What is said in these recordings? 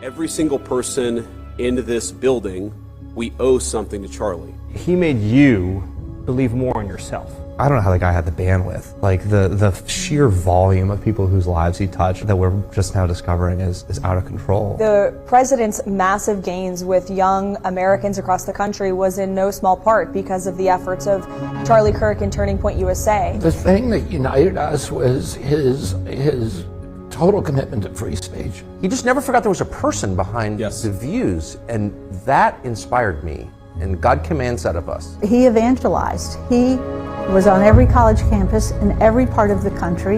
Every single person in this building, we owe something to Charlie. He made you believe more in yourself. I don't know how the guy had the bandwidth. Like the sheer volume of people whose lives he touched that we're just now discovering is out of control. The president's massive gains with young Americans across the country was in no small part because of the efforts of Charlie Kirk and Turning Point USA. The thing that united us was his total commitment to free speech. He just never forgot there was a person behind the views, and that inspired me. And God commands that of us. He evangelized. He was on every college campus in every part of the country,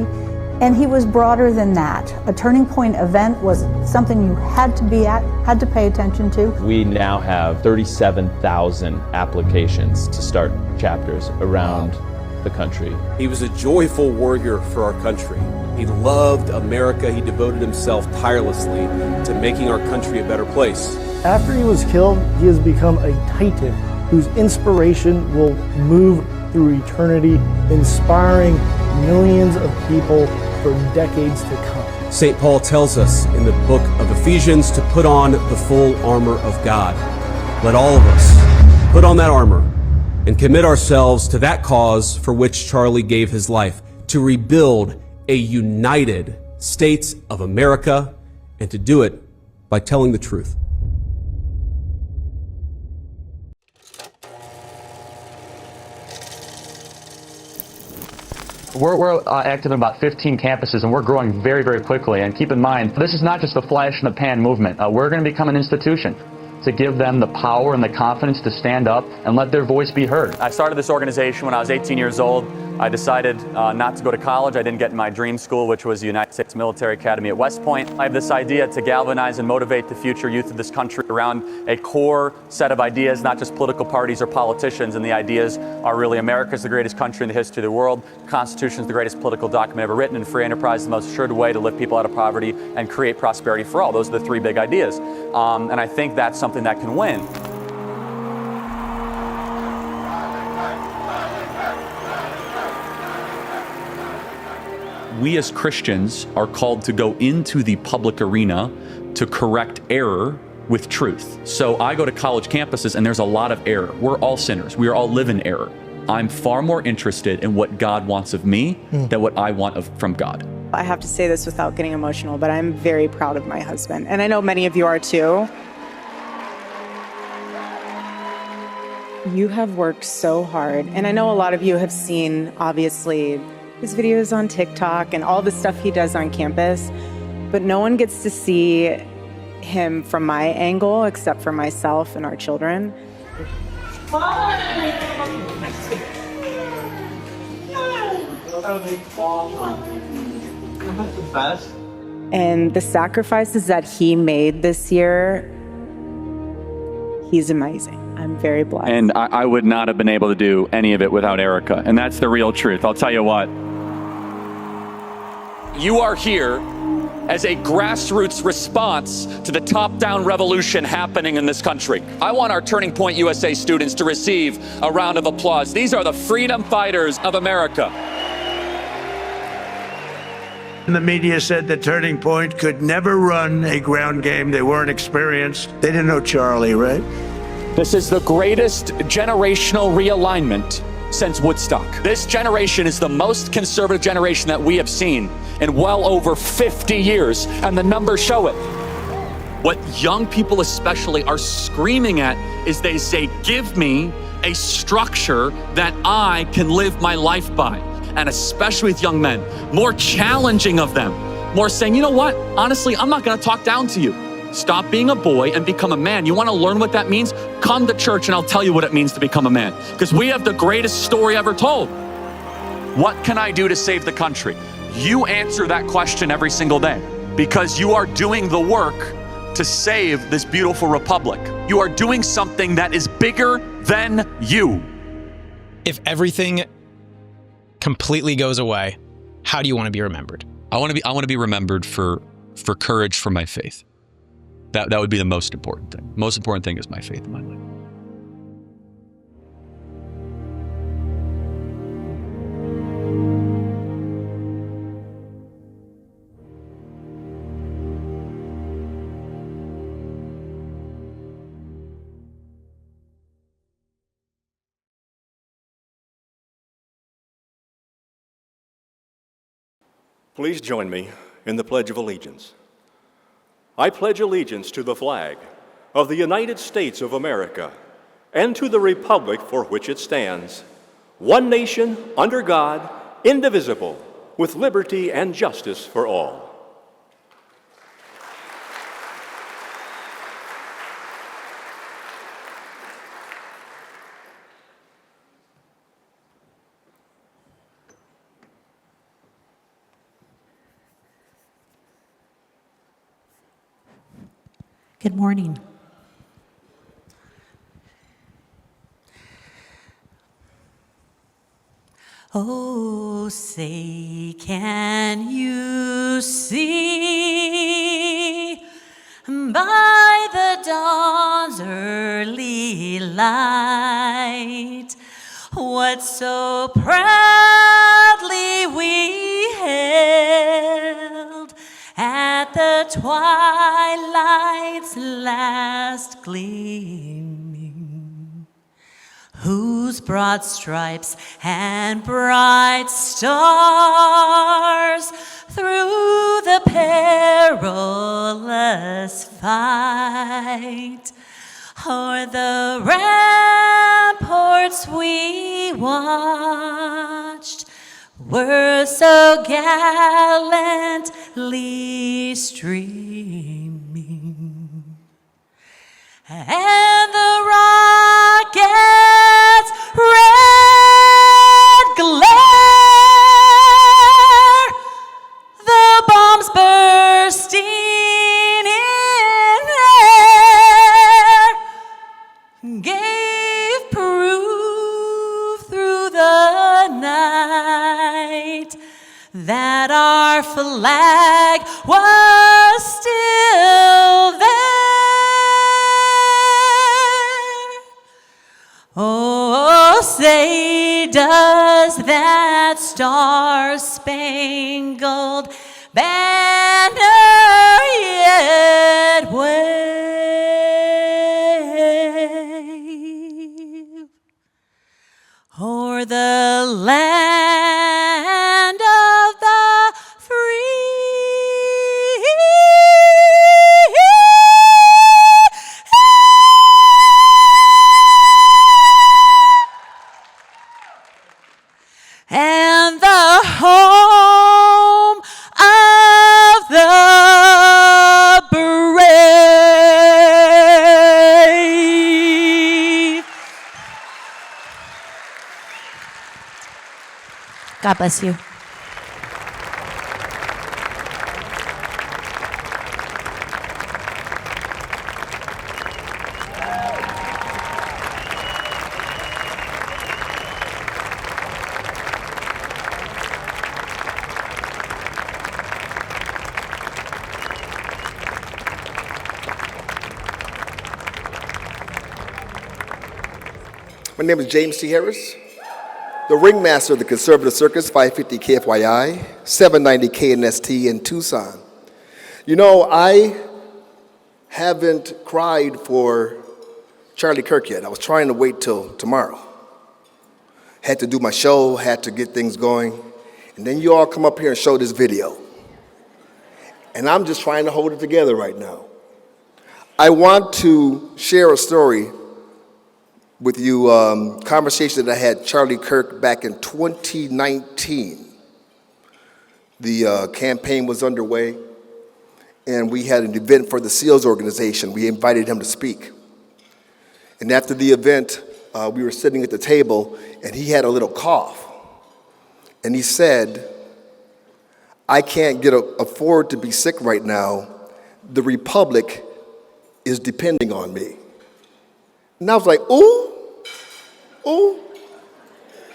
and he was broader than that. A Turning Point event was something you had to be at, had to pay attention to. We now have 37,000 applications to start chapters around the country. He was a joyful warrior for our country. He loved America. He devoted himself tirelessly to making our country a better place. After he was killed, he has become a titan whose inspiration will move through eternity, inspiring millions of people for decades to come. St. Paul tells us in the book of Ephesians to put on the full armor of God. Let all of us put on that armor and commit ourselves to that cause for which Charlie gave his life, to rebuild a united States of America, and to do it by telling the truth. We're active in about 15 campuses, and we're growing very, very quickly. And keep in mind, this is not just a flash in the pan movement. We're going to become an institution to give them the power and the confidence to stand up and let their voice be heard. I started this organization when I was 18 years old. I decided not to go to college. I didn't get in my dream school, which was the United States Military Academy at West Point. I have this idea to galvanize and motivate the future youth of this country around a core set of ideas, not just political parties or politicians. And the ideas are really: America's the greatest country in the history of the world, the Constitution is the greatest political document ever written, and free enterprise is the most assured way to lift people out of poverty and create prosperity for all. Those are the three big ideas. And I think that's something that can win. We as Christians are called to go into the public arena to correct error with truth. So I go to college campuses and there's a lot of error. We're all sinners. We all live in error. I'm far more interested in what God wants of me than what I want from God. I have to say this without getting emotional, but I'm very proud of my husband. And I know many of you are too. You have worked so hard. And I know a lot of you have seen, obviously, his videos on TikTok and all the stuff he does on campus, but no one gets to see him from my angle except for myself and our children. And the sacrifices that he made this year, he's amazing. I'm very blessed. And I would not have been able to do any of it without Erica. And that's the real truth. I'll tell you what. You are here as a grassroots response to the top-down revolution happening in this country. I want our Turning Point USA students to receive a round of applause. These are the freedom fighters of America. The media said that Turning Point could never run a ground game. They weren't experienced. They didn't know Charlie, right? This is the greatest generational realignment since Woodstock. This generation is the most conservative generation that we have seen in well over 50 years, and the numbers show it. What young people especially are screaming at is they say, give me a structure that I can live my life by. And especially with young men, more challenging of them, more saying, you know what, honestly, I'm not gonna talk down to you. Stop being a boy and become a man. You wanna learn what that means? Come to church and I'll tell you what it means to become a man. Because we have the greatest story ever told. What can I do to save the country? You answer that question every single day, because you are doing the work to save this beautiful republic. You are doing something that is bigger than you. If everything completely goes away, how do you want to be remembered? I want to be remembered for courage for my faith. That would be the most important thing. Most important thing is my faith in my life. Please join me in the Pledge of Allegiance. I pledge allegiance to the flag of the United States of America and to the republic for which it stands, one nation, under God, indivisible, with liberty and justice for all. Good morning. Oh, say, can you see by the dawn's early light what so proudly we hailed at the twilight's last gleaming, whose broad stripes and bright stars through the perilous fight o'er the ramparts we watched were so gallantly streaming, and the rocket's red glare, the bombs bursting in air, gave proof through the night that our flag was still there. Oh, say, does that star-spangled banner yet wave o'er the land of the free and the home of the brave? God bless you. My name is James T. Harris, the ringmaster of the Conservative Circus, 550 KFYI, 790 KNST in Tucson. You know, I haven't cried for Charlie Kirk yet. I was trying to wait till tomorrow. Had to do my show, had to get things going, and then you all come up here and show this video. And I'm just trying to hold it together right now. I want to share a story with you, conversation that I had Charlie Kirk back in 2019. The campaign was underway, and we had an event for the SEALs organization. We invited him to speak. And after the event, we were sitting at the table, and he had a little cough. And he said, I can't afford to be sick right now. The Republic is depending on me. And I was like, ooh,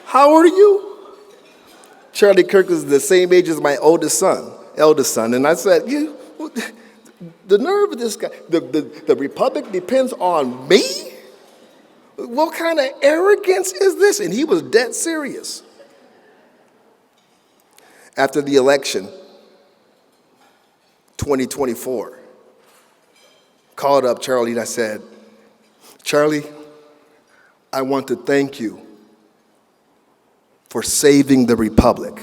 how old are you? Charlie Kirk is the same age as my eldest son. And I said, the nerve of this guy, the Republic depends on me? What kind of arrogance is this? And he was dead serious. After the election, 2024, called up Charlie and I said, Charlie, I want to thank you for saving the Republic.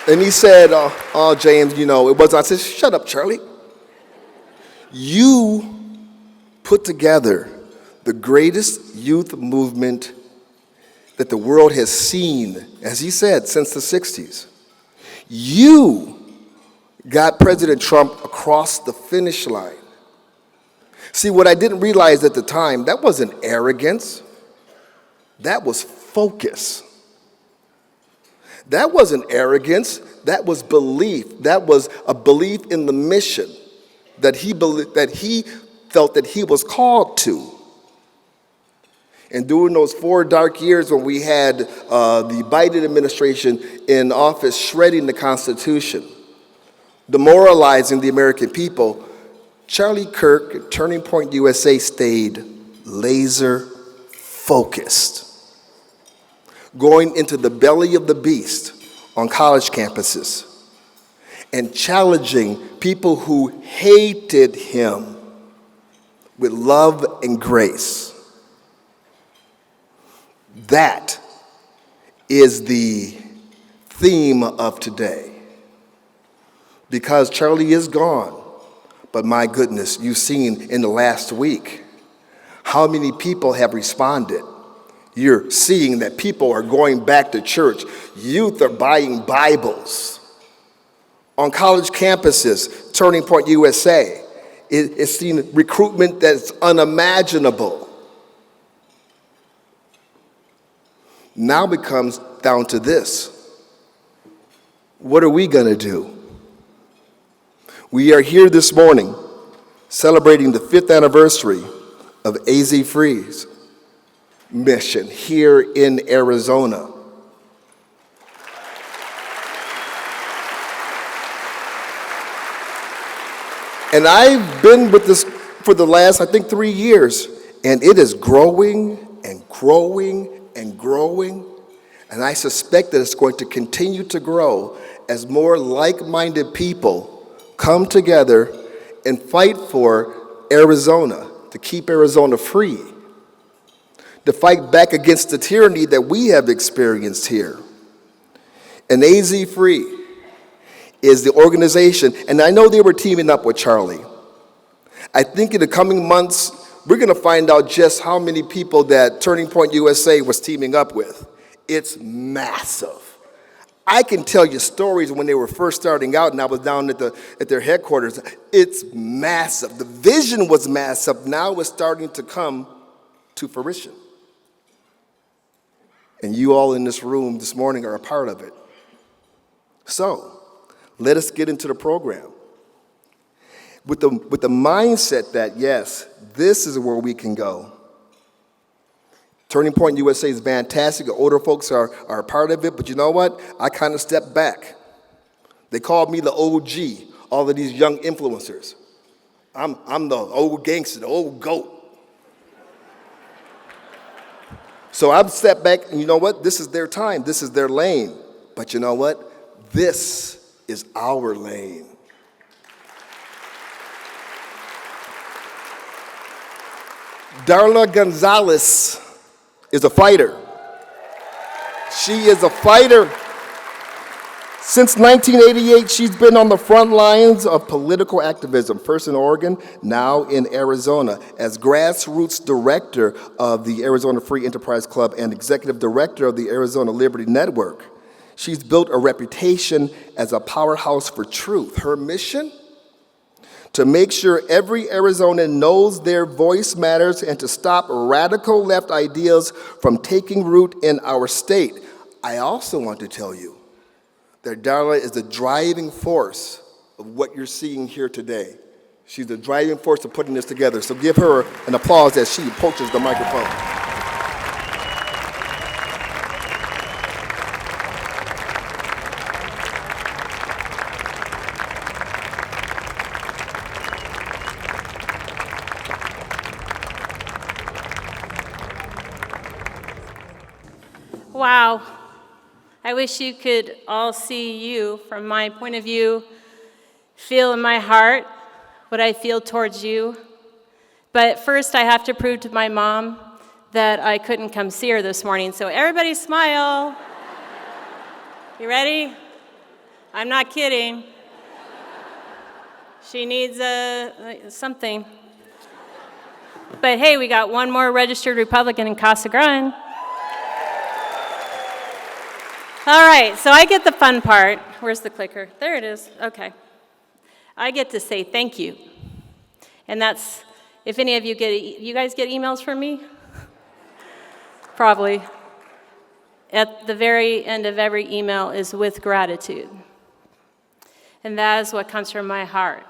And he said, oh, James, it wasn't. I said, shut up, Charlie. You put together the greatest youth movement that the world has seen, as he said, since the 60s. You got President Trump across the finish line. See, what I didn't realize at the time, that wasn't arrogance. That was focus. That wasn't arrogance. That was belief. That was a belief in the mission that he felt that he was called to. And during those 4 dark years when we had the Biden administration in office shredding the Constitution, demoralizing the American people, Charlie Kirk at Turning Point USA stayed laser focused, going into the belly of the beast on college campuses and challenging people who hated him with love and grace. That is the theme of today. Because Charlie is gone, but my goodness, you've seen in the last week how many people have responded. You're seeing that people are going back to church. Youth are buying Bibles. On college campuses, Turning Point USA, it's seen recruitment that's unimaginable. Now it comes down to this. What are we going to do? We are here this morning celebrating the 5th anniversary of AZ Free's mission here in Arizona. And I've been with this for the last, I think, 3 years, and it is growing and growing and growing, and I suspect that it's going to continue to grow as more like-minded people come together and fight for Arizona, to keep Arizona free, to fight back against the tyranny that we have experienced here. And AZ Free is the organization, and I know they were teaming up with Charlie. I think in the coming months, we're going to find out just how many people that Turning Point USA was teaming up with. It's massive. I can tell you stories when they were first starting out and I was down at their headquarters. It's massive. The vision was massive. Now it's starting to come to fruition. And you all in this room this morning are a part of it. So, let us get into the program. With the mindset that, yes, this is where we can go. Turning Point USA is fantastic. The older folks are a part of it, but you know what? I kind of stepped back. They called me the OG, all of these young influencers. I'm the old gangster, the old goat. So I've stepped back, and you know what? This is their time. This is their lane. But you know what? This is our lane. Darla Gonzalez is a fighter. She is a fighter. Since 1988, she's been on the front lines of political activism, first in Oregon, now in Arizona, as Grassroots Director of the Arizona Free Enterprise Club and Executive Director of the Arizona Liberty Network. She's built a reputation as a powerhouse for truth. Her mission? To make sure every Arizonan knows their voice matters and to stop radical left ideas from taking root in our state. I also want to tell you that Darla is the driving force of what you're seeing here today. She's the driving force of putting this together. So give her an applause as she approaches the microphone. Wow. I wish you could all see you from my point of view, feel in my heart what I feel towards you. But first I have to prove to my mom that I couldn't come see her this morning. So everybody smile. You ready? I'm not kidding. She needs something. But hey, we got one more registered Republican in Casa Grande. All right, so I get the fun part. Where's the clicker? There it is. Okay. I get to say thank you. And that's, if any of you you guys get emails from me? Probably. At the very end of every email is with gratitude. And that is what comes from my heart.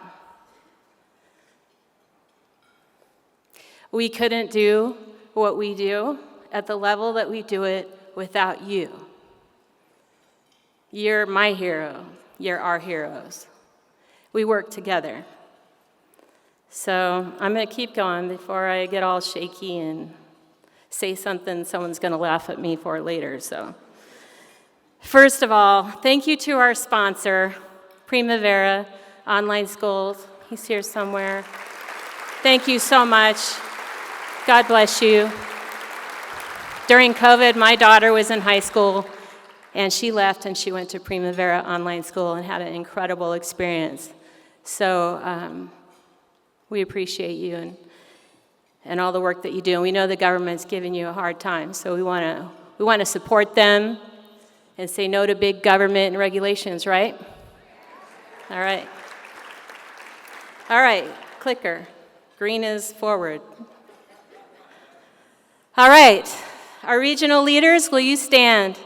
We couldn't do what we do at the level that we do it without you. You're my hero. You're our heroes. We work together. So I'm going to keep going before I get all shaky and say something someone's going to laugh at me for later. So, first of all, thank you to our sponsor, Primavera Online Schools. He's here somewhere. Thank you so much. God bless you. During COVID, my daughter was in high school, and she left and she went to Primavera Online School and had an incredible experience. So we appreciate you and all the work that you do. And we know the government's giving you a hard time, so we want to support them and say no to big government and regulations, right? All right. All right, clicker. Green is forward. All right, our regional leaders, will you stand?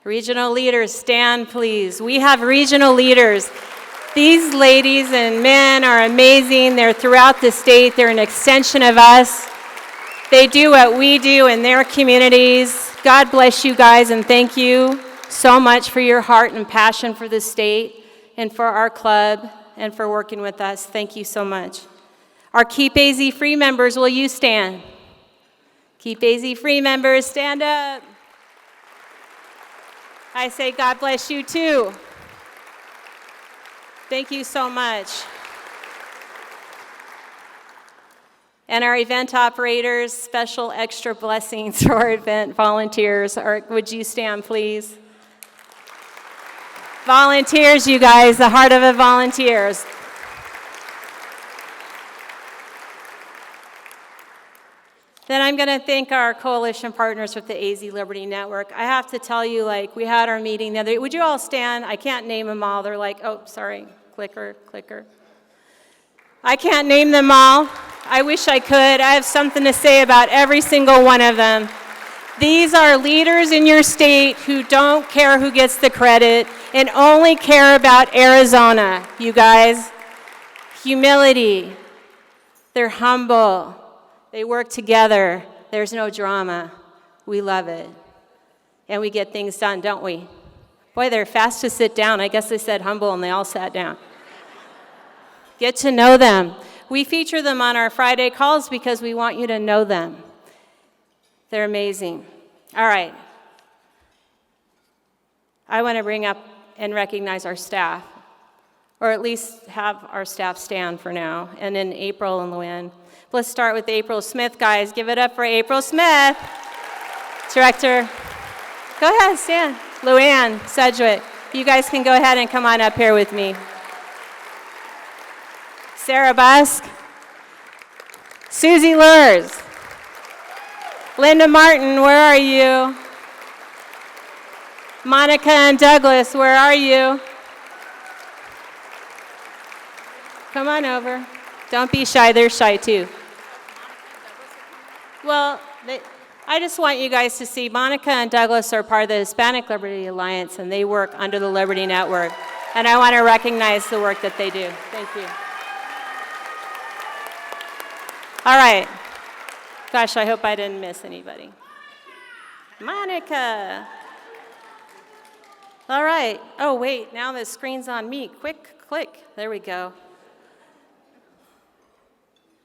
Regional leaders, stand please. We have regional leaders. These ladies and men are amazing. They're throughout the state. They're an extension of us. They do what we do in their communities. God bless you guys, and thank you so much for your heart and passion for the state and for our club and for working with us. Thank you so much. Our Keep AZ Free members, will you stand? Keep AZ Free members, stand up. I say God bless you too. Thank you so much. And our event operators, special extra blessings for our event volunteers. Would you stand, please? Volunteers, you guys, the heart of the volunteers. Then I'm going to thank our coalition partners with the AZ Liberty Network. I have to tell you, we had our meeting the other day. Would you all stand? I can't name them all. They're like, oh, sorry, clicker. I can't name them all. I wish I could. I have something to say about every single one of them. These are leaders in your state who don't care who gets the credit and only care about Arizona, you guys. Humility. They're humble. They work together. There's no drama. We love it. And we get things done, don't we? Boy, they're fast to sit down. I guess they said humble and they all sat down. Get to know them. We feature them on our Friday calls because we want you to know them. They're amazing. All right. I want to bring up and recognize our staff, or at least have our staff stand for now, and then April and Luann. Let's start with April Smith, guys. Give it up for April Smith. Director. Go ahead, stand. Luann Sedgwick. You guys can go ahead and come on up here with me. Sarah Busk. Susie Lurs. Linda Martin, where are you? Monica and Douglas, where are you? Come on over. Don't be shy, they're shy too. Well, I just want you guys to see Monica and Douglas are part of the Hispanic Liberty Alliance, and they work under the Liberty Network. And I want to recognize the work that they do. Thank you. All right. Gosh, I hope I didn't miss anybody. Monica. All right. Oh, wait, now the screen's on me. Quick, click. There we go.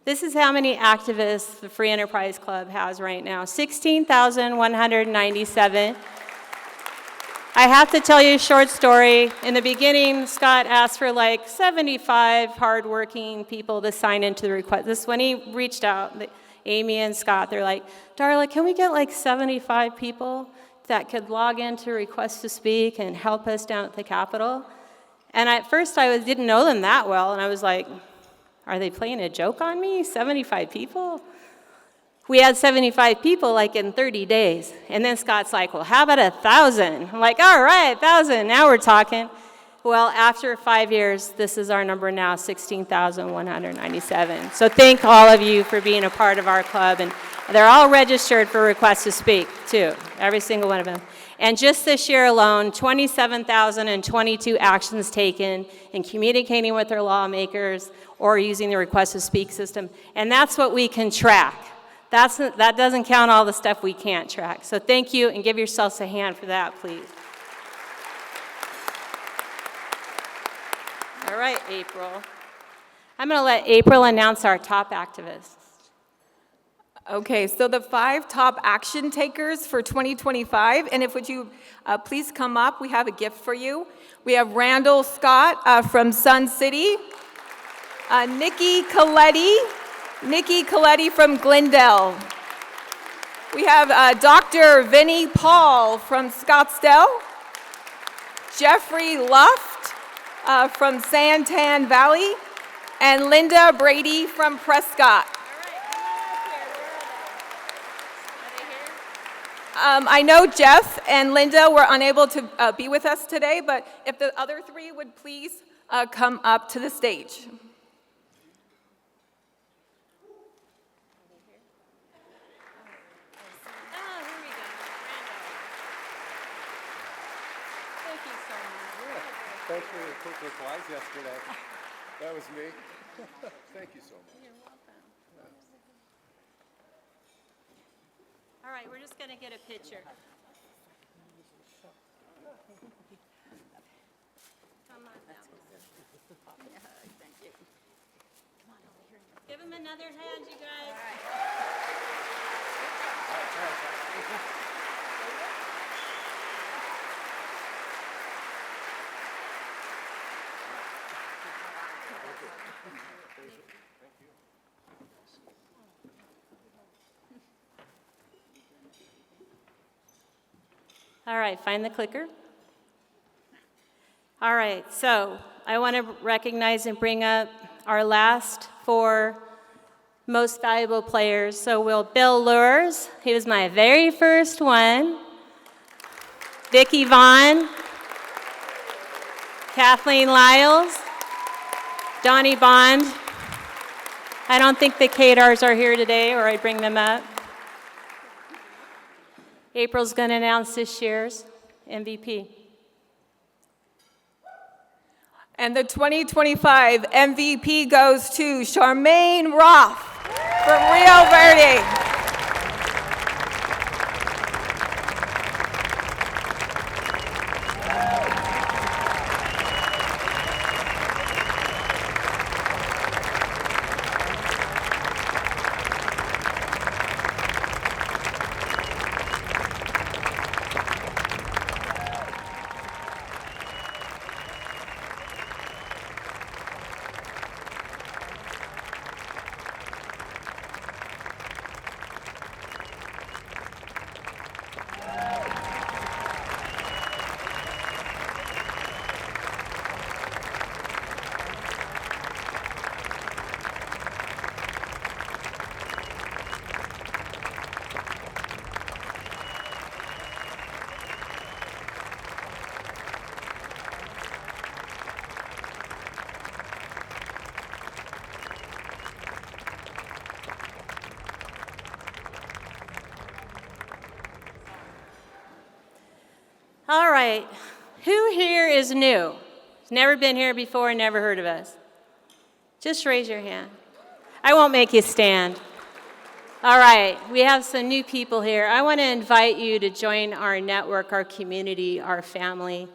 This is how many activists the Free Enterprise Club has right now, 16,197. I have to tell you a short story. In the beginning, Scott asked for 75 hardworking people to sign into the request. This when he reached out, Amy and Scott, they're like, Darla, can we get 75 people that could log into Request to Speak and help us down at the Capitol. And at first I didn't know them that well, and I was like, are they playing a joke on me? 75 people? We had 75 people like in 30 days. And then Scott's like, well, how about 1,000? I'm like, all right, 1,000, now we're talking. Well, after 5 years, this is our number now, 16,197. So thank all of you for being a part of our club. And they're all registered for Request to Speak, too, every single one of them. And just this year alone, 27,022 actions taken in communicating with their lawmakers or using the Request to Speak system. And that's what we can track. That doesn't count all the stuff we can't track. So thank you, and give yourselves a hand for that, please. All right, April. I'm going to let April announce our top activists. Okay, so the 5 top action takers for 2025, and if would you please come up, we have a gift for you. We have Randall Scott from Sun City, Nikki Coletti from Glendale. We have Dr. Vinnie Paul from Scottsdale, Jeffrey Luft from Santan Valley, and Linda Brady from Prescott. I know Jeff and Linda were unable to be with us today, but if the other 3 would please come up to the stage. Thanks for your quick replies yesterday. That was me. Thank you so much. You're welcome. All right, we're just going to get a picture. Come on down. Thank you. Come on over here. Give him another hand, you guys. All right. All right, find the clicker. All right, so I want to recognize and bring up our last 4 most valuable players. So Bill Lures, he was my very first one. Vicki Vaughn, Kathleen Lyles, Donnie Bond. I don't think the Kadars are here today, or I'd bring them up. April's going to announce this year's MVP. And the 2025 MVP goes to Charmaine Roth from Rio Verde. All right, who here is new? Has never been here before and never heard of us? Just raise your hand. I won't make you stand. All right, we have some new people here. I want to invite you to join our network, our community, our family.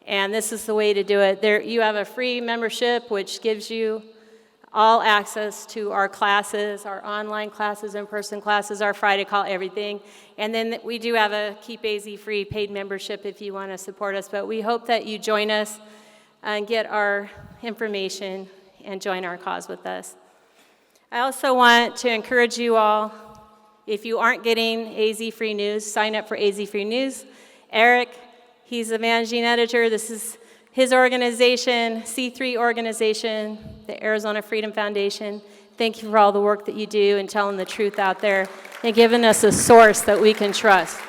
And this is the way to do it. You have a free membership, which gives you all access to our classes, our online classes, in-person classes, our Friday call, everything. And then we do have a Keep AZ free paid membership if you want to support us. But we hope that you join us and get our information and join our cause with us. I also want to encourage you all, If you aren't getting AZ Free News, sign up for AZ Free News. Eric, he's the managing editor. This is his organization, C3 organization, the Arizona Freedom Foundation. Thank you for all the work that you do and telling the truth out there and giving us a source that we can trust.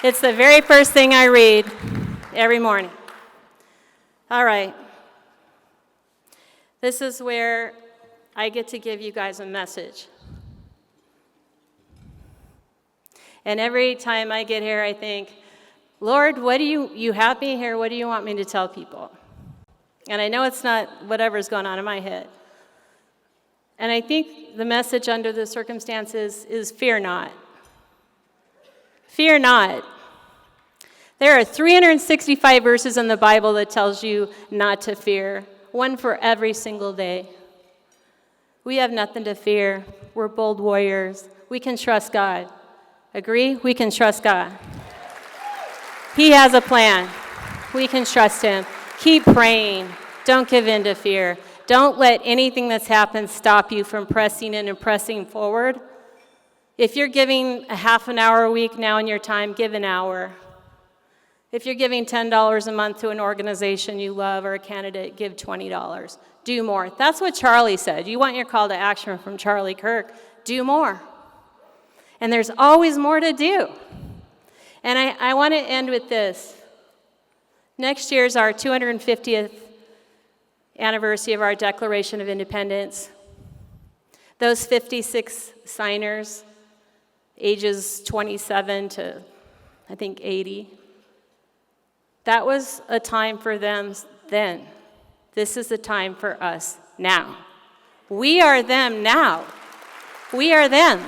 It's the very first thing I read every morning. All right. This is where I get to give you guys a message. And every time I get here, I think, Lord, what do you have me here? What do you want me to tell people? And I know it's not whatever's going on in my head. And I think the message under the circumstances is fear not. Fear not. There are 365 verses in the Bible that tells you not to fear, one for every single day. We have nothing to fear. We're bold warriors. We can trust God. Agree? We can trust God. He has a plan. We can trust him. Keep praying. Don't give in to fear. Don't let anything that's happened stop you from pressing in and pressing forward. If you're giving a half an hour a week now in your time, give an hour. If you're giving $10 a month to an organization you love or a candidate, give $20. Do more. That's what Charlie said. You want your call to action from Charlie Kirk, do more. And there's always more to do. And I want to end with this. Next year is our 250th anniversary of our Declaration of Independence. Those 56 signers, ages 27 to, I think, 80, that was a time for them then. This is the time for us now. We are them now. We are them.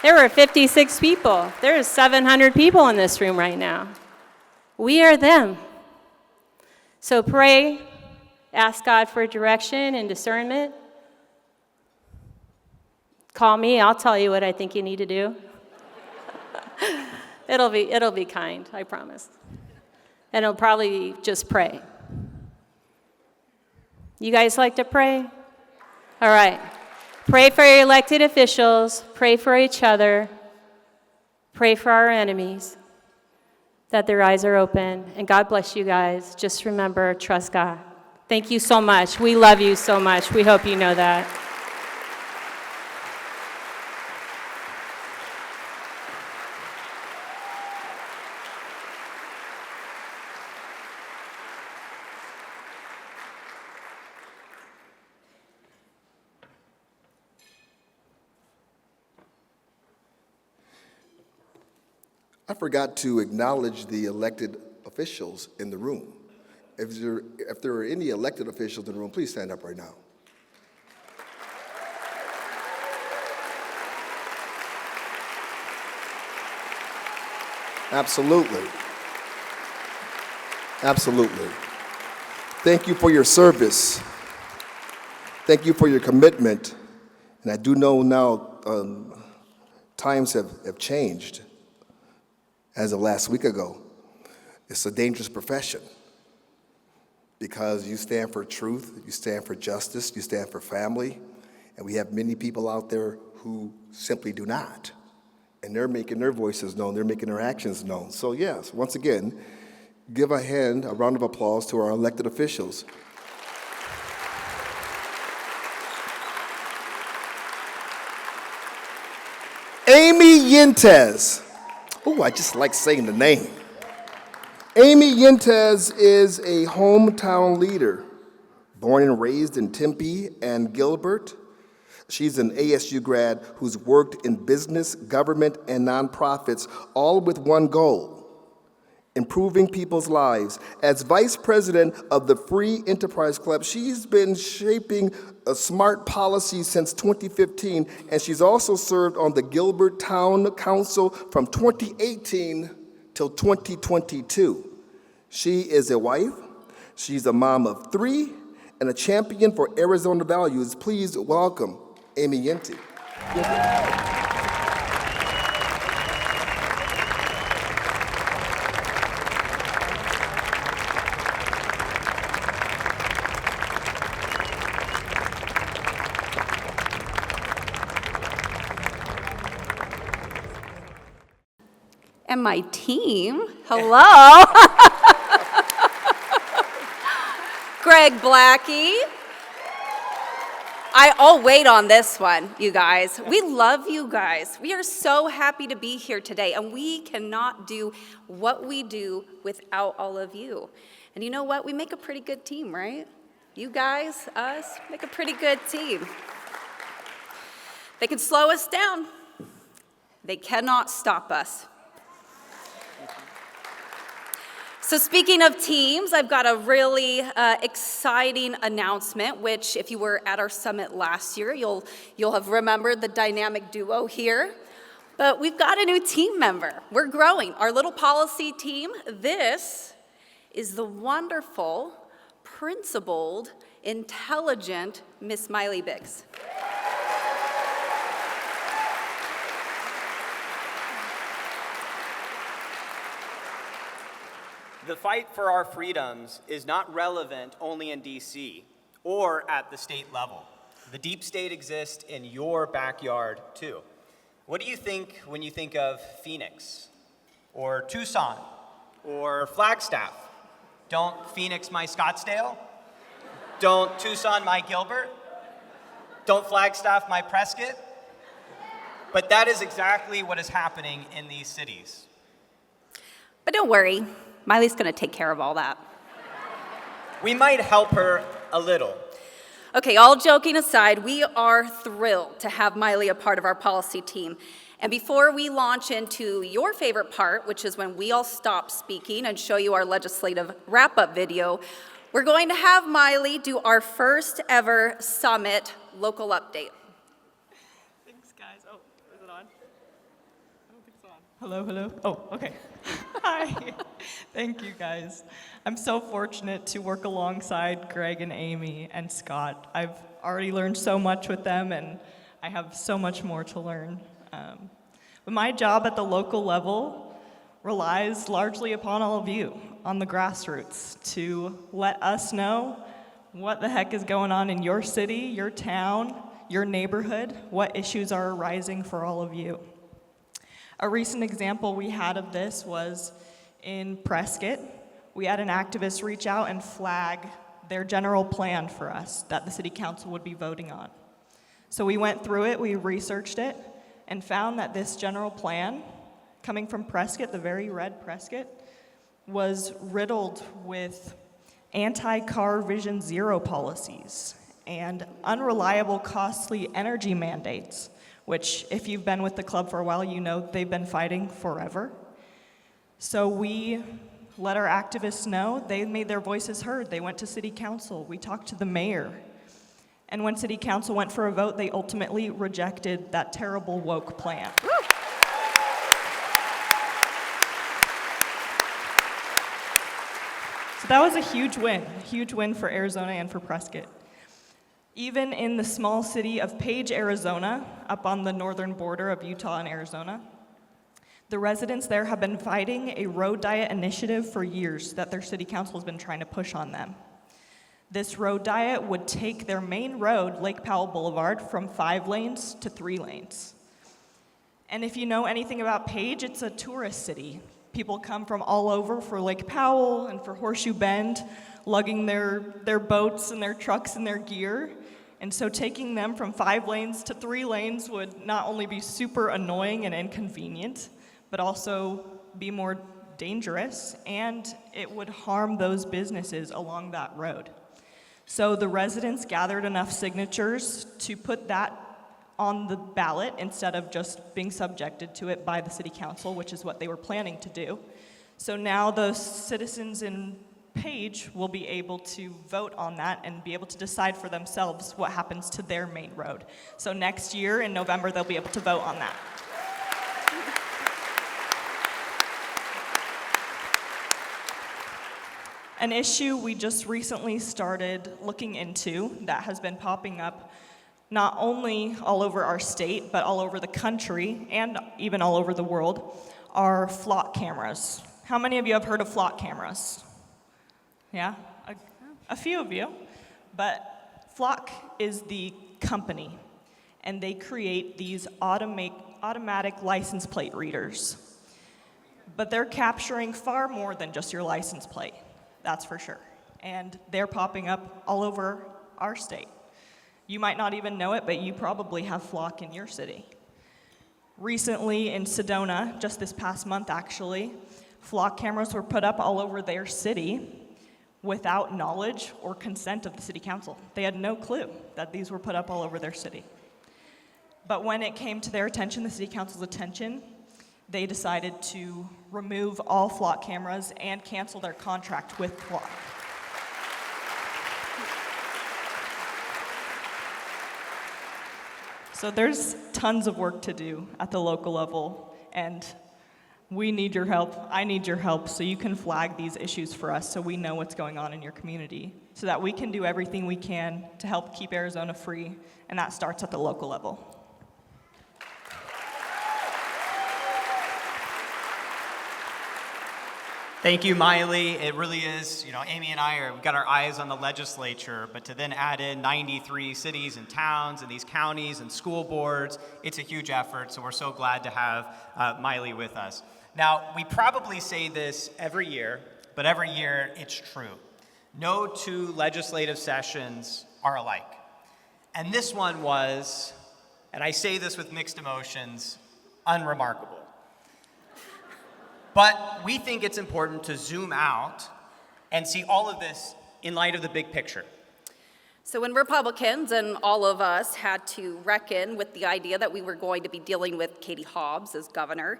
There were 56 people. There are 700 people in this room right now. We are them. So pray, ask God for direction and discernment. Call me, I'll tell you what I think you need to do. It'll be kind, I promise. And it'll probably be just pray. You guys like to pray? All right. Pray for your elected officials. Pray for each other. Pray for our enemies, that their eyes are open. And God bless you guys. Just remember, trust God. Thank you so much. We love you so much. We hope you know that. I forgot to acknowledge the elected officials in the room. If there are any elected officials in the room, please stand up right now. Absolutely. Absolutely. Thank you for your service. Thank you for your commitment. And I do know now times have changed. As of last week ago, it's a dangerous profession because you stand for truth, you stand for justice, you stand for family, and we have many people out there who simply do not. And they're making their voices known, they're making their actions known. So yes, once again, give a round of applause to our elected officials. Amy Yentez. Oh, I just like saying the name. Amy Yentez is a hometown leader, born and raised in Tempe and Gilbert. She's an ASU grad who's worked in business, government, and nonprofits, all with one goal: improving people's lives. As vice president of the Free Enterprise Club, she's been shaping a smart policy since 2015, and she's also served on the Gilbert Town Council from 2018 till 2022. She is a wife, she's a mom of 3, and a champion for Arizona values. Please welcome Amy Yentez. and my team. Hello. Greg Blackie. I'll wait on this one, you guys. We love you guys. We are so happy to be here today, and we cannot do what we do without all of you. And you know what? We make a pretty good team, right? You guys, us, make a pretty good team. They can slow us down. They cannot stop us. So speaking of teams, I've got a really exciting announcement, which if you were at our summit last year, you'll have remembered the dynamic duo here. But we've got a new team member. We're growing. Our little policy team, this is the wonderful, principled, intelligent Miss Miley Biggs. The fight for our freedoms is not relevant only in DC or at the state level. The deep state exists in your backyard too. What do you think when you think of Phoenix or Tucson or Flagstaff? Don't Phoenix my Scottsdale? Don't Tucson my Gilbert? Don't Flagstaff my Prescott? But that is exactly what is happening in these cities. But don't worry. Miley's going to take care of all that. We might help her a little. Okay, all joking aside, we are thrilled to have Miley a part of our policy team. And before we launch into your favorite part, which is when we all stop speaking and show you our legislative wrap-up video, we're going to have Miley do our first ever summit local update. Thanks, guys. Oh, is it on? I don't think it's on. Hello, hello. Oh, okay. Hi. Thank you, guys. I'm so fortunate to work alongside Greg and Amy and Scott. I've already learned so much with them, and I have so much more to learn. But my job at the local level relies largely upon all of you on the grassroots to let us know what the heck is going on in your city, your town, your neighborhood, what issues are arising for all of you. A recent example we had of this was in Prescott. We had an activist reach out and flag their general plan for us that the city council would be voting on. So we went through it, we researched it, and found that this general plan, coming from Prescott, the very red Prescott, was riddled with anti-car vision zero policies and unreliable, costly energy mandates, which if you've been with the club for a while, you know they've been fighting forever. So we let our activists know. They made their voices heard. They went to city council. We talked to the mayor. And when city council went for a vote, they ultimately rejected that terrible woke plan. Woo! So that was a huge win for Arizona and for Prescott. Even in the small city of Page, Arizona, up on the northern border of Utah and Arizona, the residents there have been fighting a road diet initiative for years that their city council has been trying to push on them. This road diet would take their main road, Lake Powell Boulevard, from 5 lanes to 3 lanes. And if you know anything about Page, it's a tourist city. People come from all over for Lake Powell and for Horseshoe Bend, lugging their boats and their trucks and their gear. And so taking them from 5 lanes to 3 lanes would not only be super annoying and inconvenient, but also be more dangerous, and it would harm those businesses along that road. So the residents gathered enough signatures to put that on the ballot instead of just being subjected to it by the city council, which is what they were planning to do. So now the citizens in Page will be able to vote on that and be able to decide for themselves what happens to their main road. So next year in November, they'll be able to vote on that. An issue we just recently started looking into that has been popping up not only all over our state, but all over the country and even all over the world, are flock cameras. How many of you have heard of flock cameras? Yeah, a few of you. But Flock is the company, and they create these automatic license plate readers. But they're capturing far more than just your license plate, that's for sure. And they're popping up all over our state. You might not even know it, but you probably have flock in your city. Recently in Sedona, just this past month actually, flock cameras were put up all over their city without knowledge or consent of the city council. They had no clue that these were put up all over their city. But when it came to their attention, the city council's attention, they decided to remove all flock cameras and cancel their contract with flock. So there's tons of work to do at the local level, and we need your help. I need your help so you can flag these issues for us so we know what's going on in your community, so that we can do everything we can to help keep Arizona free, and that starts at the local level. Thank you, Miley. It really is, Amy and we've got our eyes on the legislature, but to then add in 93 cities and towns and these counties and school boards, it's a huge effort, so we're so glad to have Miley with us. Now, we probably say this every year, but every year it's true. No two legislative sessions are alike. And this one was, and I say this with mixed emotions, unremarkable. But we think it's important to zoom out and see all of this in light of the big picture. So when Republicans and all of us had to reckon with the idea that we were going to be dealing with Katie Hobbs as governor,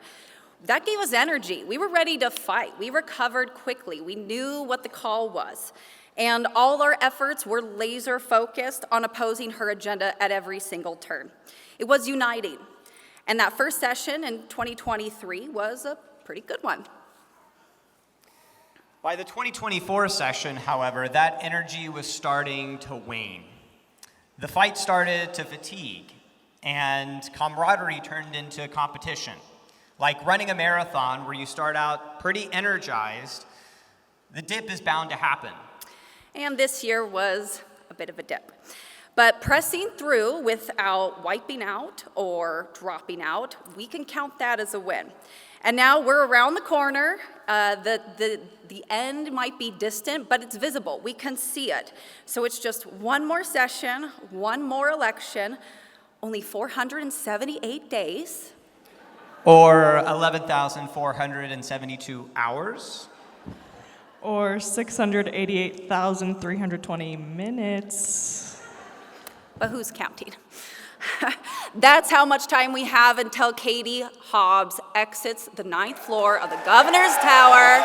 that gave us energy. We were ready to fight. We recovered quickly. We knew what the call was. And all our efforts were laser focused on opposing her agenda at every single turn. It was uniting. And that first session in 2023 was a pretty good one. By the 2024 session, however, that energy was starting to wane. The fight started to fatigue, and camaraderie turned into competition. Like running a marathon where you start out pretty energized, the dip is bound to happen. And this year was a bit of a dip. But pressing through without wiping out or dropping out, we can count that as a win. And now we're around the corner. The end might be distant, but it's visible. We can see it. So it's just one more session, one more election, only 478 days. Or 11,472 hours. Or 688,320 minutes. But who's counting? That's how much time we have until Katie Hobbs exits the 9th floor of the governor's tower.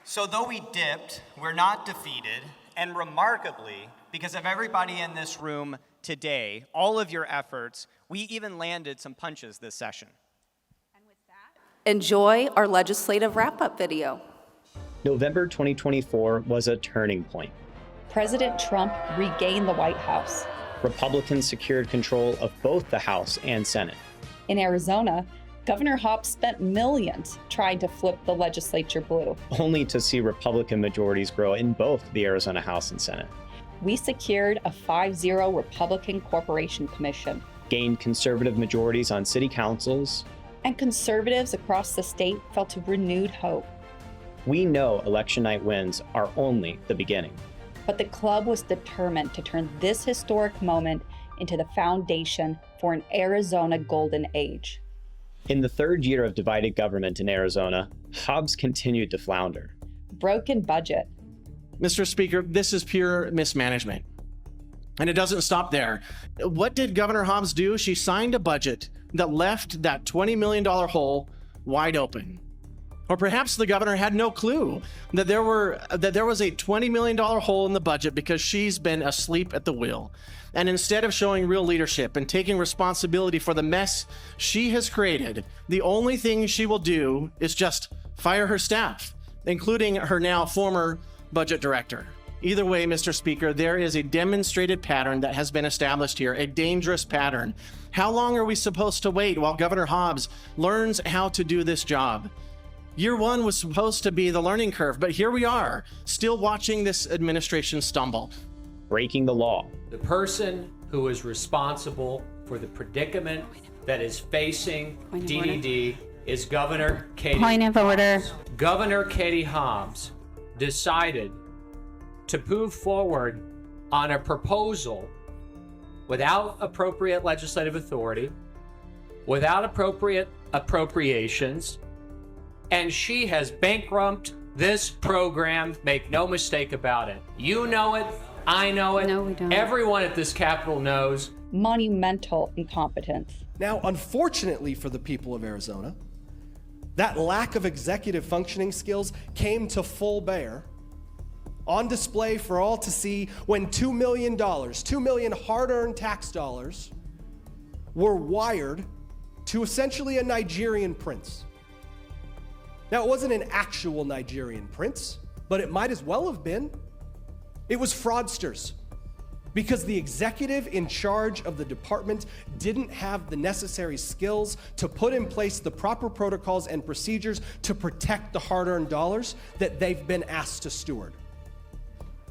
So though we dipped, we're not defeated, and remarkably, because of everybody in this room today, all of your efforts, we even landed some punches this session. Enjoy our legislative wrap-up video. November 2024 was a turning point. President Trump regained the White House. Republicans secured control of both the House and Senate. In Arizona, Governor Hobbs spent millions trying to flip the legislature blue. Only to see Republican majorities grow in both the Arizona House and Senate. We secured a 5-0 Republican Corporation Commission. Gained conservative majorities on city councils. And conservatives across the state felt a renewed hope. We know election night wins are only the beginning. But the club was determined to turn this historic moment into the foundation for an Arizona golden age. In the third year of divided government in Arizona, Hobbs continued to flounder. Broken budget. Mr. Speaker, this is pure mismanagement. And it doesn't stop there. What did Governor Hobbs do? She signed a budget that left that $20 million hole wide open. Or perhaps the governor had no clue that there was a $20 million hole in the budget because she's been asleep at the wheel. And instead of showing real leadership and taking responsibility for the mess she has created, the only thing she will do is just fire her staff, including her now former budget director. Either way, Mr. Speaker, there is a demonstrated pattern that has been established here, a dangerous pattern. How long are we supposed to wait while Governor Hobbs learns how to do this job? Year one was supposed to be the learning curve, but here we are, still watching this administration stumble. breaking the law. The person who is responsible for the predicament that is facing DDD is Governor Katie Point of order. Hobbs. Governor Katie Hobbs decided to move forward on a proposal without appropriate legislative authority, without appropriate appropriations, and she has bankrupted this program. Make no mistake about it. You know it. I know it. No, we don't. Everyone at this Capitol knows. Monumental incompetence. Now, unfortunately for the people of Arizona, that lack of executive functioning skills came to full bear, on display for all to see when $2 million, 2 million hard-earned tax dollars, were wired to essentially a Nigerian prince. Now, it wasn't an actual Nigerian prince, but it might as well have been. It was fraudsters, because the executive in charge of the department didn't have the necessary skills to put in place the proper protocols and procedures to protect the hard-earned dollars that they've been asked to steward.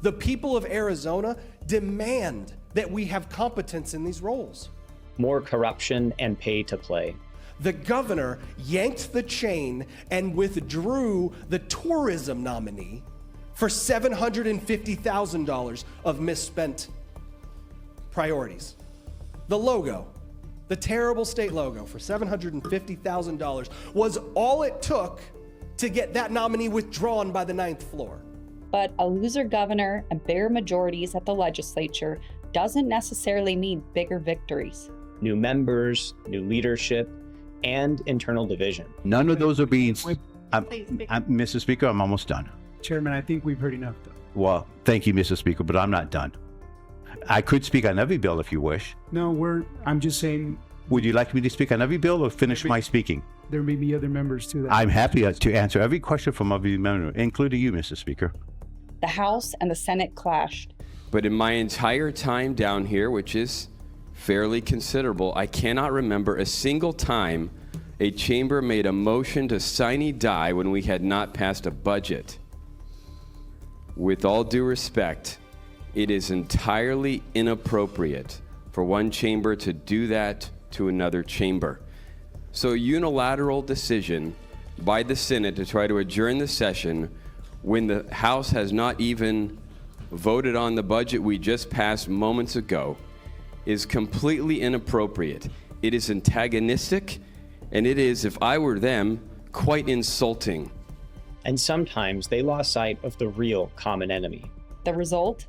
The people of Arizona demand that we have competence in these roles. More corruption and pay to play. The governor yanked the chain and withdrew the tourism nominee for $750,000 of misspent priorities. The logo, the terrible state logo for $750,000 was all it took to get that nominee withdrawn by the 9th floor. But a loser governor and bare majorities at the legislature doesn't necessarily mean bigger victories. New members, new leadership, and internal division. None of those are being... Mr. Speaker, I'm almost done. Chairman, I think we've heard enough, though. Well, thank you, Mr. Speaker, but I'm not done. I could speak on every bill if you wish. No, I'm just saying... Would you like me to speak on every bill or finish my speaking? There may be other members too. That I'm happy to answer every question from every member, including you, Mr. Speaker. The House and the Senate clashed. But in my entire time down here, which is fairly considerable, I cannot remember a single time a chamber made a motion to sine die when we had not passed a budget. With all due respect, it is entirely inappropriate for one chamber to do that to another chamber. So a unilateral decision by the Senate to try to adjourn the session when the House has not even voted on the budget we just passed moments ago is completely inappropriate. It is antagonistic, and it is, if I were them, quite insulting. And sometimes they lost sight of the real common enemy. The result?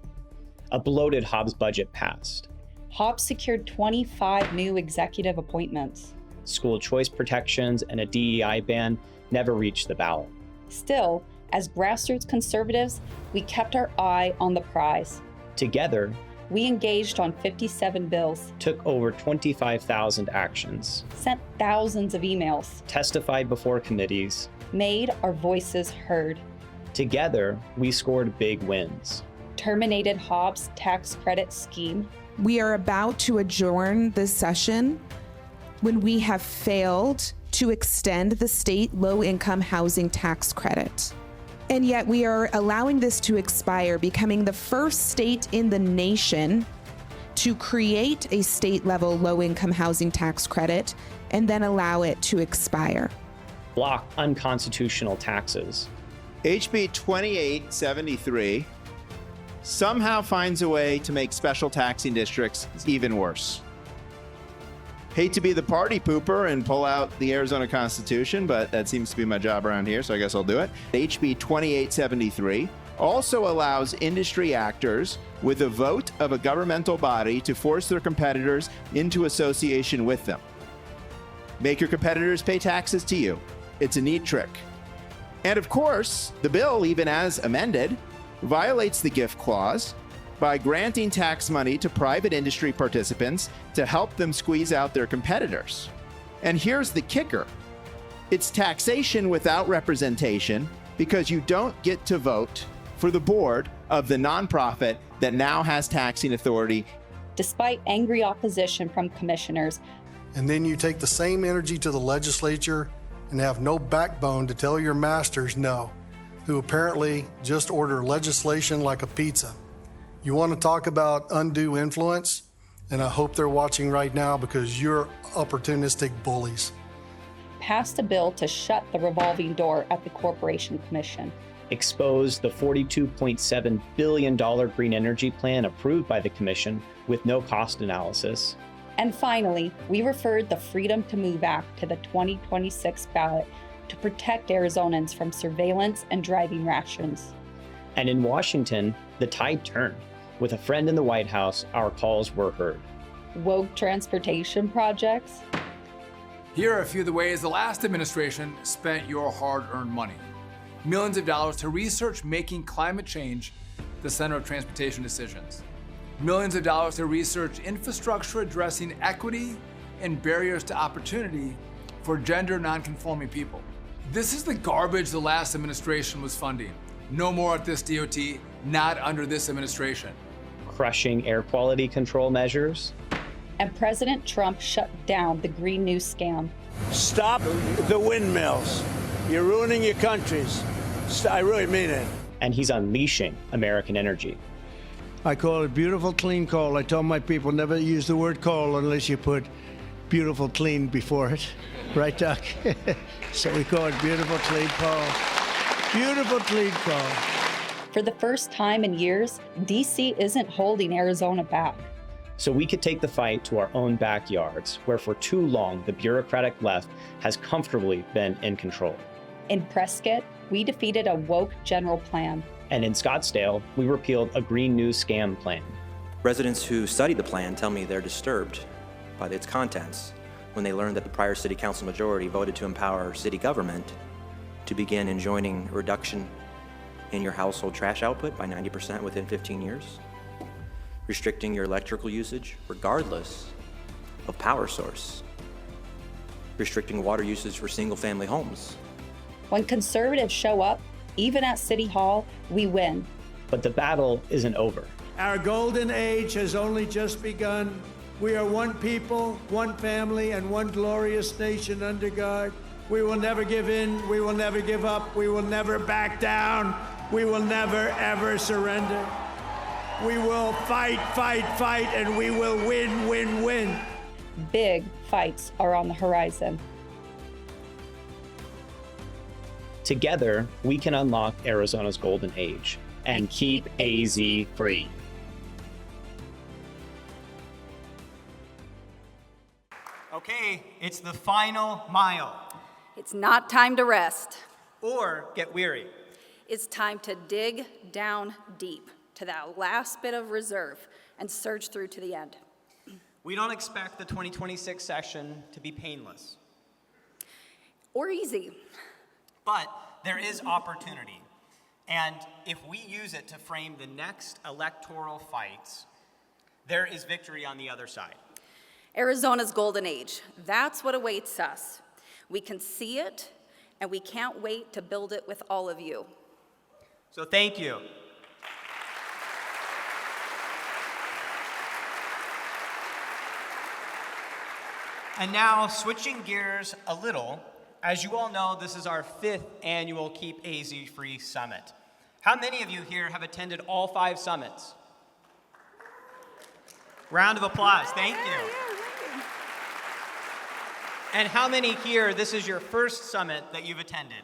A bloated Hobbs budget passed. Hobbs secured 25 new executive appointments. School choice protections and a DEI ban never reached the ballot. Still, as grassroots conservatives, we kept our eye on the prize. Together, we engaged on 57 bills, took over 25,000 actions, sent thousands of emails, testified before committees, made our voices heard. Together, we scored big wins. Terminated Hobbs' tax credit scheme. We are about to adjourn this session when we have failed to extend the state low-income housing tax credit. And yet we are allowing this to expire, becoming the first state in the nation to create a state-level low-income housing tax credit and then allow it to expire. Block unconstitutional taxes. HB 2873 somehow finds a way to make special taxing districts even worse. Hate to be the party pooper and pull out the Arizona Constitution, but that seems to be my job around here, so I guess I'll do it. HB 2873 also allows industry actors with a vote of a governmental body to force their competitors into association with them. Make your competitors pay taxes to you. It's a neat trick. And of course, the bill, even as amended, violates the gift clause by granting tax money to private industry participants to help them squeeze out their competitors. And here's the kicker. It's taxation without representation because you don't get to vote for the board of the nonprofit that now has taxing authority. Despite angry opposition from commissioners. And then you take the same energy to the legislature and have no backbone to tell your masters no, who apparently just order legislation like a pizza. You want to talk about undue influence? And I hope they're watching right now because you're opportunistic bullies. Passed a bill to shut the revolving door at the Corporation Commission. Exposed the $42.7 billion green energy plan approved by the Commission with no cost analysis. And finally, we referred the Freedom to Move Act to the 2026 ballot to protect Arizonans from surveillance and driving rations. And in Washington, the tide turned. With a friend in the White House, our calls were heard. Woke transportation projects. Here are a few of the ways the last administration spent your hard-earned money. Millions of dollars to research making climate change the center of transportation decisions. Millions of dollars to research infrastructure addressing equity and barriers to opportunity for gender nonconforming people. This is the garbage the last administration was funding. No more at this DOT, not under this administration. Crushing air quality control measures. And President Trump shut down the Green New scam. Stop the windmills. You're ruining your countries. I really mean it. And he's unleashing American energy. I call it beautiful, clean coal. I tell my people never use the word coal unless you put beautiful, clean before it. Right, Doc? So we call it beautiful, clean coal. Beautiful, clean coal. For the first time in years, DC isn't holding Arizona back. So we could take the fight to our own backyards, where for too long the bureaucratic left has comfortably been in control. In Prescott, we defeated a woke general plan. And in Scottsdale, we repealed a Green New scam plan. Residents who study the plan tell me they're disturbed by its contents when they learn that the prior city council majority voted to empower city government to begin enjoining a reduction in your household trash output by 90% within 15 years, restricting your electrical usage regardless of power source, restricting water usage for single-family homes. When conservatives show up, even at City Hall, we win. But the battle isn't over. Our golden age has only just begun. We are one people, one family, and one glorious nation under God. We will never give in. We will never give up. We will never back down. We will never, ever surrender. We will fight, fight, fight, and we will win, win, win. Big fights are on the horizon. Together, we can unlock Arizona's golden age and keep AZ free. Okay, it's the final mile. It's not time to rest. Or get weary. It's time to dig down deep to that last bit of reserve and surge through to the end. We don't expect the 2026 session to be painless. Or easy. But there is opportunity. And if we use it to frame the next electoral fights, there is victory on the other side. Arizona's golden age, that's what awaits us. We can see it, and we can't wait to build it with all of you. So thank you. And now, switching gears a little, as you all know, this is our 5th annual Keep AZ Free Summit. How many of you here have attended all 5 summits? Round of applause, thank you. And how many here, this is your first summit that you've attended?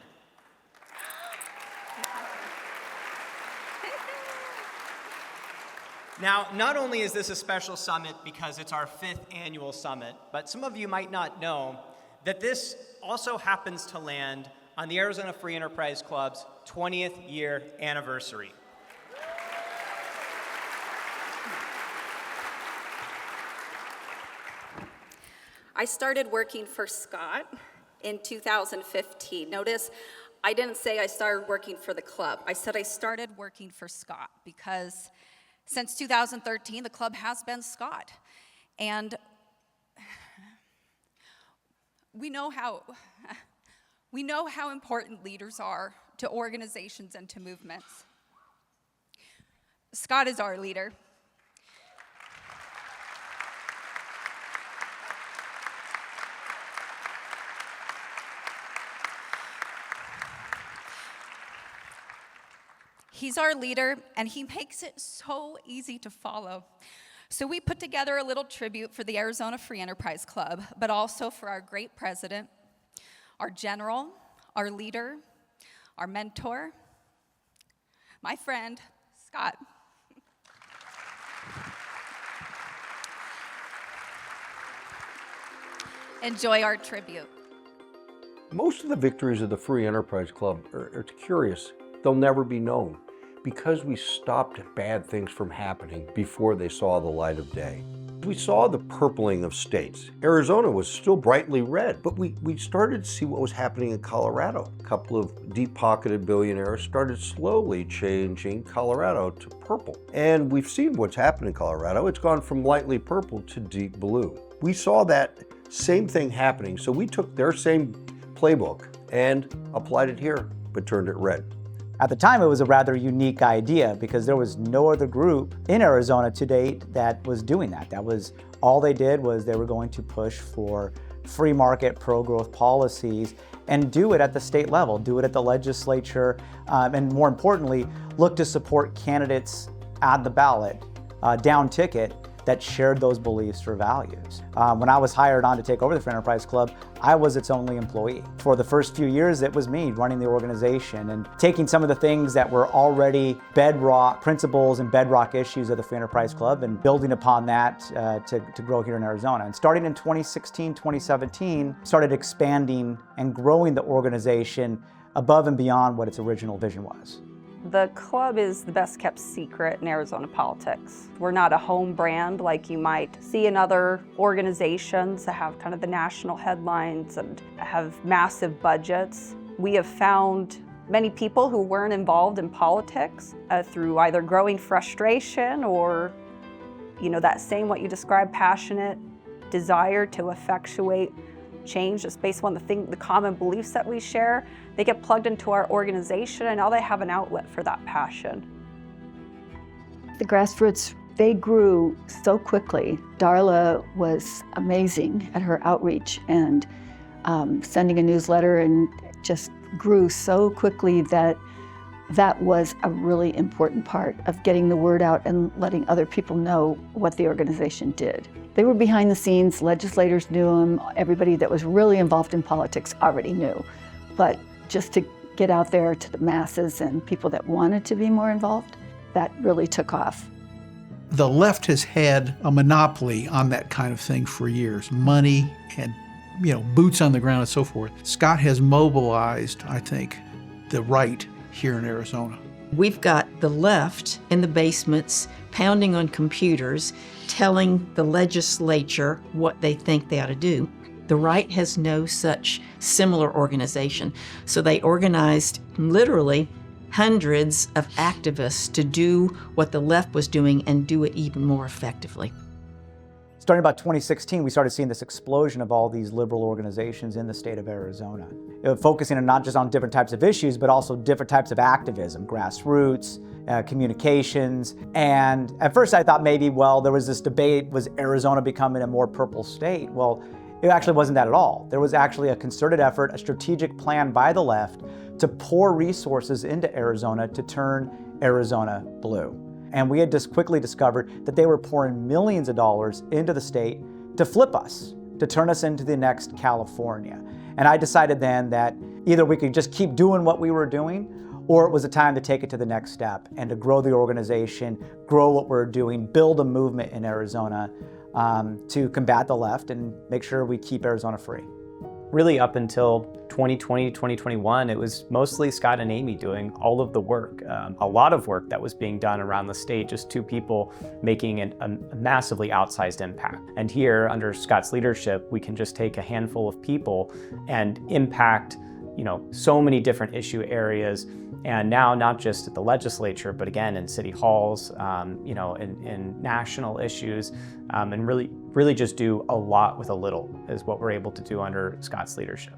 Now, not only is this a special summit because it's our 5th annual summit, but some of you might not know that this also happens to land on the Arizona Free Enterprise Club's 20th year anniversary. I started working for Scott in 2015. Notice, I didn't say I started working for the club. I said I started working for Scott because since 2013, the club has been Scott. And we know how important leaders are to organizations and to movements. Scott is our leader. He's our leader, and he makes it so easy to follow. So we put together a little tribute for the Arizona Free Enterprise Club, but also for our great president, our general, our leader, our mentor, my friend, Scott. Enjoy our tribute. Most of the victories of the Free Enterprise Club are curious. They'll never be known because we stopped bad things from happening before they saw the light of day. We saw the purpling of states. Arizona was still brightly red, but we started to see what was happening in Colorado. A couple of deep-pocketed billionaires started slowly changing Colorado to purple. And we've seen what's happened in Colorado. It's gone from lightly purple to deep blue. We saw that same thing happening, so we took their same playbook and applied it here, but turned it red. At the time, it was a rather unique idea because there was no other group in Arizona to date that was doing that. That was all they did was they were going to push for free market, pro-growth policies and do it at the state level, do it at the legislature, and more importantly, look to support candidates at the ballot, down ticket, that shared those beliefs or values. When I was hired on to take over the Free Enterprise Club, I was its only employee. For the first few years, it was me running the organization and taking some of the things that were already bedrock principles and bedrock issues of the Free Enterprise Club and building upon that to grow here in Arizona. And starting in 2016, 2017, started expanding and growing the organization above and beyond what its original vision was. The club is the best kept secret in Arizona politics. We're not a home brand like you might see in other organizations that have kind of the national headlines and have massive budgets. We have found many people who weren't involved in politics through either growing frustration or, that same what you described, passionate desire to effectuate change just based on the common beliefs that we share. They get plugged into our organization and now they have an outlet for that passion. The Grassroots, they grew so quickly. Darla was amazing at her outreach and sending a newsletter, and just grew so quickly that was a really important part of getting the word out and letting other people know what the organization did. They were behind the scenes, legislators knew them, everybody that was really involved in politics already knew. But just to get out there to the masses and people that wanted to be more involved, that really took off. The left has had a monopoly on that kind of thing for years, money and boots on the ground and so forth. Scott has mobilized, I think, the right here in Arizona. We've got the left in the basements pounding on computers, telling the legislature what they think they ought to do. The right has no such similar organization. So they organized literally hundreds of activists to do what the left was doing and do it even more effectively. Starting about 2016, we started seeing this explosion of all these liberal organizations in the state of Arizona, focusing on not just on different types of issues, but also different types of activism, grassroots, communications. And at first I thought maybe, there was this debate, was Arizona becoming a more purple state? Well, it actually wasn't that at all. There was actually a concerted effort, a strategic plan by the left to pour resources into Arizona to turn Arizona blue. And we had just quickly discovered that they were pouring millions of dollars into the state to flip us, to turn us into the next California. And I decided then that either we could just keep doing what we were doing, or it was a time to take it to the next step and to grow the organization, grow what we're doing, build a movement in Arizona to combat the left and make sure we keep Arizona free. Really up until 2020, 2021, it was mostly Scott and Amy doing all of the work. A lot of work that was being done around the state, just two people making a massively outsized impact. And here, under Scott's leadership, we can just take a handful of people and impact so many different issue areas. And now not just at the legislature, but again in city halls, in national issues, and really just do a lot with a little is what we're able to do under Scott's leadership.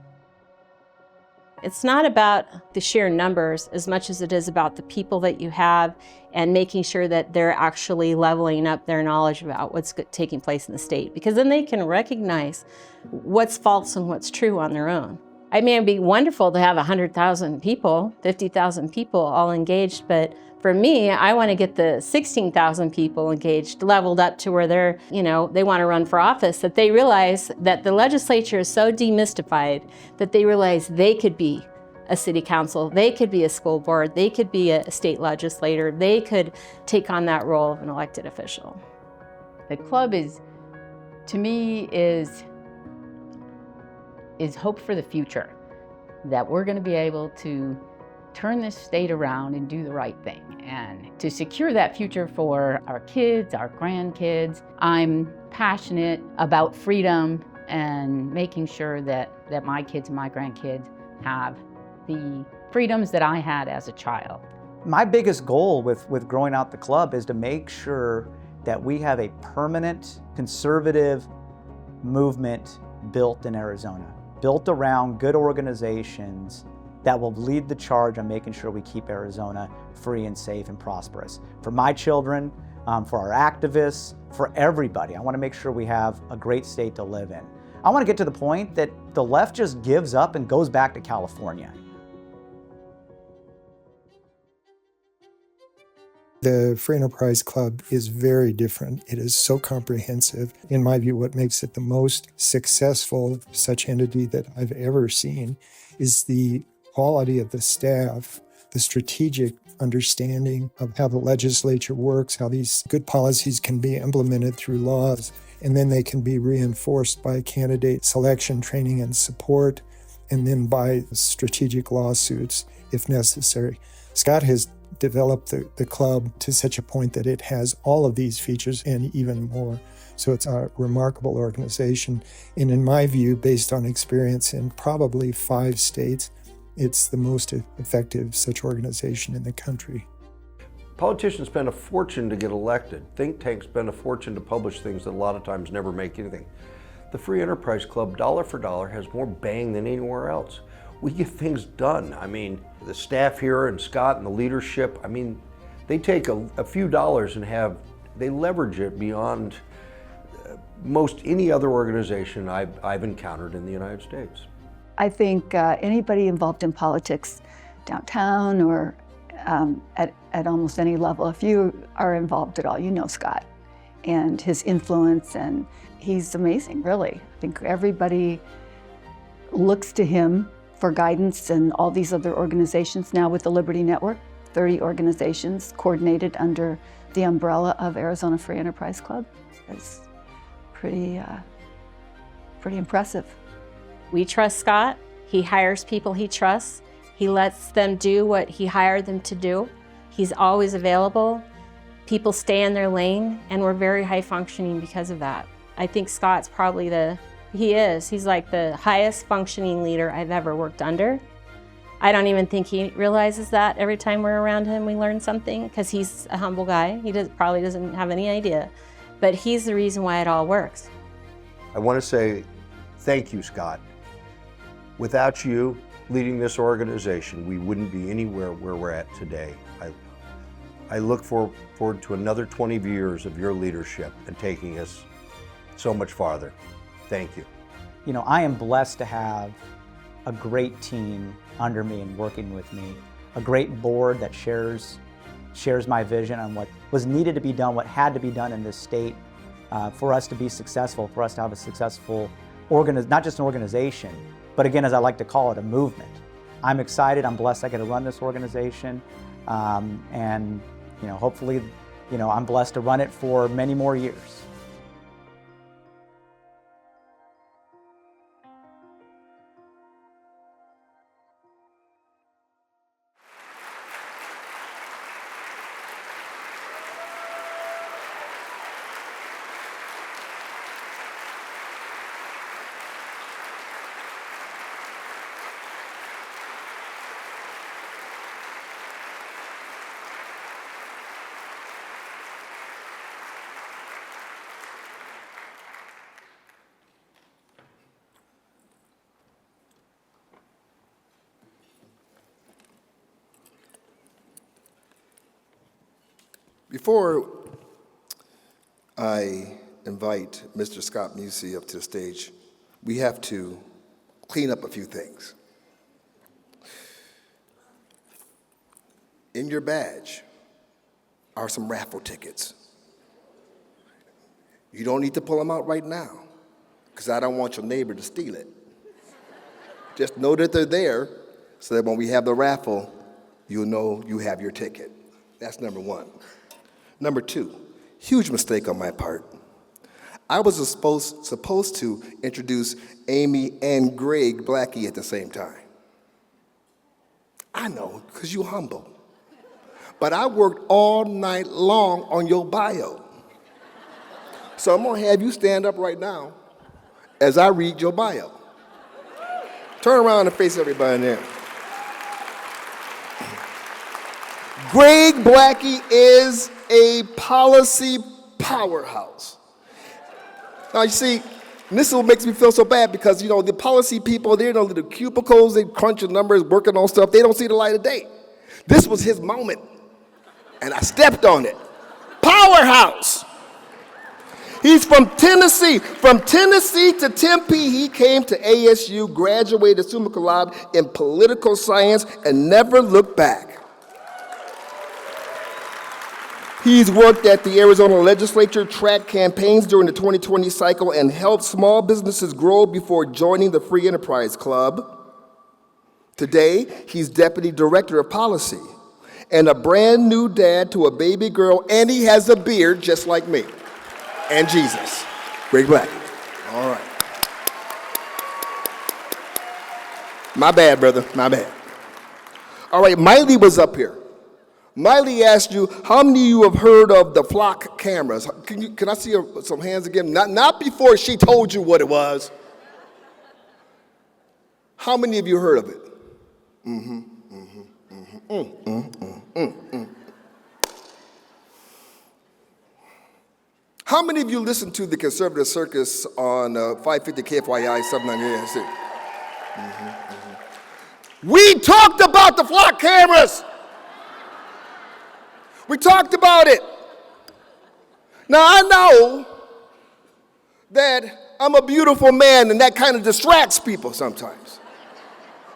It's not about the sheer numbers as much as it is about the people that you have and making sure that they're actually leveling up their knowledge about what's taking place in the state, because then they can recognize what's false and what's true on their own. I mean, it'd be wonderful to have 100,000 people, 50,000 people all engaged, but for me, I want to get the 16,000 people engaged, leveled up to where they're, they want to run for office, that they realize that the legislature is so demystified that they realize they could be a city council, they could be a school board, they could be a state legislator, they could take on that role of an elected official. The club to me, is hope for the future, that we're going to be able to turn this state around and do the right thing. And to secure that future for our kids, our grandkids, I'm passionate about freedom and making sure that my kids and my grandkids have the freedoms that I had as a child. My biggest goal with growing out the club is to make sure that we have a permanent conservative movement built in Arizona, built around good organizations that will lead the charge on making sure we keep Arizona free and safe and prosperous. For my children, for our activists, for everybody, I want to make sure we have a great state to live in. I want to get to the point that the left just gives up and goes back to California. The Free Enterprise Club is very different. It is so comprehensive. In my view, what makes it the most successful such entity that I've ever seen is the quality of the staff, the strategic understanding of how the legislature works, how these good policies can be implemented through laws, and then they can be reinforced by candidate selection, training, and support, and then by strategic lawsuits if necessary. Scott has developed the club to such a point that it has all of these features and even more. So it's a remarkable organization. And in my view, based on experience in probably 5 states, it's the most effective such organization in the country. Politicians spend a fortune to get elected. Think tanks spend a fortune to publish things that a lot of times never make anything. The Free Enterprise Club, dollar for dollar, has more bang than anywhere else. We get things done. I mean, the staff here and Scott and the leadership, I mean, they take a few dollars and they leverage it beyond most any other organization I've encountered in the United States. I think anybody involved in politics downtown or at almost any level, if you are involved at all, you know Scott and his influence, and he's amazing, really. I think everybody looks to him for guidance, and all these other organizations now with the Liberty Network, 30 organizations coordinated under the umbrella of Arizona Free Enterprise Club. It's pretty impressive. We trust Scott. He hires people he trusts. He lets them do what he hired them to do. He's always available. People stay in their lane, and we're very high functioning because of that. I think Scott's probably he's like the highest functioning leader I've ever worked under. I don't even think he realizes that. Every time we're around him, we learn something, because he's a humble guy. He probably doesn't have any idea, but he's the reason why it all works. I want to say thank you, Scott. Without you leading this organization, we wouldn't be anywhere where we're at today. I look forward to another 20 years of your leadership and taking us so much farther. Thank you. You know, I am blessed to have a great team under me and working with me, a great board that shares my vision on what was needed to be done, what had to be done in this state for us to be successful, for us to have a successful, not just an organization, but again, as I like to call it, a movement. I'm excited, I'm blessed I get to run this organization, and hopefully, I'm blessed to run it for many more years. Before I invite Mr. Scott Musey up to the stage, we have to clean up a few things. in your badge are some raffle tickets. You don't need to pull them out right now, because I don't want your neighbor to steal it. Just know that they're there, so that when we have the raffle, you'll know you have your ticket. That's number one. Number two, huge mistake on my part. I was supposed to introduce Amy and Greg Blackie at the same time. I know, because you're humble. But I worked all night long on your bio. So I'm going to have you stand up right now as I read your bio. Turn around and face everybody in there. Greg Blackie is a policy powerhouse. Now, you see, this is what makes me feel so bad because, you know, the policy people, they're in the little cubicles, they crunching numbers, working on stuff. They don't see the light of day. This was his moment, and I stepped on it. Powerhouse. He's from Tennessee. From Tennessee to Tempe, he came to ASU, graduated summa cum laude in political science, and never looked back. He's worked at the Arizona legislature, tracked campaigns during the 2020 cycle, and helped small businesses grow before joining the Free Enterprise Club. Today, he's deputy director of policy and a brand new dad to a baby girl, and he has a beard just like me and Jesus. Greg Blackie. All right. My bad, brother, my bad. All right, Miley was up here. Miley asked you, how many of you have heard of the flock cameras? Can I see some hands again? Not before she told you what it was. How many of you heard of it? How many of you listened to the Conservative Circus on 550 KFYI 798? We talked about the flock cameras. We talked about it. Now, I know that I'm a beautiful man and that kind of distracts people sometimes.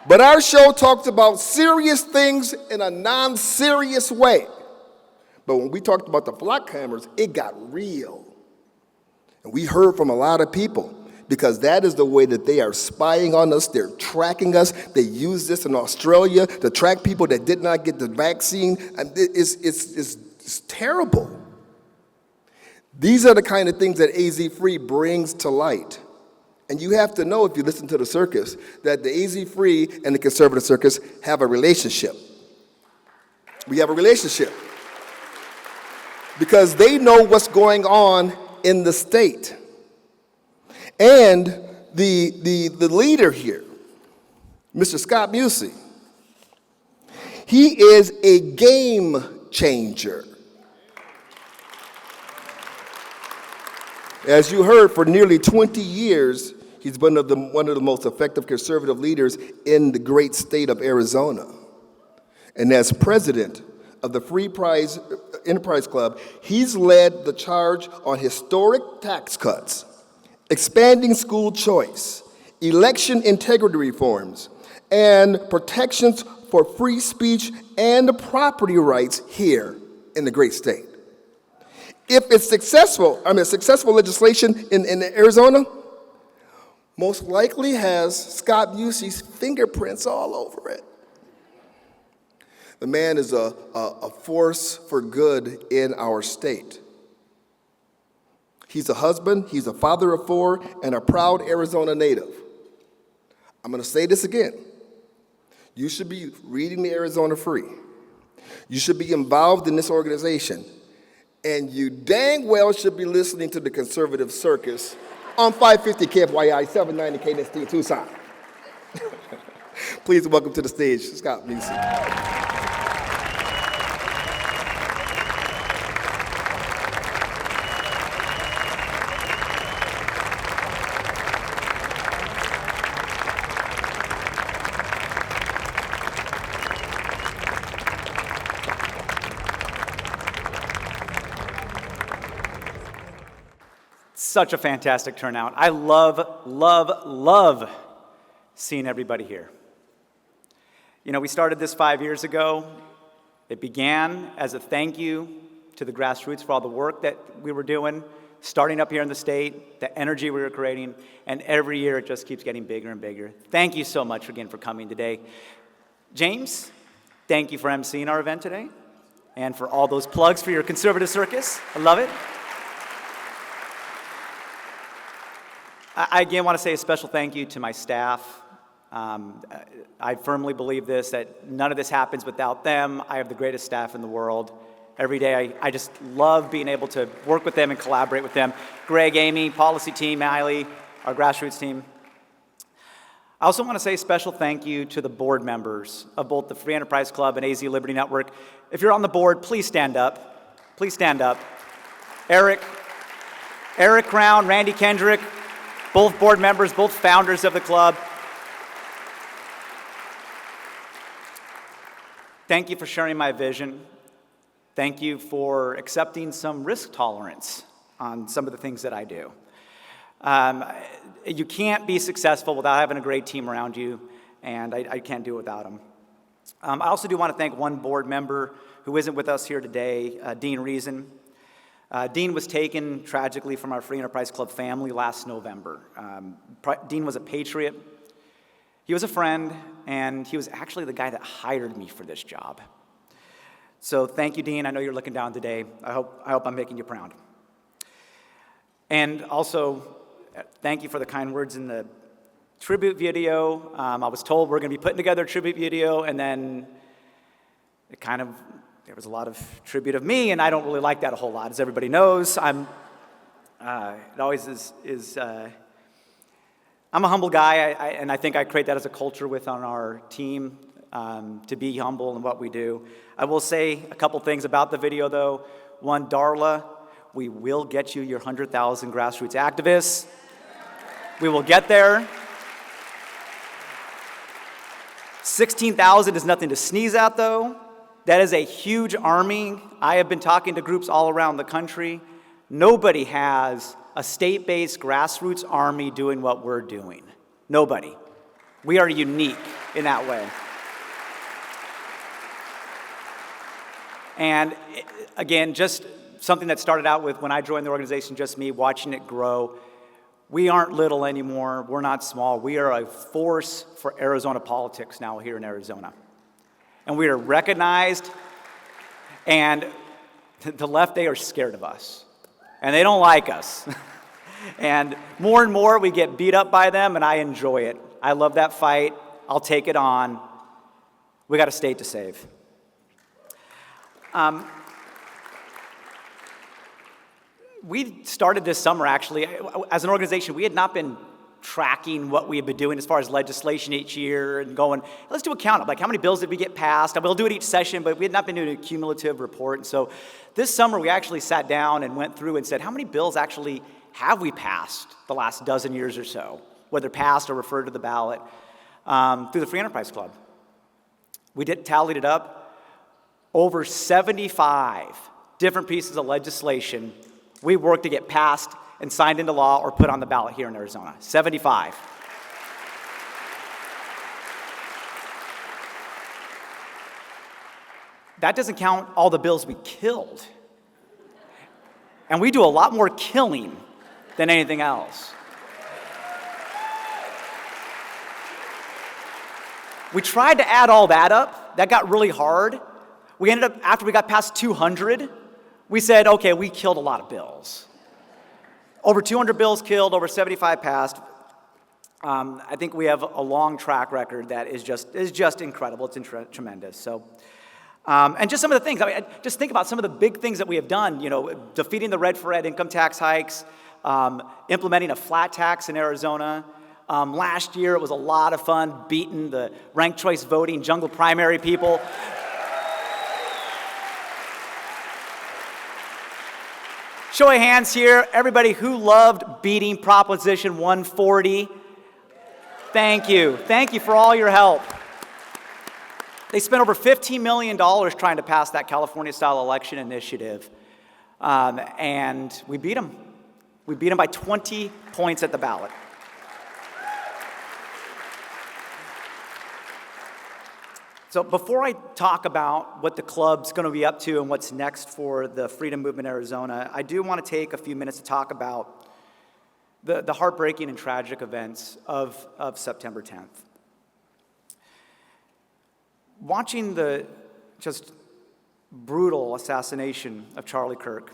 But our show talks about serious things in a non-serious way. But when we talked about the flock cameras, it got real. And we heard from a lot of people because that is the way that they are spying on us. They're tracking us. They use this in Australia to track people that did not get the vaccine. And it's terrible. These are the kind of things that AZ Free brings to light. And you have to know, if you listen to the circus, that the AZ Free and the Conservative Circus have a relationship. We have a relationship. Because they know what's going on in the state. And the leader here, Mr. Scott Busey, he is a game changer. As you heard, for nearly 20 years, he's been one of the most effective conservative leaders in the great state of Arizona. And as president of the Free Enterprise Club, he's led the charge on historic tax cuts, expanding school choice, election integrity reforms, and protections for free speech and property rights here in the great state. If it's successful legislation in Arizona, most likely has Scott Busey's fingerprints all over it. The man is a force for good in our state. He's a husband, he's a father of four, and a proud Arizona native. I'm going to say this again. You should be reading the Arizona Free. You should be involved in this organization. And you dang well should be listening to the Conservative Circus on 550 KFYI 790 KNST Tucson. Please welcome to the stage, Scott Busey. Such a fantastic turnout. I love seeing everybody here. You know, we started this 5 years ago. It began as a thank you to the Grassroots for all the work that we were doing, starting up here in the state, the energy we were creating, and every year it just keeps getting bigger and bigger. Thank you so much again for coming today. James, thank you for emceeing our event today, and for all those plugs for your conservative circus. I love it. I again want to say a special thank you to my staff. I firmly believe this, that none of this happens without them. I have the greatest staff in the world. Every day, I just love being able to work with them and collaborate with them. Greg, Amy, policy team, Miley, our Grassroots team. I also want to say a special thank you to the board members of both the Free Enterprise Club and AZ Liberty Network. If you're on the board, please stand up. Please stand up. Eric Brown, Randy Kendrick, both board members, both founders of the club. Thank you for sharing my vision. Thank you for accepting some risk tolerance on some of the things that I do. You can't be successful without having a great team around you, and I can't do it without them. I also do want to thank one board member who isn't with us here today, Dean Reason. Dean was taken tragically from our Free Enterprise Club family last November. Dean was a patriot. He was a friend, and he was actually the guy that hired me for this job. So thank you, Dean. I know you're looking down today. I hope I'm making you proud. And also, thank you for the kind words in the tribute video. I was told we're going to be putting together a tribute video, and then there was a lot of tribute of me, and I don't really like that a whole lot, as everybody knows. I'm a humble guy, and I think I create that as a culture on our team, to be humble in what we do. I will say a couple things about the video, though. One, Darla, we will get you your 100,000 Grassroots activists. We will get there. 16,000 is nothing to sneeze at, though. That is a huge army. I have been talking to groups all around the country. Nobody has a state-based grassroots army doing what we're doing. Nobody. We are unique in that way. And again, just something that started out with when I joined the organization, just me watching it grow. We aren't little anymore. We're not small. We are a force for Arizona politics now here in Arizona. And we are recognized, and the left, they are scared of us. And they don't like us. And more we get beat up by them, and I enjoy it. I love that fight. I'll take it on. We got a state to save. We started this summer, actually. As an organization, we had not been tracking what we had been doing as far as legislation each year and going, let's do a count-up. Like, how many bills did we get passed? We'll do it each session, but we had not been doing a cumulative report. And so this summer, we actually sat down and went through and said, how many bills actually have we passed the last dozen years or so, whether passed or referred to the ballot, through the Free Enterprise Club? We tallied it up. Over 75 different pieces of legislation we worked to get passed and signed into law or put on the ballot here in Arizona. 75. That doesn't count all the bills we killed. And we do a lot more killing than anything else. We tried to add all that up. That got really hard. We ended up, after we got past 200, we said, okay, we killed a lot of bills. Over 200 bills killed, over 75 passed. I think we have a long track record that is just incredible. It's tremendous. So, and just some of the things. I mean, just think about some of the big things that we have done. You know, defeating the red for ed income tax hikes, implementing a flat tax in Arizona. Last year, it was a lot of fun beating the ranked choice voting jungle primary people. Show of hands here, everybody who loved beating Proposition 140. Thank you. Thank you for all your help. They spent over $15 million trying to pass that California-style election initiative, and we beat them. We beat them by 20 points at the ballot. So before I talk about what the club's going to be up to and what's next for the Freedom Movement Arizona, I do want to take a few minutes to talk about the heartbreaking and tragic events of September 10th. Watching the just brutal assassination of Charlie Kirk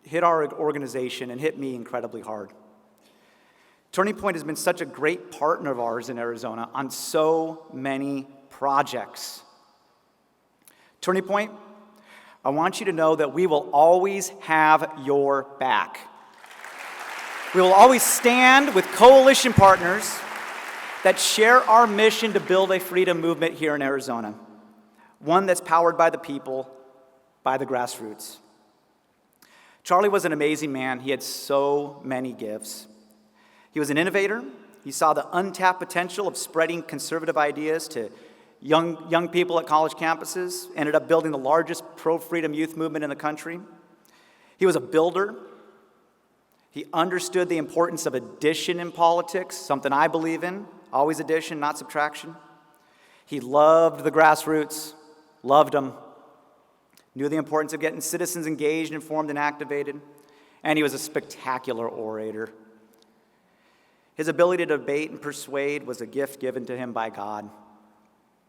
hit our organization and hit me incredibly hard. Turning Point has been such a great partner of ours in Arizona on so many projects. Turning Point, I want you to know that we will always have your back. We will always stand with coalition partners that share our mission to build a freedom movement here in Arizona, one that's powered by the people, by the grassroots. Charlie was an amazing man. He had so many gifts. He was an innovator. He saw the untapped potential of spreading conservative ideas to young people at college campuses, ended up building the largest pro-freedom youth movement in the country. He was a builder. He understood the importance of addition in politics, something I believe in, always addition, not subtraction. He loved the grassroots, loved them, knew the importance of getting citizens engaged, informed, and activated, and he was a spectacular orator. His ability to debate and persuade was a gift given to him by God.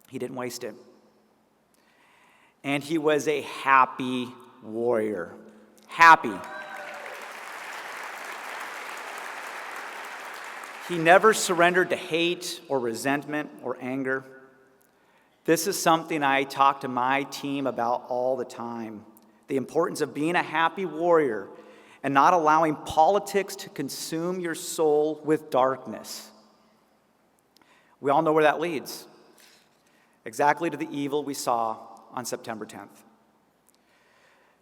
He didn't waste it. And he was a happy warrior. Happy. He never surrendered to hate or resentment or anger. This is something I talk to my team about all the time. The importance of being a happy warrior and not allowing politics to consume your soul with darkness. We all know where that leads. Exactly to the evil we saw on September 10th.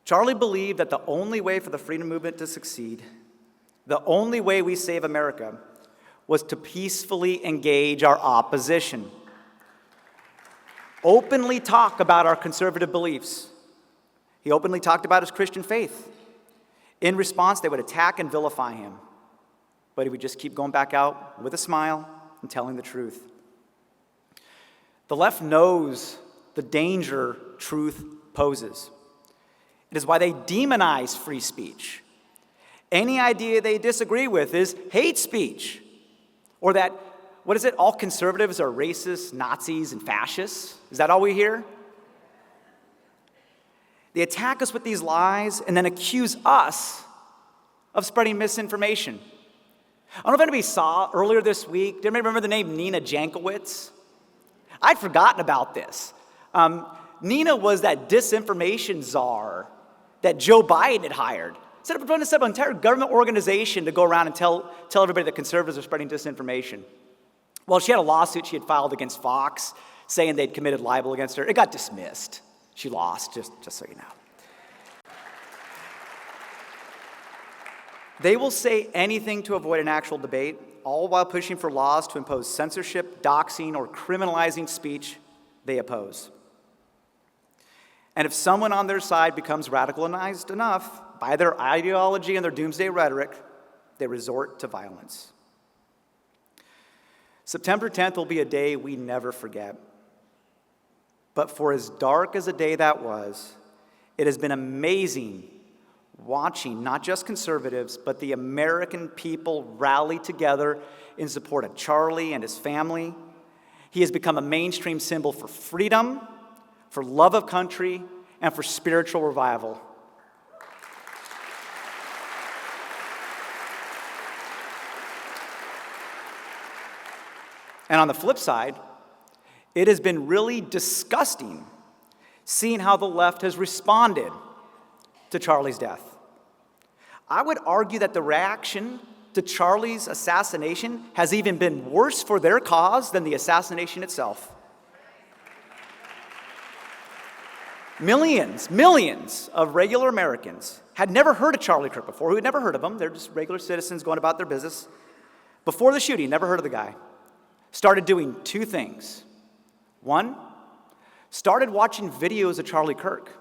Charlie believed that the only way for the freedom movement to succeed, the only way we save America, was to peacefully engage our opposition. Openly talk about our conservative beliefs. He openly talked about his Christian faith. In response, they would attack and vilify him. But he would just keep going back out with a smile and telling the truth. The left knows the danger truth poses. It is why they demonize free speech. Any idea they disagree with is hate speech. Or that, what is it, all conservatives are racist, Nazis, and fascists? Is that all we hear? They attack us with these lies and then accuse us of spreading misinformation. I don't know if anybody saw earlier this week, did anybody remember the name Nina Jankowicz? I'd forgotten about this. Nina was that disinformation czar that Joe Biden had hired. Set up an entire government organization to go around and tell everybody that conservatives are spreading disinformation. Well, she had a lawsuit she had filed against Fox saying they'd committed libel against her. It got dismissed. She lost, just so you know. They will say anything to avoid an actual debate, all while pushing for laws to impose censorship, doxing, or criminalizing speech they oppose. And if someone on their side becomes radicalized enough by their ideology and their doomsday rhetoric, they resort to violence. September 10th will be a day we never forget. But for as dark as a day that was, it has been amazing watching not just conservatives, but the American people rally together in support of Charlie and his family. He has become a mainstream symbol for freedom, for love of country, and for spiritual revival. And on the flip side, it has been really disgusting seeing how the left has responded to Charlie's death. I would argue that the reaction to Charlie's assassination has even been worse for their cause than the assassination itself. Millions of regular Americans had never heard of Charlie Kirk before, who had never heard of him. They're just regular citizens going about their business. Before the shooting, never heard of the guy. Started doing two things. One, started watching videos of Charlie Kirk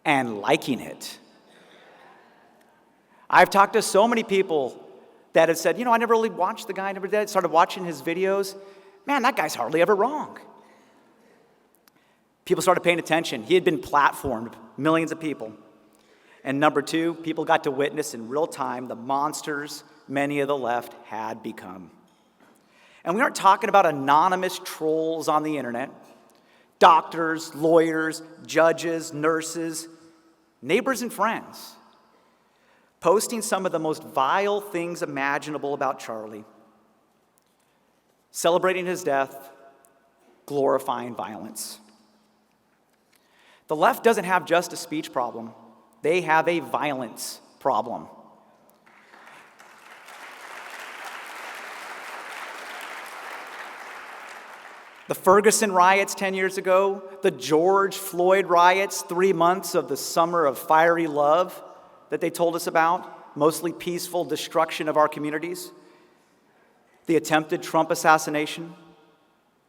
and liking it. I've talked to so many people that have said, I never really watched the guy, I never did. Started watching his videos. Man, that guy's hardly ever wrong. People started paying attention. He had been platformed, millions of people. And number two, people got to witness in real time the monsters many of the left had become. And we aren't talking about anonymous trolls on the internet, doctors, lawyers, judges, nurses, neighbors and friends, posting some of the most vile things imaginable about Charlie, celebrating his death, glorifying violence. The left doesn't have just a speech problem. They have a violence problem. The Ferguson riots 10 years ago, the George Floyd riots, 3 months of the summer of fiery love that they told us about, mostly peaceful destruction of our communities, the attempted Trump assassination,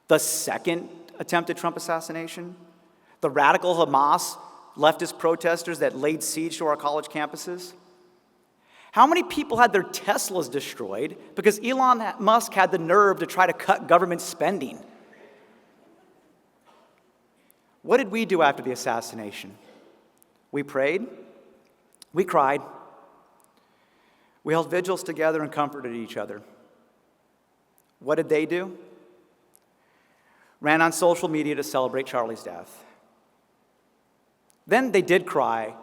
the second attempted Trump assassination, the radical Hamas leftist protesters that laid siege to our college campuses. How many people had their Teslas destroyed because Elon Musk had the nerve to try to cut government spending? What did we do after the assassination? We prayed. We cried. We held vigils together and comforted each other. What did they do? Ran on social media to celebrate Charlie's death. Then they did cry,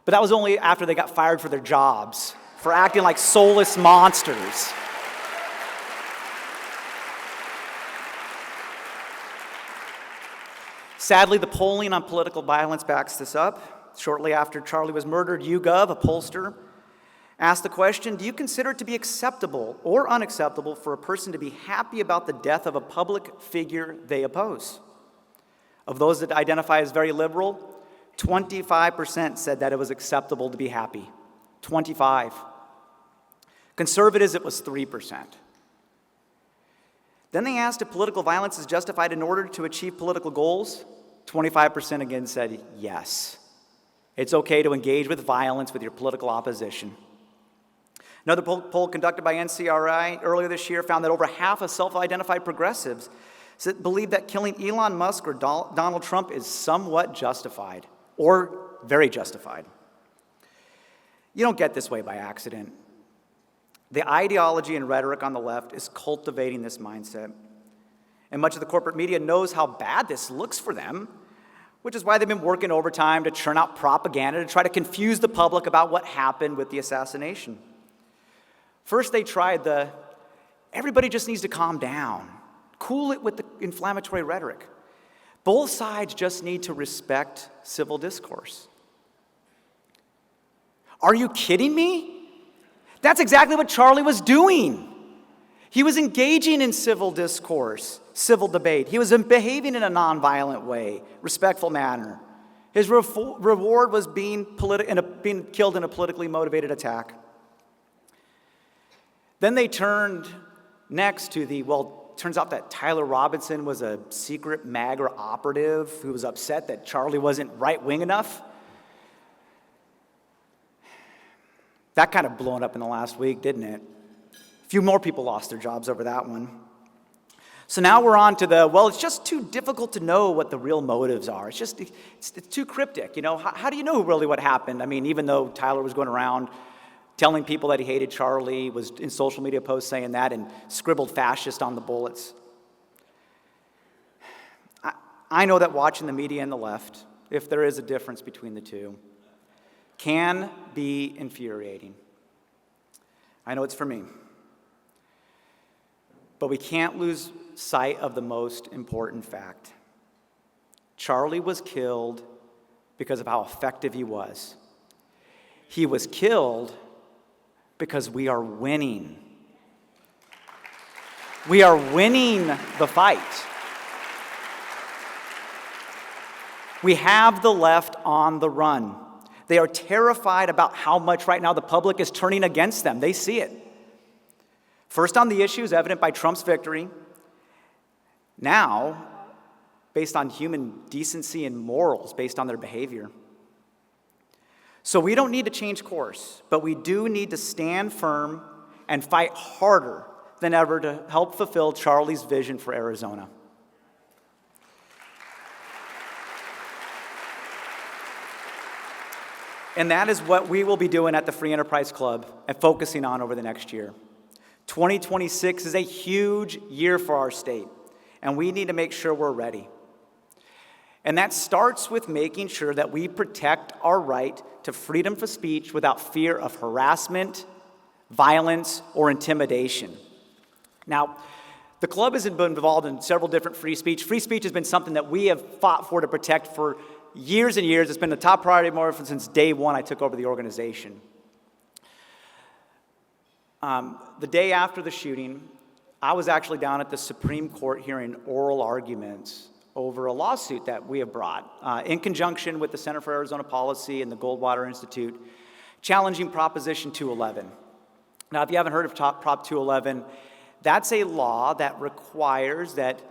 but that was only after they got fired for their jobs, for acting like soulless monsters. Sadly, the polling on political violence backs this up. Shortly after Charlie was murdered, YouGov, a pollster, asked the question, do you consider it to be acceptable or unacceptable for a person to be happy about the death of a public figure they oppose? Of those that identify as very liberal, 25% said that it was acceptable to be happy. 25. Conservatives, it was 3%. Then they asked if political violence is justified in order to achieve political goals. 25% again said yes. It's okay to engage with violence with your political opposition. Another poll conducted by NCRI earlier this year found that over half of self-identified progressives believe that killing Elon Musk or Donald Trump is somewhat justified or very justified. You don't get this way by accident. The ideology and rhetoric on the left is cultivating this mindset. And much of the corporate media knows how bad this looks for them, which is why they've been working overtime to churn out propaganda to try to confuse the public about what happened with the assassination. First, they tried everybody just needs to calm down, cool it with the inflammatory rhetoric. Both sides just need to respect civil discourse. Are you kidding me? That's exactly what Charlie was doing. He was engaging in civil discourse, civil debate. He was behaving in a nonviolent way, respectful manner. His reward was being killed in a politically motivated attack. Then they turned next to turns out that Tyler Robinson was a secret MAGA operative who was upset that Charlie wasn't right-wing enough. That kind of blown up in the last week, didn't it? A few more people lost their jobs over that one. So now we're on to it's just too difficult to know what the real motives are. It's too cryptic, you know? How do you know really what happened? I mean, even though Tyler was going around telling people that he hated Charlie, was in social media posts saying that, and scribbled fascist on the bullets. I know that watching the media and the left, if there is a difference between the two, can be infuriating. I know it's for me. But we can't lose sight of the most important fact. Charlie was killed because of how effective he was. He was killed because we are winning. We are winning the fight. We have the left on the run. They are terrified about how much right now the public is turning against them. They see it. First on the issues evident by Trump's victory. Now, based on human decency and morals, based on their behavior. So we don't need to change course, but we do need to stand firm and fight harder than ever to help fulfill Charlie's vision for Arizona. And that is what we will be doing at the Free Enterprise Club and focusing on over the next year. 2026 is a huge year for our state, and we need to make sure we're ready. And that starts with making sure that we protect our right to freedom of speech without fear of harassment, violence, or intimidation. Now, the club has been involved in several different free speech. Free speech has been something that we have fought for to protect for years and years. It's been the top priority of mine since day one I took over the organization. The day after the shooting, I was actually down at the Supreme Court hearing oral arguments over a lawsuit that we have brought in conjunction with the Center for Arizona Policy and the Goldwater Institute, challenging Proposition 211. Now, if you haven't heard of Prop 211, that's a law that requires that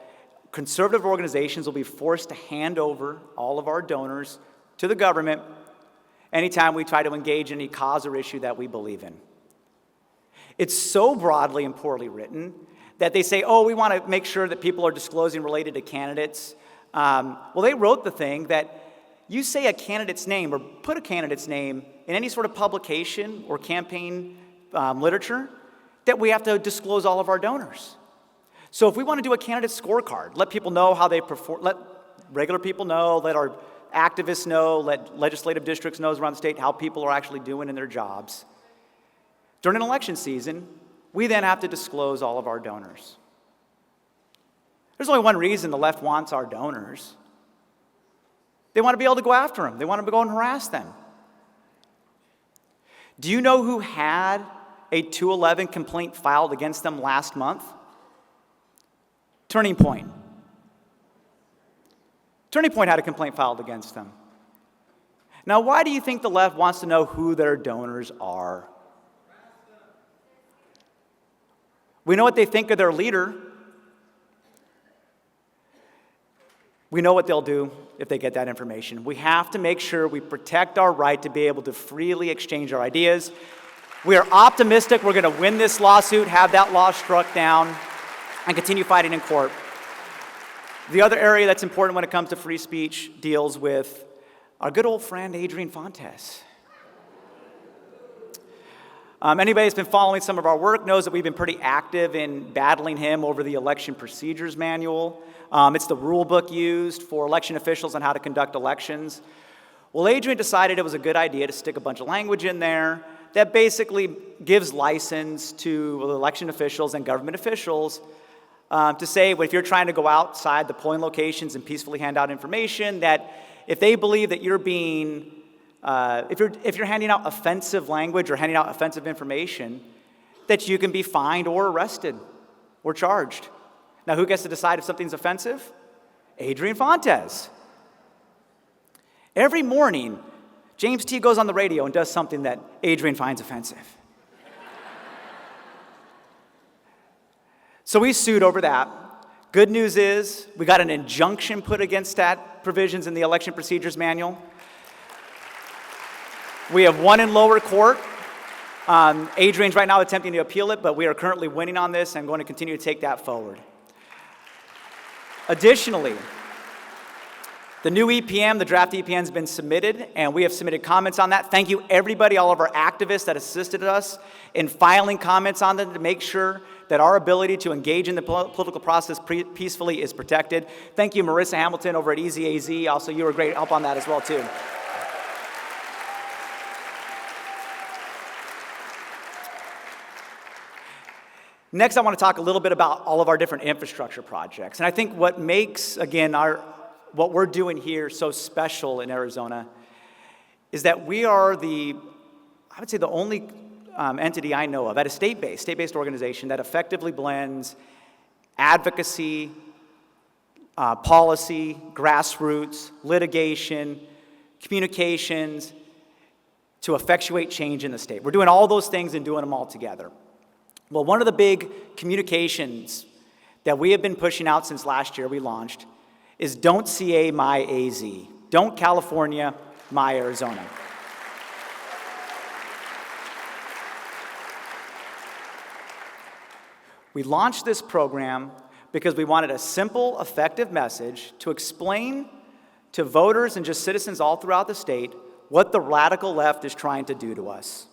conservative organizations will be forced to hand over all of our donors to the government anytime we try to engage in any cause or issue that we believe in. It's so broadly and poorly written that they say, oh, we want to make sure that people are disclosing related to candidates. Well, they wrote the thing that you say a candidate's name or put a candidate's name in any sort of publication or campaign literature, that we have to disclose all of our donors. So if we want to do a candidate scorecard, let people know how they perform, let regular people know, let our activists know, let legislative districts know around the state how people are actually doing in their jobs. During an election season, we then have to disclose all of our donors. There's only one reason the left wants our donors. They want to be able to go after them. They want to go and harass them. Do you know who had a 211 complaint filed against them last month? Turning Point. Turning Point had a complaint filed against them. Now, why do you think the left wants to know who their donors are? We know what they think of their leader. We know what they'll do if they get that information. We have to make sure we protect our right to be able to freely exchange our ideas. We are optimistic we're going to win this lawsuit, have that law struck down, and continue fighting in court. The other area that's important when it comes to free speech deals with our good old friend Adrian Fontes. Anybody who's been following some of our work knows that we've been pretty active in battling him over the election procedures manual. It's the rule book used for election officials on how to conduct elections. Well, Adrian decided it was a good idea to stick a bunch of language in there that basically gives license to election officials and government officials to say, well, if you're trying to go outside the polling locations and peacefully hand out information, that if they believe that you're being if you're handing out offensive language or handing out offensive information, that you can be fined or arrested or charged. Now, who gets to decide if something's offensive? Adrian Fontes. Every morning, James T. goes on the radio and does something that Adrian finds offensive. So we sued over that. Good news is we got an injunction put against that provisions in the election procedures manual. We have won in lower court. Adrian's right now attempting to appeal it, but we are currently winning on this and going to continue to take that forward. Additionally, the new EPM, the draft EPM, has been submitted, and we have submitted comments on that. Thank you, everybody, all of our activists that assisted us in filing comments on them to make sure that our ability to engage in the political process peacefully is protected. Thank you, Marissa Hamilton over at EZAZ. Also, you were great help on that as well, too. Next, I want to talk a little bit about all of our different infrastructure projects. And I think what makes, again, what we're doing here so special in Arizona is that we are I would say the only entity I know of at a state-based organization that effectively blends advocacy, policy, grassroots, litigation, communications to effectuate change in the state. We're doing all those things and doing them all together. Well, one of the big communications that we have been pushing out since last year we launched is Don't CA My AZ. Don't California, My Arizona. We launched this program because we wanted a simple, effective message to explain to voters and just citizens all throughout the state what the radical left is trying to do to us.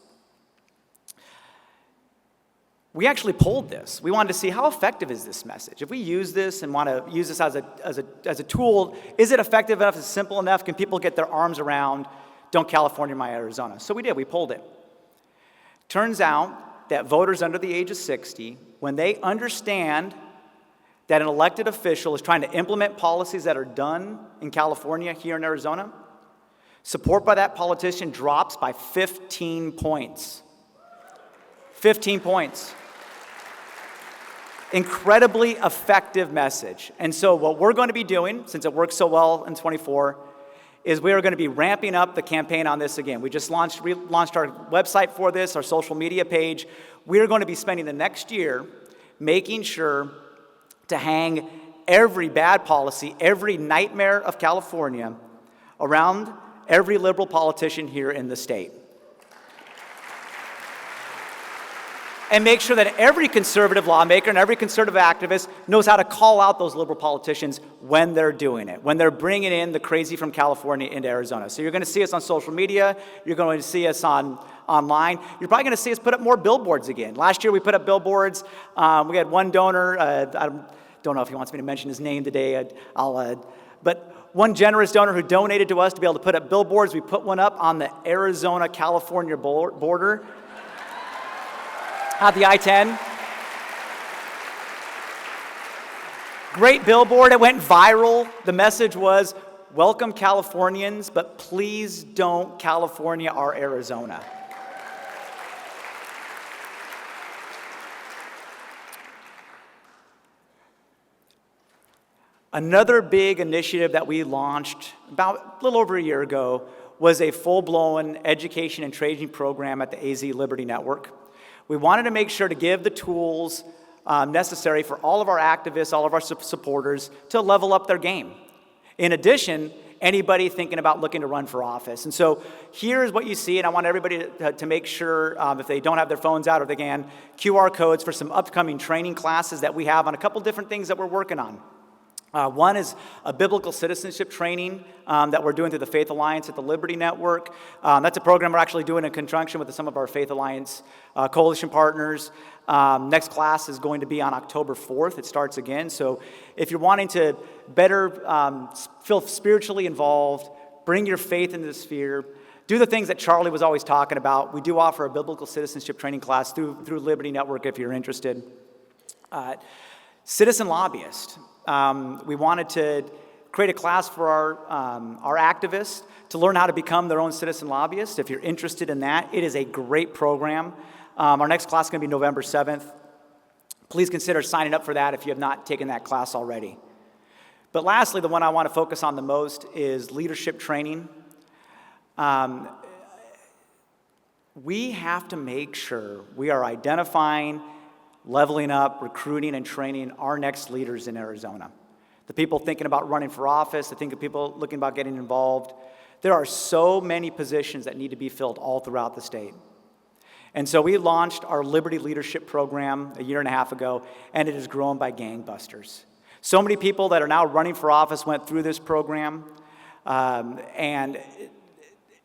We actually polled this. We wanted to see how effective is this message. If we use this and want to use this as a tool, is it effective enough? Is it simple enough? Can people get their arms around, don't California my Arizona? So we did. We polled it. Turns out that voters under the age of 60, when they understand that an elected official is trying to implement policies that are done in California, here in Arizona, support by that politician drops by 15 points. 15 points. Incredibly effective message. And so what we're going to be doing, since it works so well in 24, is we are going to be ramping up the campaign on this again. We just launched our website for this, our social media page. We are going to be spending the next year making sure to hang every bad policy, every nightmare of California around every liberal politician here in the state. And make sure that every conservative lawmaker and every conservative activist knows how to call out those liberal politicians when they're doing it, when they're bringing in the crazy from California into Arizona. So you're going to see us on social media. You're going to see us online. You're probably going to see us put up more billboards again. Last year we put up billboards. We had one donor. I don't know if he wants me to mention his name today. But one generous donor who donated to us to be able to put up billboards. We put one up on the Arizona-California border. At the I-10. Great billboard. It went viral. The message was, welcome Californians, but please don't California our Arizona. Another big initiative that we launched about a little over a year ago was a full-blown education and training program at the AZ Liberty Network. We wanted to make sure to give the tools necessary for all of our activists, all of our supporters to level up their game. In addition, anybody thinking about looking to run for office. And so here's what you see, and I want everybody to make sure, if they don't have their phones out or they can, QR codes for some upcoming training classes that we have on a couple different things that we're working on. One is a biblical citizenship training that we're doing through the Faith Alliance at the Liberty Network. That's a program we're actually doing in conjunction with some of our Faith Alliance coalition partners. Next class is going to be on October 4th. It starts again. So if you're wanting to better feel spiritually involved, bring your faith into the sphere, do the things that Charlie was always talking about, we do offer a biblical citizenship training class through Liberty Network if you're interested. Citizen lobbyist. We wanted to create a class for our activists to learn how to become their own citizen lobbyists. If you're interested in that, it is a great program. Our next class is going to be November 7th. Please consider signing up for that if you have not taken that class already. But lastly, the one I want to focus on the most is leadership training. We have to make sure we are identifying, leveling up, recruiting, and training our next leaders in Arizona. The people thinking about running for office, the people looking about getting involved. There are so many positions that need to be filled all throughout the state. And so we launched our Liberty Leadership Program a year and a half ago, and it has grown by gangbusters. So many people that are now running for office went through this program, and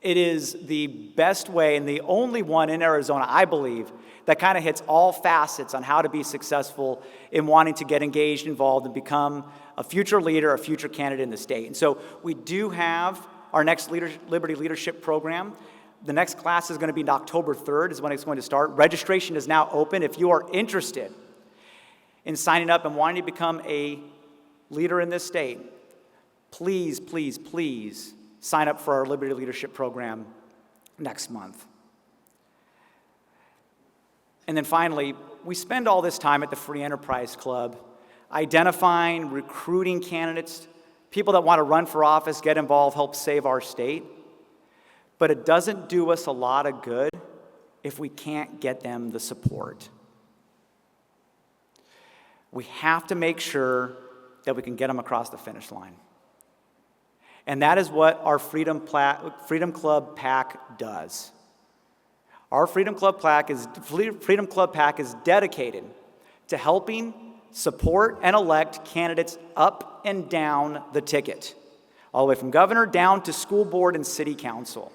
it is the best way and the only one in Arizona, I believe, that kind of hits all facets on how to be successful in wanting to get engaged, involved, and become a future leader, a future candidate in the state. And so we do have our next Liberty Leadership Program. The next class is going to be October 3rd is when it's going to start. Registration is now open. If you are interested in signing up and wanting to become a leader in this state, please, please, please sign up for our Liberty Leadership Program next month. And then finally, we spend all this time at the Free Enterprise Club identifying, recruiting candidates, people that want to run for office, get involved, help save our state. But it doesn't do us a lot of good if we can't get them the support. We have to make sure that we can get them across the finish line. And that is what our Freedom Club PAC does. Our Freedom Club PAC is dedicated to helping support and elect candidates up and down the ticket, all the way from governor down to school board and city council.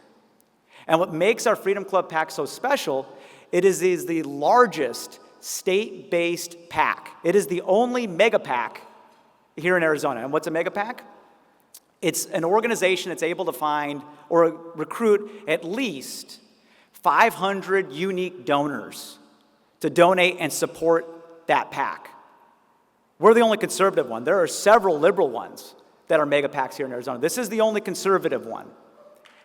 And what makes our Freedom Club PAC so special, it is the largest state-based PAC. It is the only mega PAC here in Arizona. And what's a mega PAC? It's an organization that's able to find or recruit at least 500 unique donors to donate and support that PAC. We're the only conservative one. There are several liberal ones that are mega PACs here in Arizona. This is the only conservative one.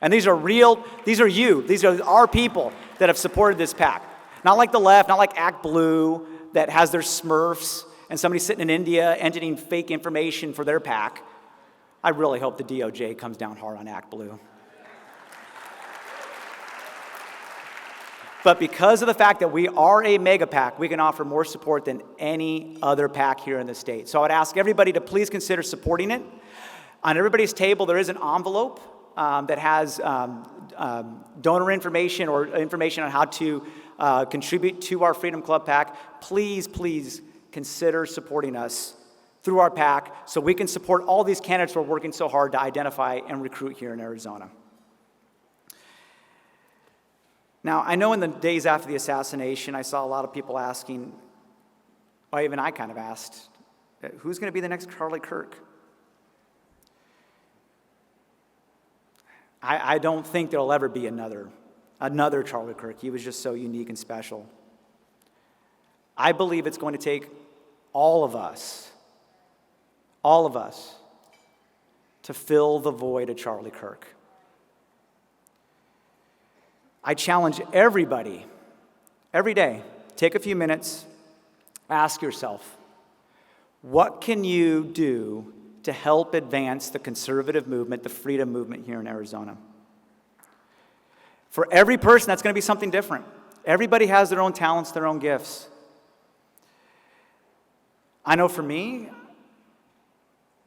And these are our people that have supported this PAC. Not like the left, not like Act Blue that has their Smurfs and somebody sitting in India entering fake information for their PAC. I really hope the DOJ comes down hard on Act Blue. But because of the fact that we are a mega PAC, we can offer more support than any other PAC here in the state. So I would ask everybody to please consider supporting it. On everybody's table, there is an envelope that has donor information or information on how to contribute to our Freedom Club PAC. Please, please consider supporting us through our PAC so we can support all these candidates who are working so hard to identify and recruit here in Arizona. Now, I know in the days after the assassination, I saw a lot of people asking, or even I kind of asked, who's going to be the next Charlie Kirk? I don't think there'll ever be another Charlie Kirk. He was just so unique and special. I believe it's going to take all of us, to fill the void of Charlie Kirk. I challenge everybody, every day, take a few minutes, ask yourself, what can you do to help advance the conservative movement, the freedom movement here in Arizona? For every person, that's going to be something different. Everybody has their own talents, their own gifts. I know for me,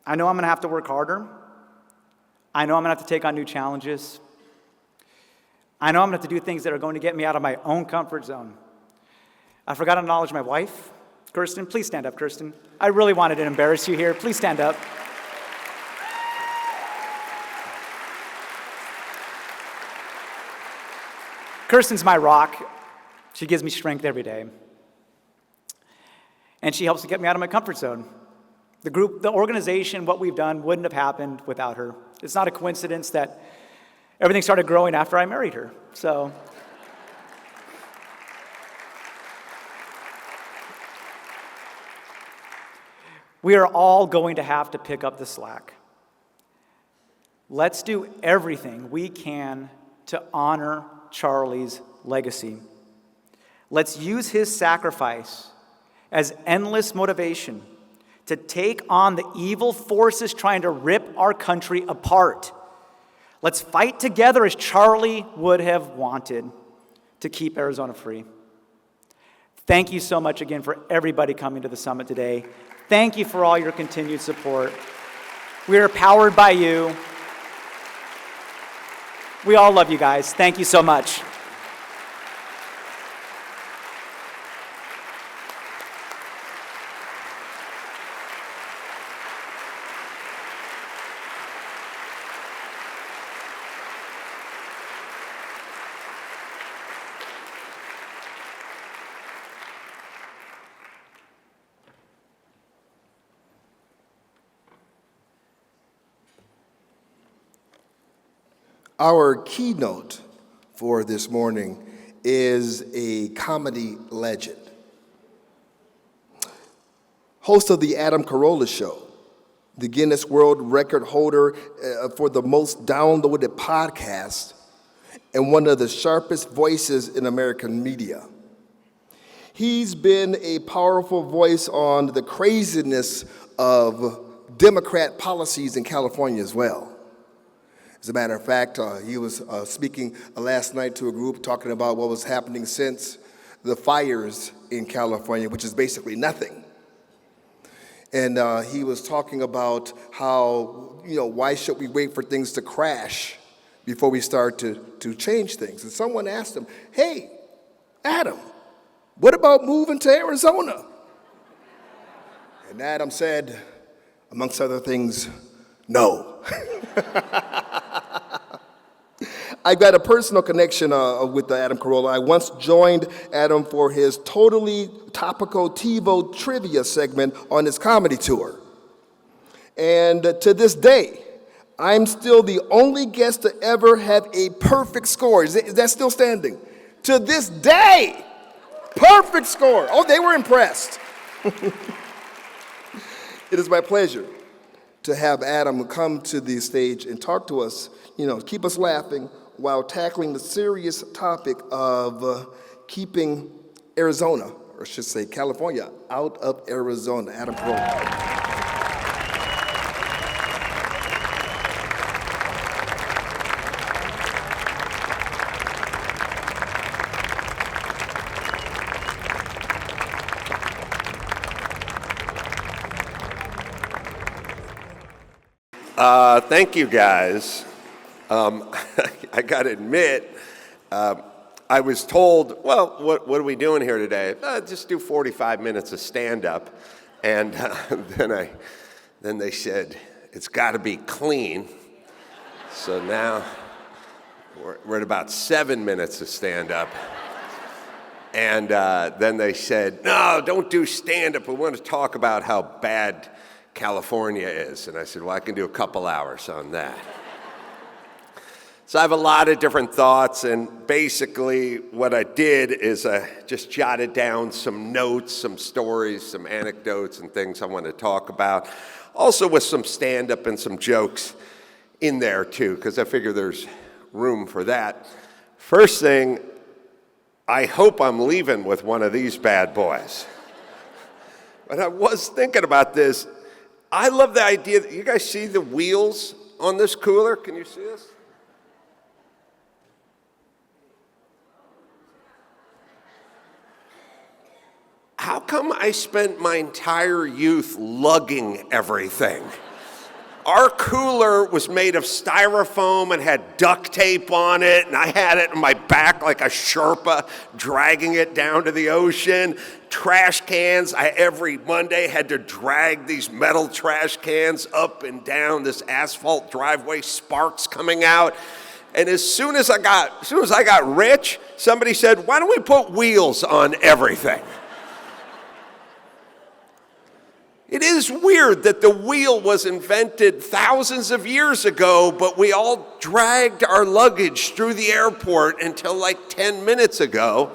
I know I'm going to have to work harder. I know I'm going to have to take on new challenges. I know I'm going to have to do things that are going to get me out of my own comfort zone. I forgot to acknowledge my wife, Kirsten. Please stand up, Kirsten. I really wanted to embarrass you here. Please stand up. Kirsten's my rock. She gives me strength every day. And she helps to get me out of my comfort zone. The group, the organization, what we've done wouldn't have happened without her. It's not a coincidence that everything started growing after I married her. So we are all going to have to pick up the slack. Let's do everything we can to honor Charlie's legacy. Let's use his sacrifice as endless motivation to take on the evil forces trying to rip our country apart. Let's fight together as Charlie would have wanted to keep Arizona free. Thank you so much again for everybody coming to the summit today. Thank you for all your continued support. We are powered by you. We all love you guys. Thank you so much. Our keynote for this morning is a comedy legend. Host of the Adam Carolla Show, the Guinness World Record holder for the most downloaded podcast, and one of the sharpest voices in American media. He's been a powerful voice on the craziness of Democrat policies in California as well. As a matter of fact, he was speaking last night to a group talking about what was happening since the fires in California, which is basically nothing. And he was talking about how, why should we wait for things to crash before we start to change things? And someone asked him, hey, Adam, what about moving to Arizona? And Adam said, amongst other things, no. I've got a personal connection with Adam Carolla. I once joined Adam for his totally topical TiVo trivia segment on his comedy tour. And to this day, I'm still the only guest to ever have a perfect score. Is that still standing? To this day, perfect score. Oh, they were impressed. It is my pleasure to have Adam come to the stage and talk to us, keep us laughing while tackling the serious topic of keeping Arizona, or I should say California, out of Arizona. Adam Carolla. Thank you, guys. I got to admit, I was told, well, what are we doing here today? Just do 45 minutes of stand-up. And then they said, it's got to be clean. So now we're at about 7 minutes of stand-up. And then they said, no, don't do stand-up. We want to talk about how bad California is. And I said, well, I can do a couple hours on that. So I have a lot of different thoughts, and basically what I did is I just jotted down some notes, some stories, some anecdotes and things I want to talk about. Also with some stand-up and some jokes in there too, because I figure there's room for that. First thing, I hope I'm leaving with one of these bad boys. But I was thinking about this. I love the idea that you guys see the wheels on this cooler. Can you see this? How come I spent my entire youth lugging everything? Our cooler was made of styrofoam and had duct tape on it, and I had it on my back like a Sherpa, dragging it down to the ocean. Trash cans, I every Monday had to drag these metal trash cans up and down this asphalt driveway, sparks coming out. And as soon as I got rich, somebody said, why don't we put wheels on everything? It is weird that the wheel was invented thousands of years ago, but we all dragged our luggage through the airport until like 10 minutes ago.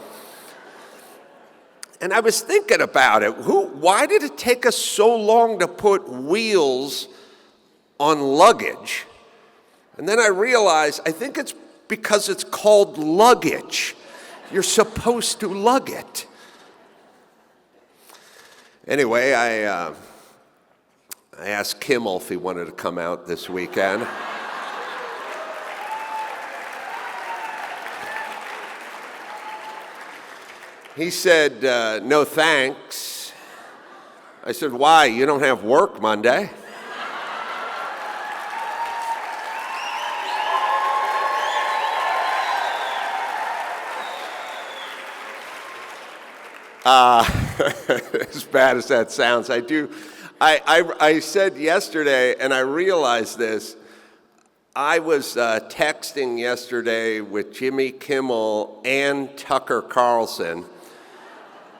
And I was thinking about it. Why did it take us so long to put wheels on luggage? And then I realized, I think it's because it's called luggage. You're supposed to lug it. Anyway, I asked Kimmel if he wanted to come out this weekend. He said, no thanks. I said, why? You don't have work Monday? As bad as that sounds, I said yesterday, and I realized this, I was texting yesterday with Jimmy Kimmel and Tucker Carlson,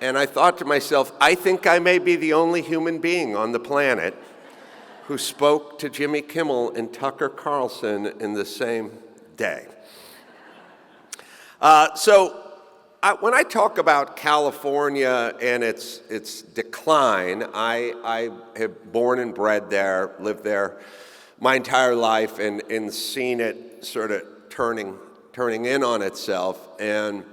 and I thought to myself, I think I may be the only human being on the planet who spoke to Jimmy Kimmel and Tucker Carlson in the same day. When I talk about California and its decline, I have born and bred there, lived there my entire life, and seen it sort of turning in on itself. And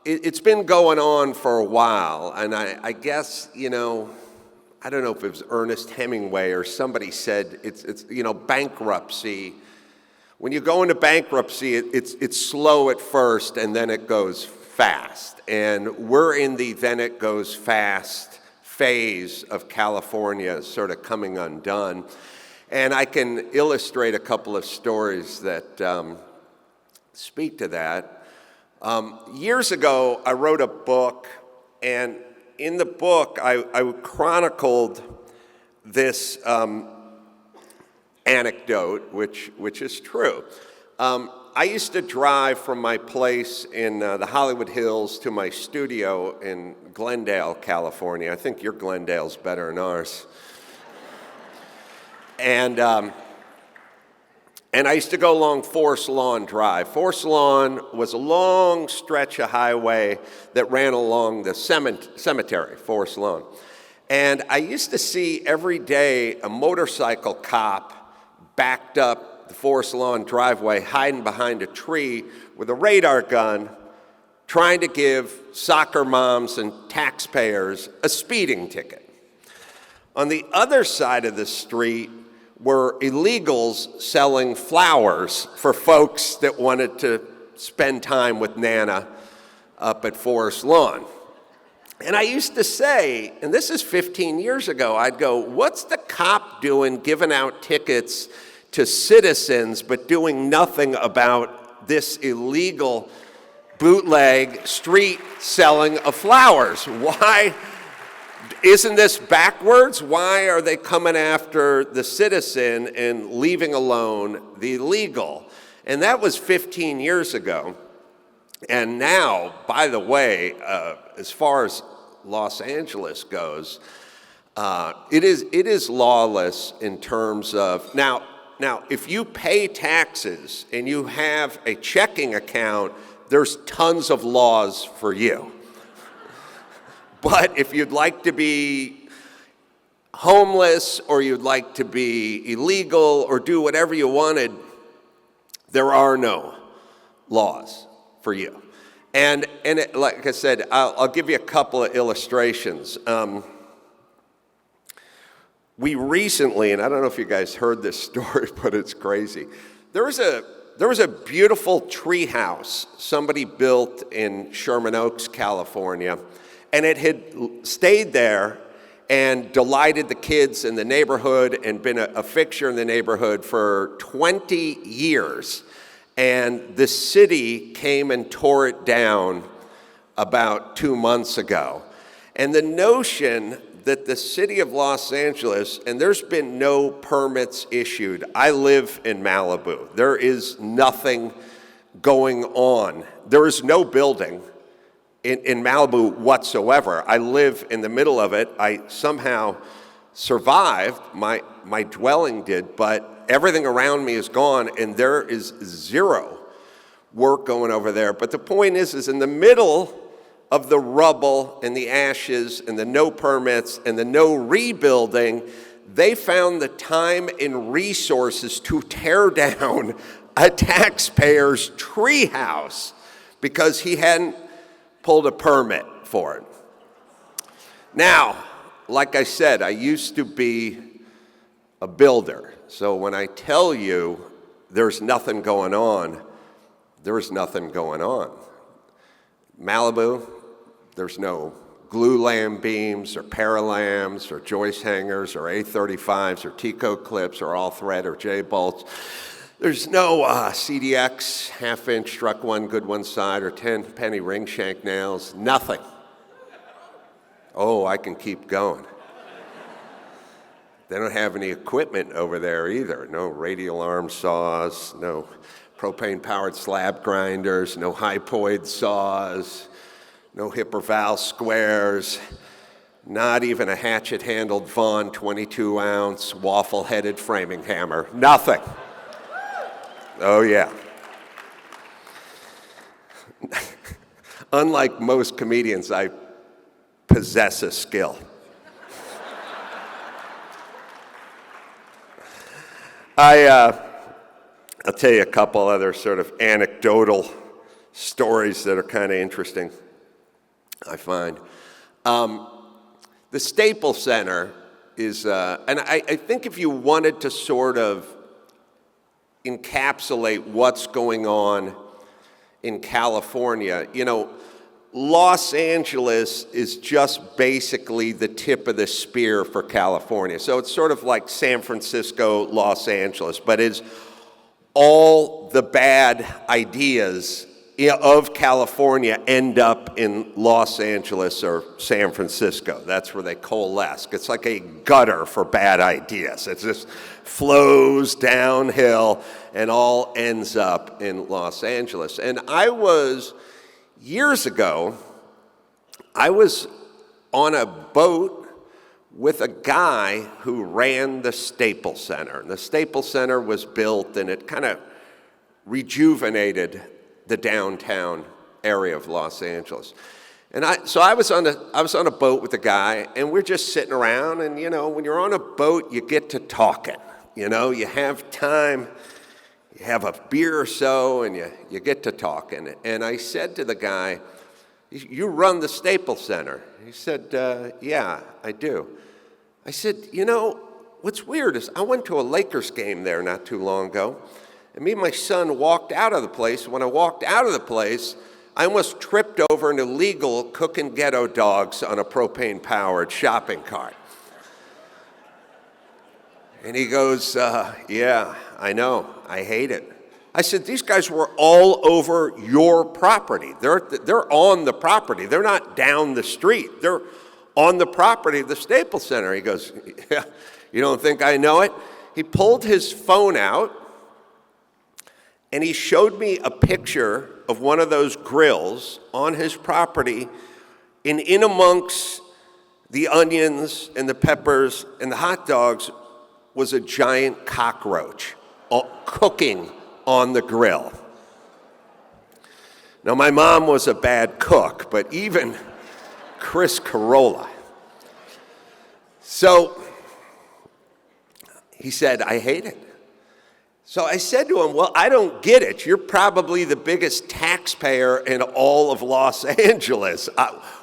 it's been going on for a while. And I guess, I don't know if it was Ernest Hemingway or somebody said it's bankruptcy. When you go into bankruptcy, it's slow at first and then it goes fast. And we're in the then it goes fast phase of California sort of coming undone. And I can illustrate a couple of stories that speak to that. Years ago, I wrote a book, and in the book, I chronicled this anecdote, which is true. I used to drive from my place in the Hollywood Hills to my studio in Glendale, California. I think your Glendale's better than ours. And I used to go along Forest Lawn Drive. Forest Lawn was a long stretch of highway that ran along the cemetery, Forest Lawn. And I used to see every day a motorcycle cop backed up the Forest Lawn driveway, hiding behind a tree with a radar gun, trying to give soccer moms and taxpayers a speeding ticket. On the other side of the street were illegals selling flowers for folks that wanted to spend time with Nana up at Forest Lawn. And I used to say, and this is 15 years ago, I'd go, what's the cop doing giving out tickets to citizens but doing nothing about this illegal bootleg street selling of flowers? Why? Isn't this backwards? Why are they coming after the citizen and leaving alone the illegal? And that was 15 years ago. And now, by the way, as far as Los Angeles goes, it is lawless in terms of, now, if you pay taxes and you have a checking account, there's tons of laws for you. But if you'd like to be homeless or you'd like to be illegal or do whatever you wanted, there are no laws for you. And like I said, I'll give you a couple of illustrations. We recently, and I don't know if you guys heard this story, but it's crazy. There was a beautiful tree house somebody built in Sherman Oaks, California, and it had stayed there and delighted the kids in the neighborhood and been a fixture in the neighborhood for 20 years. And the city came and tore it down about 2 months ago. And the notion that the city of Los Angeles, and there's been no permits issued. I live in Malibu. There is nothing going on. There is no building in Malibu whatsoever. I live in the middle of it. I somehow survived, my dwelling did, but everything around me is gone and there is zero work going over there. But the point is in the middle of the rubble and the ashes and the no permits and the no rebuilding, they found the time and resources to tear down a taxpayer's treehouse because he hadn't pulled a permit for it. Now, like I said, I used to be a builder. So when I tell you there's nothing going on, there's nothing going on. Malibu, there's no glue lam beams or paralams or joist hangers or A35s or Tico clips or all thread or J-bolts. There's no CDX half-inch struck one good one side or 10-penny ring shank nails, nothing. Oh, I can keep going. They don't have any equipment over there either. No radial arm saws, no propane-powered slab grinders, no hypoid saws, no hipper valve squares, not even a hatchet-handled Vaughan 22-ounce waffle-headed framing hammer. Nothing. Oh, yeah. Unlike most comedians, I possess a skill. I'll tell you a couple other sort of anecdotal stories that are kind of interesting, I find. The Staples Center is, and I think if you wanted to sort of encapsulate what's going on in California, you know, Los Angeles is just basically the tip of the spear for California. So it's sort of like San Francisco, Los Angeles, but it's all the bad ideas of California end up in Los Angeles or San Francisco. That's where they coalesce. It's like a gutter for bad ideas. It just flows downhill and all ends up in Los Angeles. And years ago, I was on a boat with a guy who ran the Staples Center. And the Staples Center was built, and it kind of rejuvenated the downtown area of Los Angeles. And so I was on a boat with a guy, and we're just sitting around, and when you're on a boat, you get to talking. You have time, you have a beer or so, and you get to talking. And I said to the guy, "You run the Staples Center?" He said, "Yeah, I do." I said, what's weird is I went to a Lakers game there not too long ago, and me and my son walked out of the place. When I walked out of the place, I almost tripped over an illegal cooking ghetto dogs on a propane-powered shopping cart. And he goes, "Yeah, I know, I hate it." I said, "These guys were all over your property. They're on the property. They're not down the street. They're on the property of the Staples Center." He goes, "Yeah, you don't think I know it?" He pulled his phone out, and he showed me a picture of one of those grills on his property, and in amongst the onions and the peppers and the hot dogs was a giant cockroach cooking on the grill. Now, my mom was a bad cook, but even Chris Carolla. So he said, "I hate it." So I said to him, "Well, I don't get it. You're probably the biggest taxpayer in all of Los Angeles.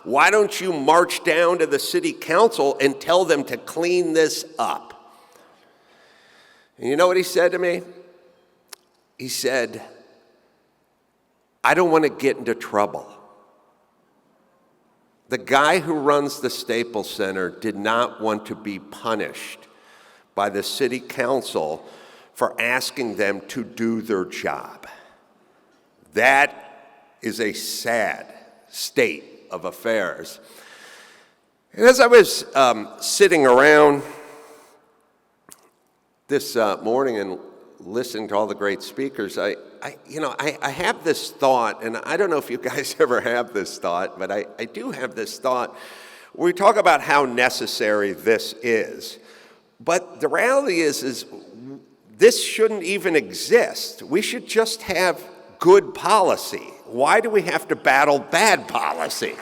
Why don't you march down to the city council and tell them to clean this up?" And you know what he said to me? He said, "I don't want to get into trouble." The guy who runs the Staples Center did not want to be punished by the city council for asking them to do their job. That is a sad state of affairs. And as I was sitting around this morning and listening to all the great speakers, I have this thought, and I don't know if you guys ever have this thought, but I do have this thought. We talk about how necessary this is, but the reality is this shouldn't even exist. We should just have good policy. Why do we have to battle bad policy?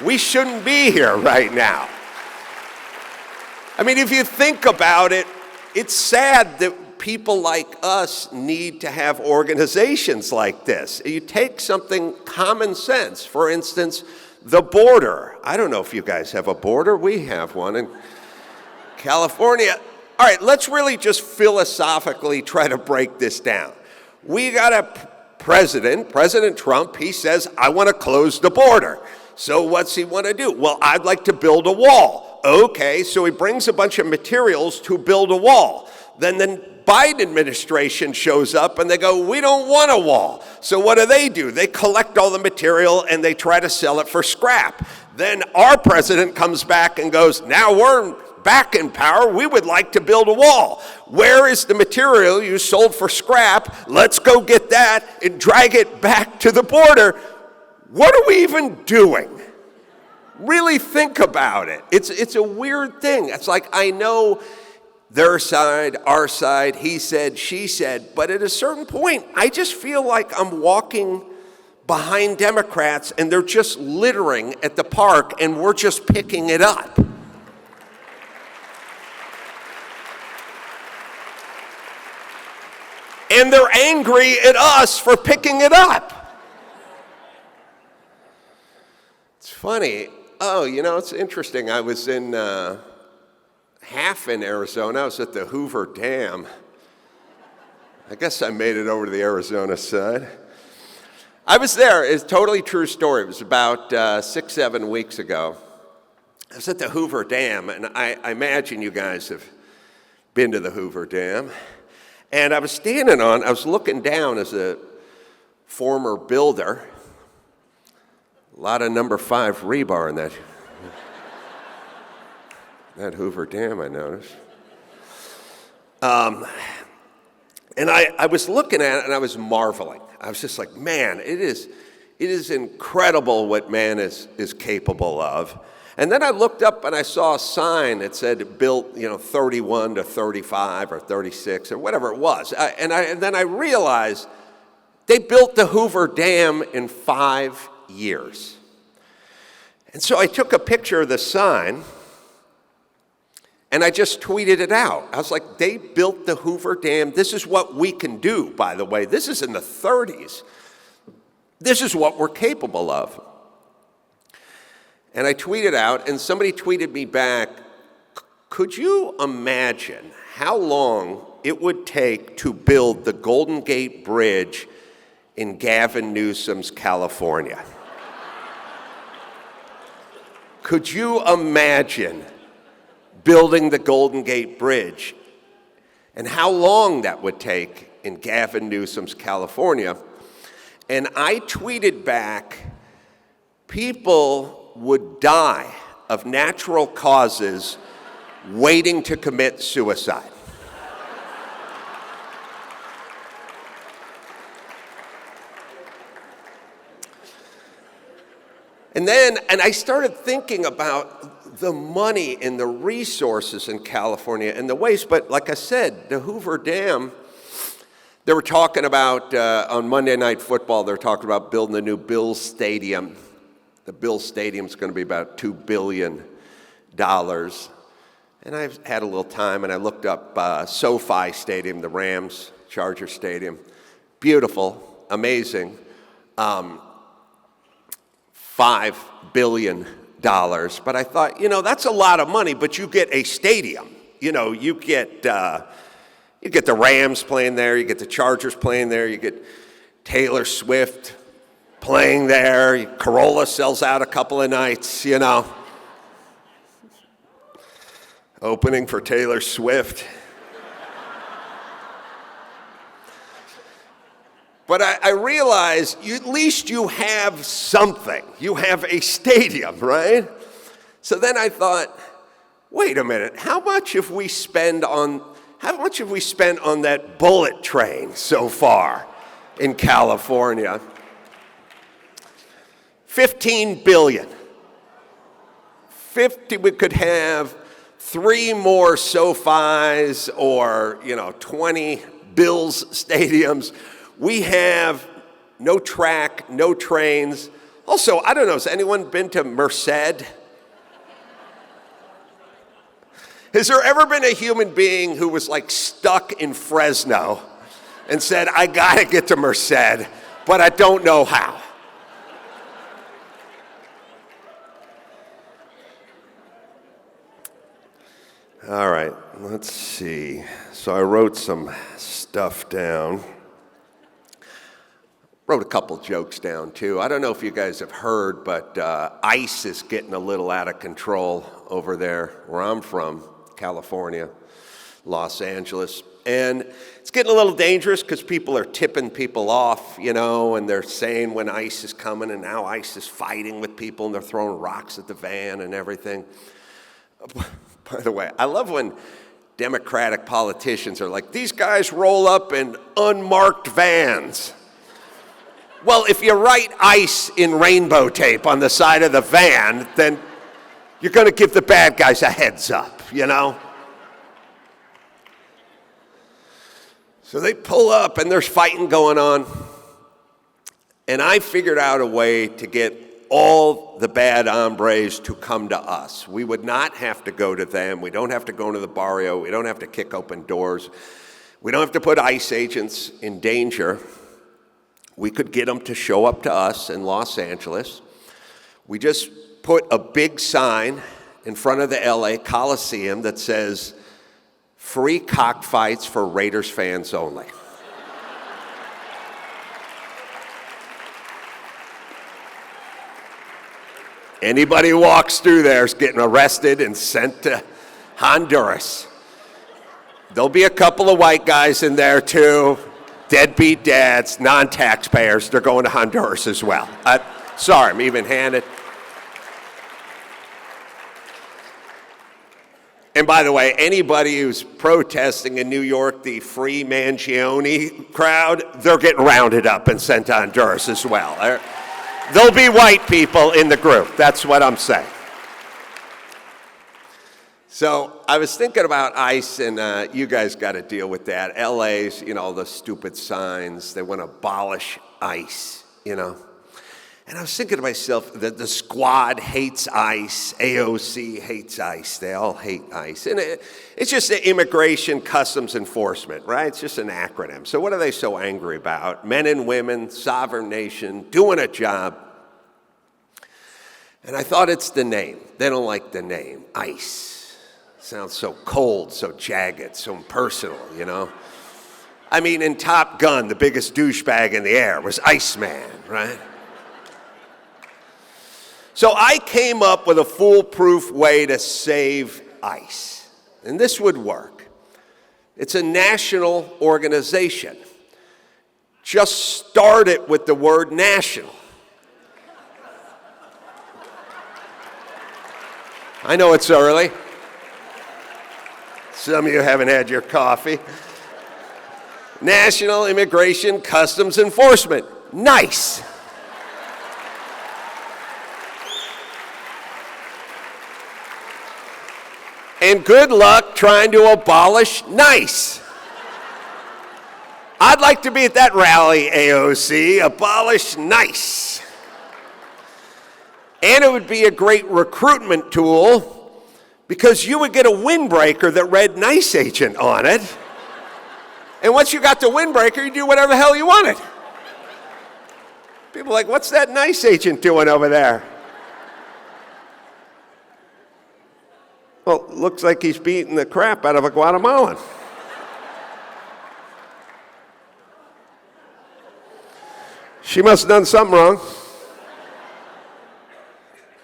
We shouldn't be here right now. I mean, if you think about it, it's sad that people like us need to have organizations like this. You take something common sense, for instance, the border. I don't know if you guys have a border. We have one in California. All right, let's really just philosophically try to break this down. We got a president, President Trump. He says, "I want to close the border." So what's he want to do? "Well, I'd like to build a wall." Okay, so he brings a bunch of materials to build a wall. Then the Biden administration shows up and they go, "We don't want a wall." So what do? They collect all the material and they try to sell it for scrap. Then our president comes back and goes, "Now we're back in power, we would like to build a wall. Where is the material you sold for scrap? Let's go get that and drag it back to the border." What are we even doing? Really think about it. It's a weird thing. It's like, I know their side, our side, he said, she said, but at a certain point, I just feel like I'm walking behind Democrats and they're just littering at the park and we're just picking it up. And they're angry at us for picking it up. It's funny. Oh, it's interesting. I was in half in Arizona. I was at the Hoover Dam. I guess I made it over to the Arizona side. I was there. It's a totally true story. It was about 6-7 weeks ago. I was at the Hoover Dam, and I imagine you guys have been to the Hoover Dam. And I was looking down as a former builder. A lot of number 5 rebar in that Hoover Dam, I noticed. And I was looking at it and I was marveling. I was just like, man, it is incredible what man is capable of. And then I looked up and I saw a sign that said built, 31 to 35 or 36 or whatever it was. And then I realized they built the Hoover Dam in 5 years. And so I took a picture of the sign and I just tweeted it out. I was like, they built the Hoover Dam. This is what we can do, by the way. This is in the 30s. This is what we're capable of. And I tweeted out, and somebody tweeted me back, could you imagine how long it would take to build the Golden Gate Bridge in Gavin Newsom's California? Could you imagine building the Golden Gate Bridge and how long that would take in Gavin Newsom's California? And I tweeted back, people would die of natural causes waiting to commit suicide. And I started thinking about the money and the resources in California and the waste, but like I said, the Hoover Dam, they were talking about, on Monday Night Football, they were talking about building a new Bills Stadium. The Bills Stadium's going to be about $2 billion. And I've had a little time, and I looked up SoFi Stadium, the Rams Charger Stadium. Beautiful, amazing. $5 billion. But I thought, that's a lot of money, but you get a stadium. You get the Rams playing there, you get the Chargers playing there, you get Taylor Swift playing there, Corolla sells out a couple of nights, Opening for Taylor Swift. But I realized at least you have something. You have a stadium, right? So then I thought, wait a minute, how much have we spent on that bullet train so far in California? $15 billion. We could have 3 more SoFis or 20 Bills stadiums. We have no track, no trains. Also, I don't know, has anyone been to Merced? Has there ever been a human being who was stuck in Fresno and said, I gotta get to Merced, but I don't know how? All right, let's see. So I wrote some stuff down. Wrote a couple jokes down, too. I don't know if you guys have heard, but ICE is getting a little out of control over there where I'm from, California, Los Angeles. And it's getting a little dangerous because people are tipping people off, and they're saying when ICE is coming, and now ICE is fighting with people, and they're throwing rocks at the van and everything. By the way, I love when Democratic politicians are like, these guys roll up in unmarked vans. Well, if you write ICE in rainbow tape on the side of the van, then you're going to give the bad guys a heads up, So they pull up and there's fighting going on. And I figured out a way to get all the bad hombres to come to us. We would not have to go to them. We don't have to go into the barrio. We don't have to kick open doors. We don't have to put ICE agents in danger. We could get them to show up to us in Los Angeles. We just put a big sign in front of the LA Coliseum that says, free cockfights for Raiders fans only. Anybody who walks through there is getting arrested and sent to Honduras. There'll be a couple of white guys in there too. deadbeat dads, non-taxpayers, they're going to Honduras as well. Sorry, I'm even-handed. And by the way, anybody who's protesting in New York, the free Mangione crowd, they're getting rounded up and sent to Honduras as well. There'll be white people in the group. That's what I'm saying. So I was thinking about ICE, and you guys got to deal with that. LA's, the stupid signs. They want to abolish ICE, And I was thinking to myself that the squad hates ICE, AOC hates ICE, they all hate ICE. And it's just the Immigration Customs Enforcement, right? It's just an acronym. So what are they so angry about? Men and women, sovereign nation, doing a job. And I thought it's the name. They don't like the name, ICE. Sounds so cold, so jagged, so impersonal, I mean, in Top Gun, the biggest douchebag in the air was Iceman, right? So I came up with a foolproof way to save ICE, and this would work. It's a national organization. Just start it with the word national. I know it's early. Some of you haven't had your coffee. National Immigration Customs Enforcement. Nice. And good luck trying to abolish NICE. I'd like to be at that rally, AOC. Abolish NICE. And it would be a great recruitment tool because you would get a windbreaker that read NICE agent on it. And once you got the windbreaker, you do whatever the hell you wanted. People are like, what's that NICE agent doing over there? Well, looks like he's beating the crap out of a Guatemalan. She must have done something wrong.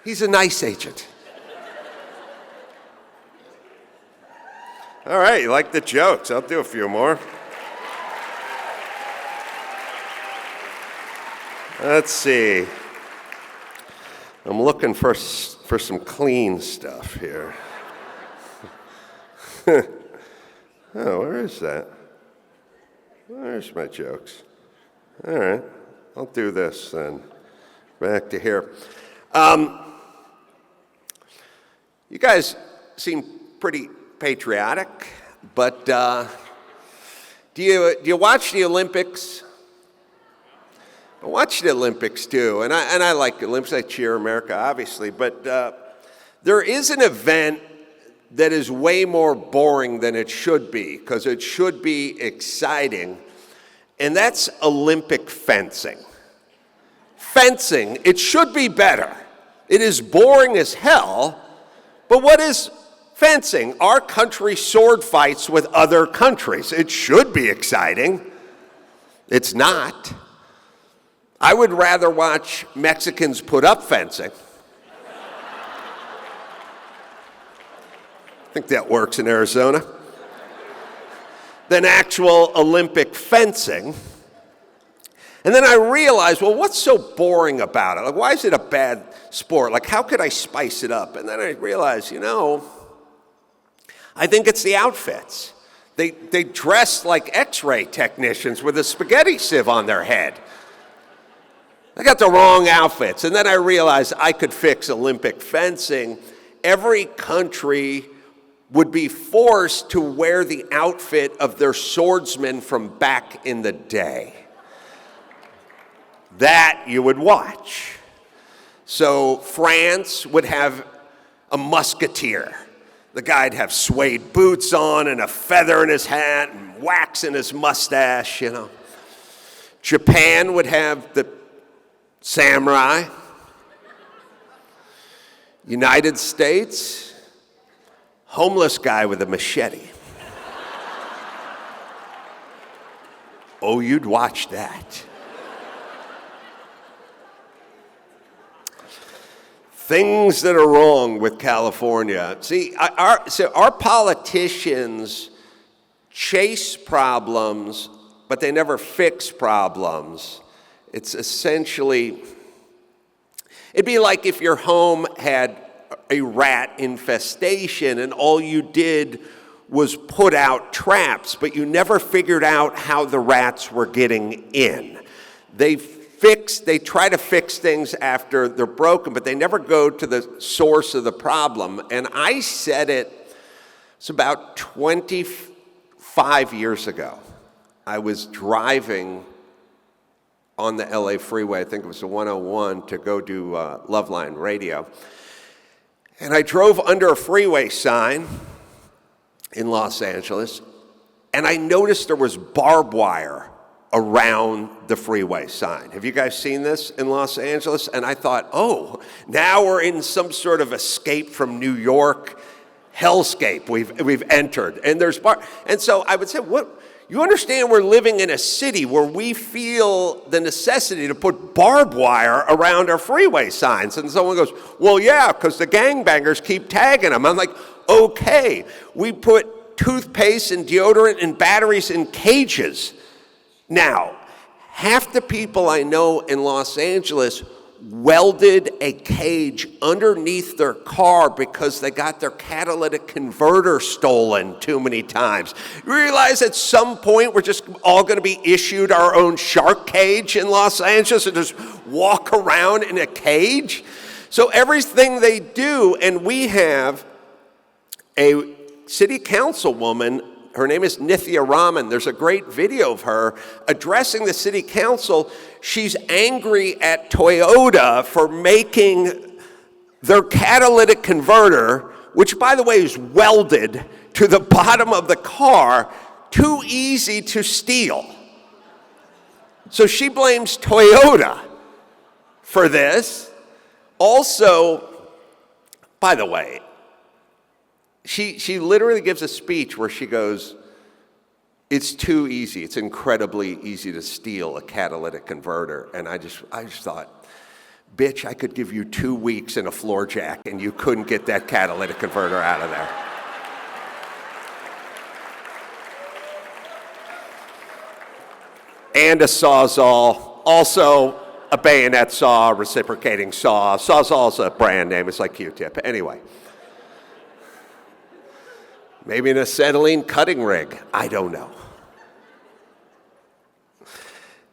He's a NICE agent. All right, you like the jokes. I'll do a few more. Let's see. I'm looking for some clean stuff here. Oh, where is that? Where's my jokes? All right, I'll do this then. Back to here. You guys seem pretty patriotic, but do you watch the Olympics? I watch the Olympics too, and I like the Olympics. I cheer America, obviously, but there is an event that is way more boring than it should be, because it should be exciting, and that's Olympic fencing. Fencing, it should be better. It is boring as hell, but what is fencing? Our country sword fights with other countries. It should be exciting. It's not. I would rather watch Mexicans put up fencing. I think that works in Arizona. Than actual Olympic fencing. And then I realized, well, what's so boring about it? Like, why is it a bad sport? Like, how could I spice it up? And then I realized, I think it's the outfits. They dress like X-ray technicians with a spaghetti sieve on their head. I got the wrong outfits. And then I realized I could fix Olympic fencing. Every country would be forced to wear the outfit of their swordsman from back in the day. That you would watch. So France would have a musketeer. The guy'd have suede boots on and a feather in his hat and wax in his mustache, Japan would have the samurai. United States, homeless guy with a machete. Oh, you'd watch that. Things that are wrong with California. See, our politicians chase problems but they never fix problems. It's essentially, it'd be like if your home had a rat infestation and all you did was put out traps, but you never figured out how the rats were getting in. They try to fix things after they're broken, but they never go to the source of the problem. And I said it's about 25 years ago. I was driving on the LA freeway, I think it was the 101, to go do Loveline Radio. And I drove under a freeway sign in Los Angeles, and I noticed there was barbed wire around the freeway sign. Have you guys seen this in Los Angeles? And I thought, oh, now we're in some sort of escape from New York hellscape we've entered. And and so I would say, what? You understand we're living in a city where we feel the necessity to put barbed wire around our freeway signs. And someone goes, well, yeah, because the gangbangers keep tagging them. I'm like, okay, we put toothpaste and deodorant and batteries in cages. Now, half the people I know in Los Angeles welded a cage underneath their car because they got their catalytic converter stolen too many times. You realize at some point we're just all going to be issued our own shark cage in Los Angeles and just walk around in a cage? So everything they do, and we have a city councilwoman, her name is Nithya Raman. There's a great video of her addressing the city council. She's angry at Toyota for making their catalytic converter, which by the way is welded to the bottom of the car, too easy to steal. So she blames Toyota for this. Also, by the way, she literally gives a speech where she goes, it's too easy. It's incredibly easy to steal a catalytic converter. And I just thought, bitch, I could give you 2 weeks in a floor jack and you couldn't get that catalytic converter out of there. And a Sawzall, also a bayonet saw, reciprocating saw. Sawzall's a brand name, it's like Q-tip. Anyway. Maybe an acetylene cutting rig, I don't know.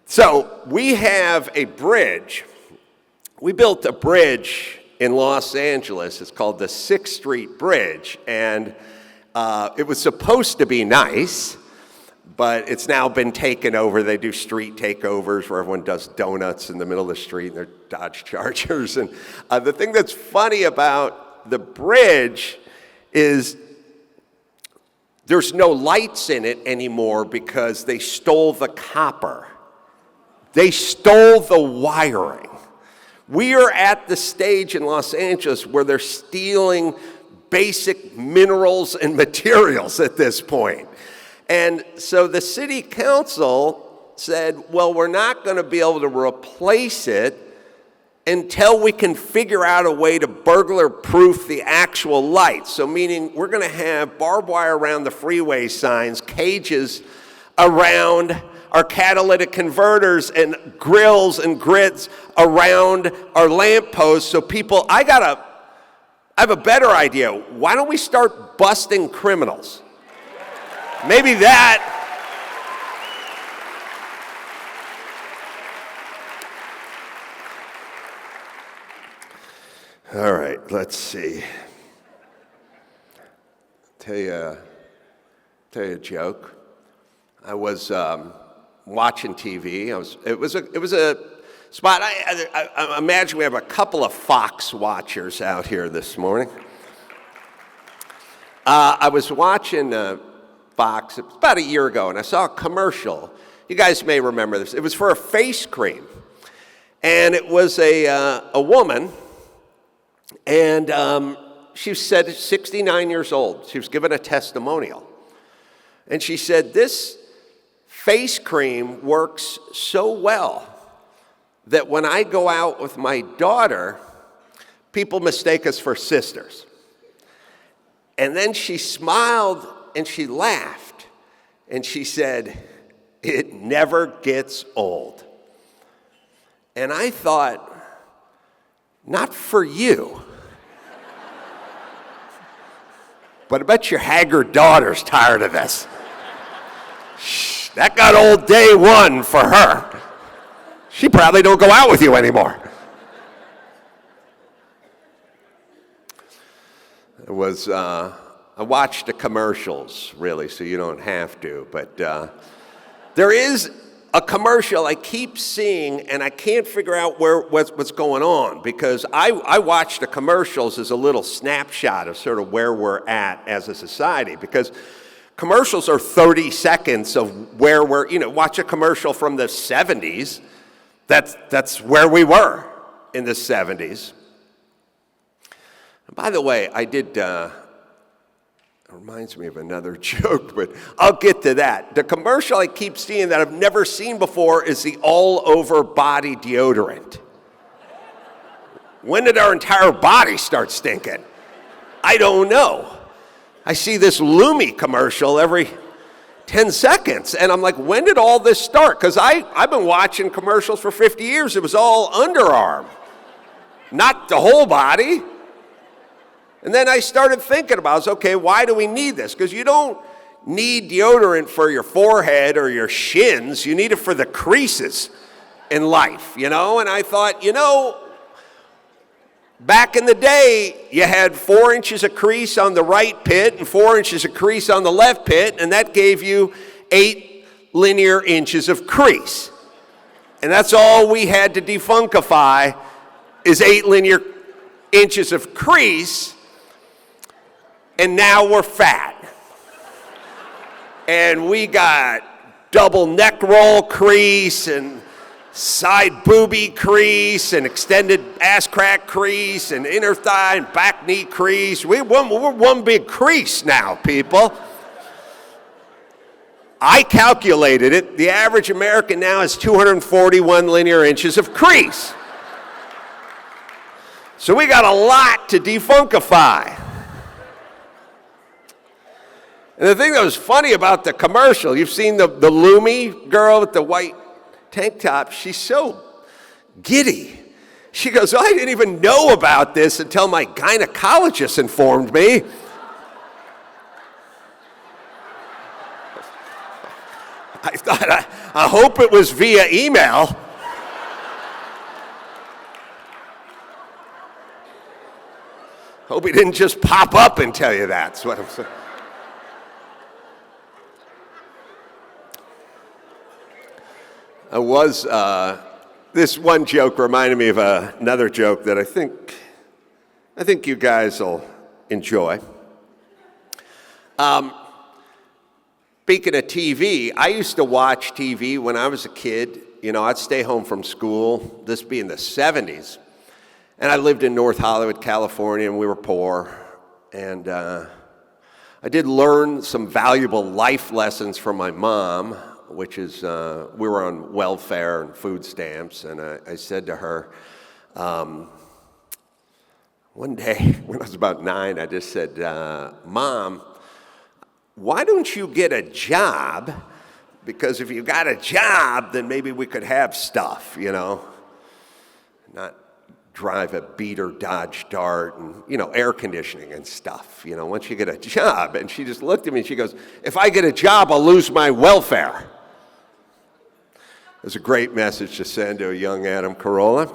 So we have a bridge. We built a bridge in Los Angeles. It's called the 6th Street Bridge. And it was supposed to be nice, but it's now been taken over. They do street takeovers where everyone does donuts in the middle of the street and they're Dodge Chargers. And the thing that's funny about the bridge is there's no lights in it anymore because they stole the copper. They stole the wiring. We are at the stage in Los Angeles where they're stealing basic minerals and materials at this point. And so the city council said, well, we're not going to be able to replace it until we can figure out a way to burglar-proof the actual lights. So meaning we're going to have barbed wire around the freeway signs, cages around our catalytic converters, and grills and grids around our lampposts. So people, I have a better idea. Why don't we start busting criminals? Maybe that. All right, let's see. Tell you a joke. I was watching TV. It was a spot. I imagine we have a couple of Fox watchers out here this morning. I was watching Fox. It was about a year ago, and I saw a commercial. You guys may remember this. It was for a face cream, and it was a woman. And she said 69 years old. She was given a testimonial. And she said, this face cream works so well that when I go out with my daughter, people mistake us for sisters. And then she smiled and she laughed. And she said, It never gets old. And I thought, not for you. But I bet your haggard daughter's tired of this. Shh, that got old day one for her. She probably don't go out with you anymore. It was, I watched the commercials, really, so you don't have to. But there is a commercial I keep seeing, and I can't figure out what's going on, because I watch the commercials as a little snapshot of sort of where we're at as a society, because commercials are 30 seconds of where we're, watch a commercial from the 70s, that's where we were in the 70s. And by the way, I did, it reminds me of another joke, but I'll get to that. The commercial I keep seeing that I've never seen before is the all-over body deodorant. When did our entire body start stinking? I don't know. I see this Lumi commercial every 10 seconds, and I'm like, when did all this start? Because I've been watching commercials for 50 years. It was all underarm, not the whole body. And then I started thinking about, okay, why do we need this? Because you don't need deodorant for your forehead or your shins. You need it for the creases in life, And I thought, back in the day, you had 4 inches of crease on the right pit and 4 inches of crease on the left pit, and that gave you 8 linear inches of crease. And that's all we had to defuncify is 8 linear inches of crease. And now we're fat. And we got double neck roll crease and side boobie crease and extended ass crack crease and inner thigh and back knee crease. We're one big crease now, people. I calculated it. The average American now has 241 linear inches of crease. So we got a lot to defuncify. And the thing that was funny about the commercial, you've seen the Lumi girl with the white tank top. She's so giddy. She goes, I didn't even know about this until my gynecologist informed me. I thought, I hope it was via email. Hope he didn't just pop up and tell you that. That's what I'm saying. This one joke reminded me of another joke that I think you guys will enjoy. Speaking of TV, I used to watch TV when I was a kid. I'd stay home from school, this being the 70s. And I lived in North Hollywood, California, and we were poor. And I did learn some valuable life lessons from my mom, which is, we were on welfare and food stamps, and I said to her, one day when I was about 9, I just said, Mom, why don't you get a job? Because if you got a job, then maybe we could have stuff, not drive a beater Dodge Dart and, air conditioning and stuff, once you get a job. And she just looked at me and she goes, if I get a job, I'll lose my welfare. It was a great message to send to a young Adam Carolla.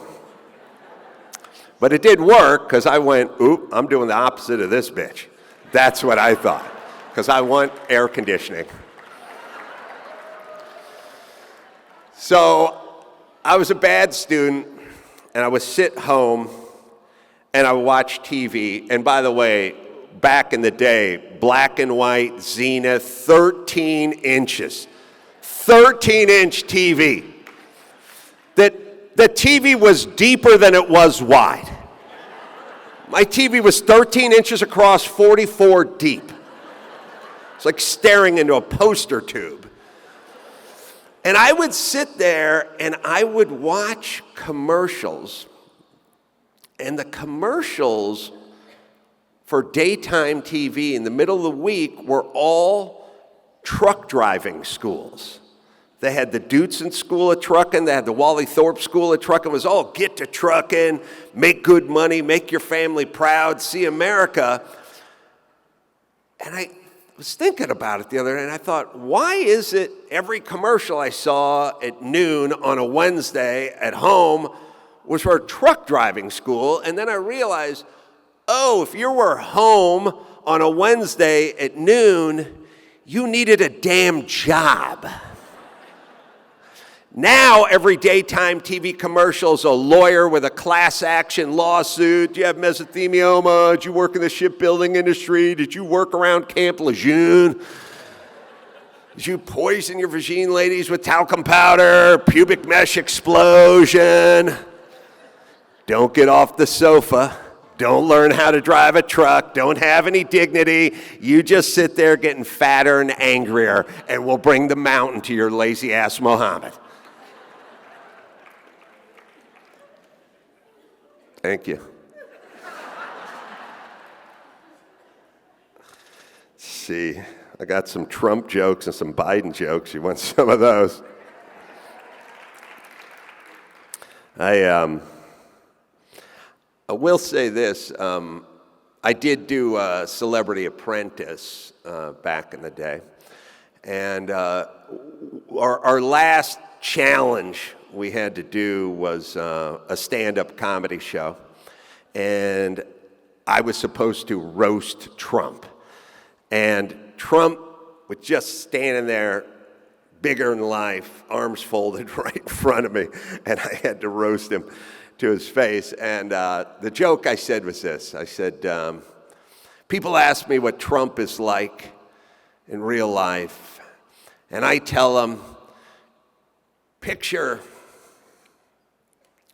But it did work, because I went, oop, I'm doing the opposite of this bitch. That's what I thought, because I want air conditioning. So I was a bad student, and I would sit home, and I would watch TV. And by the way, back in the day, black and white, Zenith, 13 inches. 13-inch TV. The TV was deeper than it was wide. My TV was 13 inches across, 44 deep. It's like staring into a poster tube. And I would sit there and I would watch commercials. And the commercials for daytime TV in the middle of the week were all truck driving schools. They had the Dootson School of Trucking. They had the Wally Thorpe School of Trucking. It was all get to trucking, make good money, make your family proud, see America. And I was thinking about it the other day, and I thought, why is it every commercial I saw at noon on a Wednesday at home was for a truck driving school? And then I realized, oh, if you were home on a Wednesday at noon, you needed a damn job. Now, every daytime TV commercial is a lawyer with a class action lawsuit. Do you have mesothelioma? Did you work in the shipbuilding industry? Did you work around Camp Lejeune? Did you poison your vagine ladies with talcum powder? Pubic mesh explosion? Don't get off the sofa. Don't learn how to drive a truck. Don't have any dignity. You just sit there getting fatter and angrier, and we'll bring the mountain to your lazy ass Mohammed. Thank you. Let's see, I got some Trump jokes and some Biden jokes. You want some of those? I will say this. I did do a Celebrity Apprentice back in the day. And our last challenge we had to do was a stand-up comedy show. And I was supposed to roast Trump. And Trump was just standing there, bigger than life, arms folded right in front of me. And I had to roast him to his face. And the joke I said was this. I said, people ask me what Trump is like in real life. And I tell them, picture,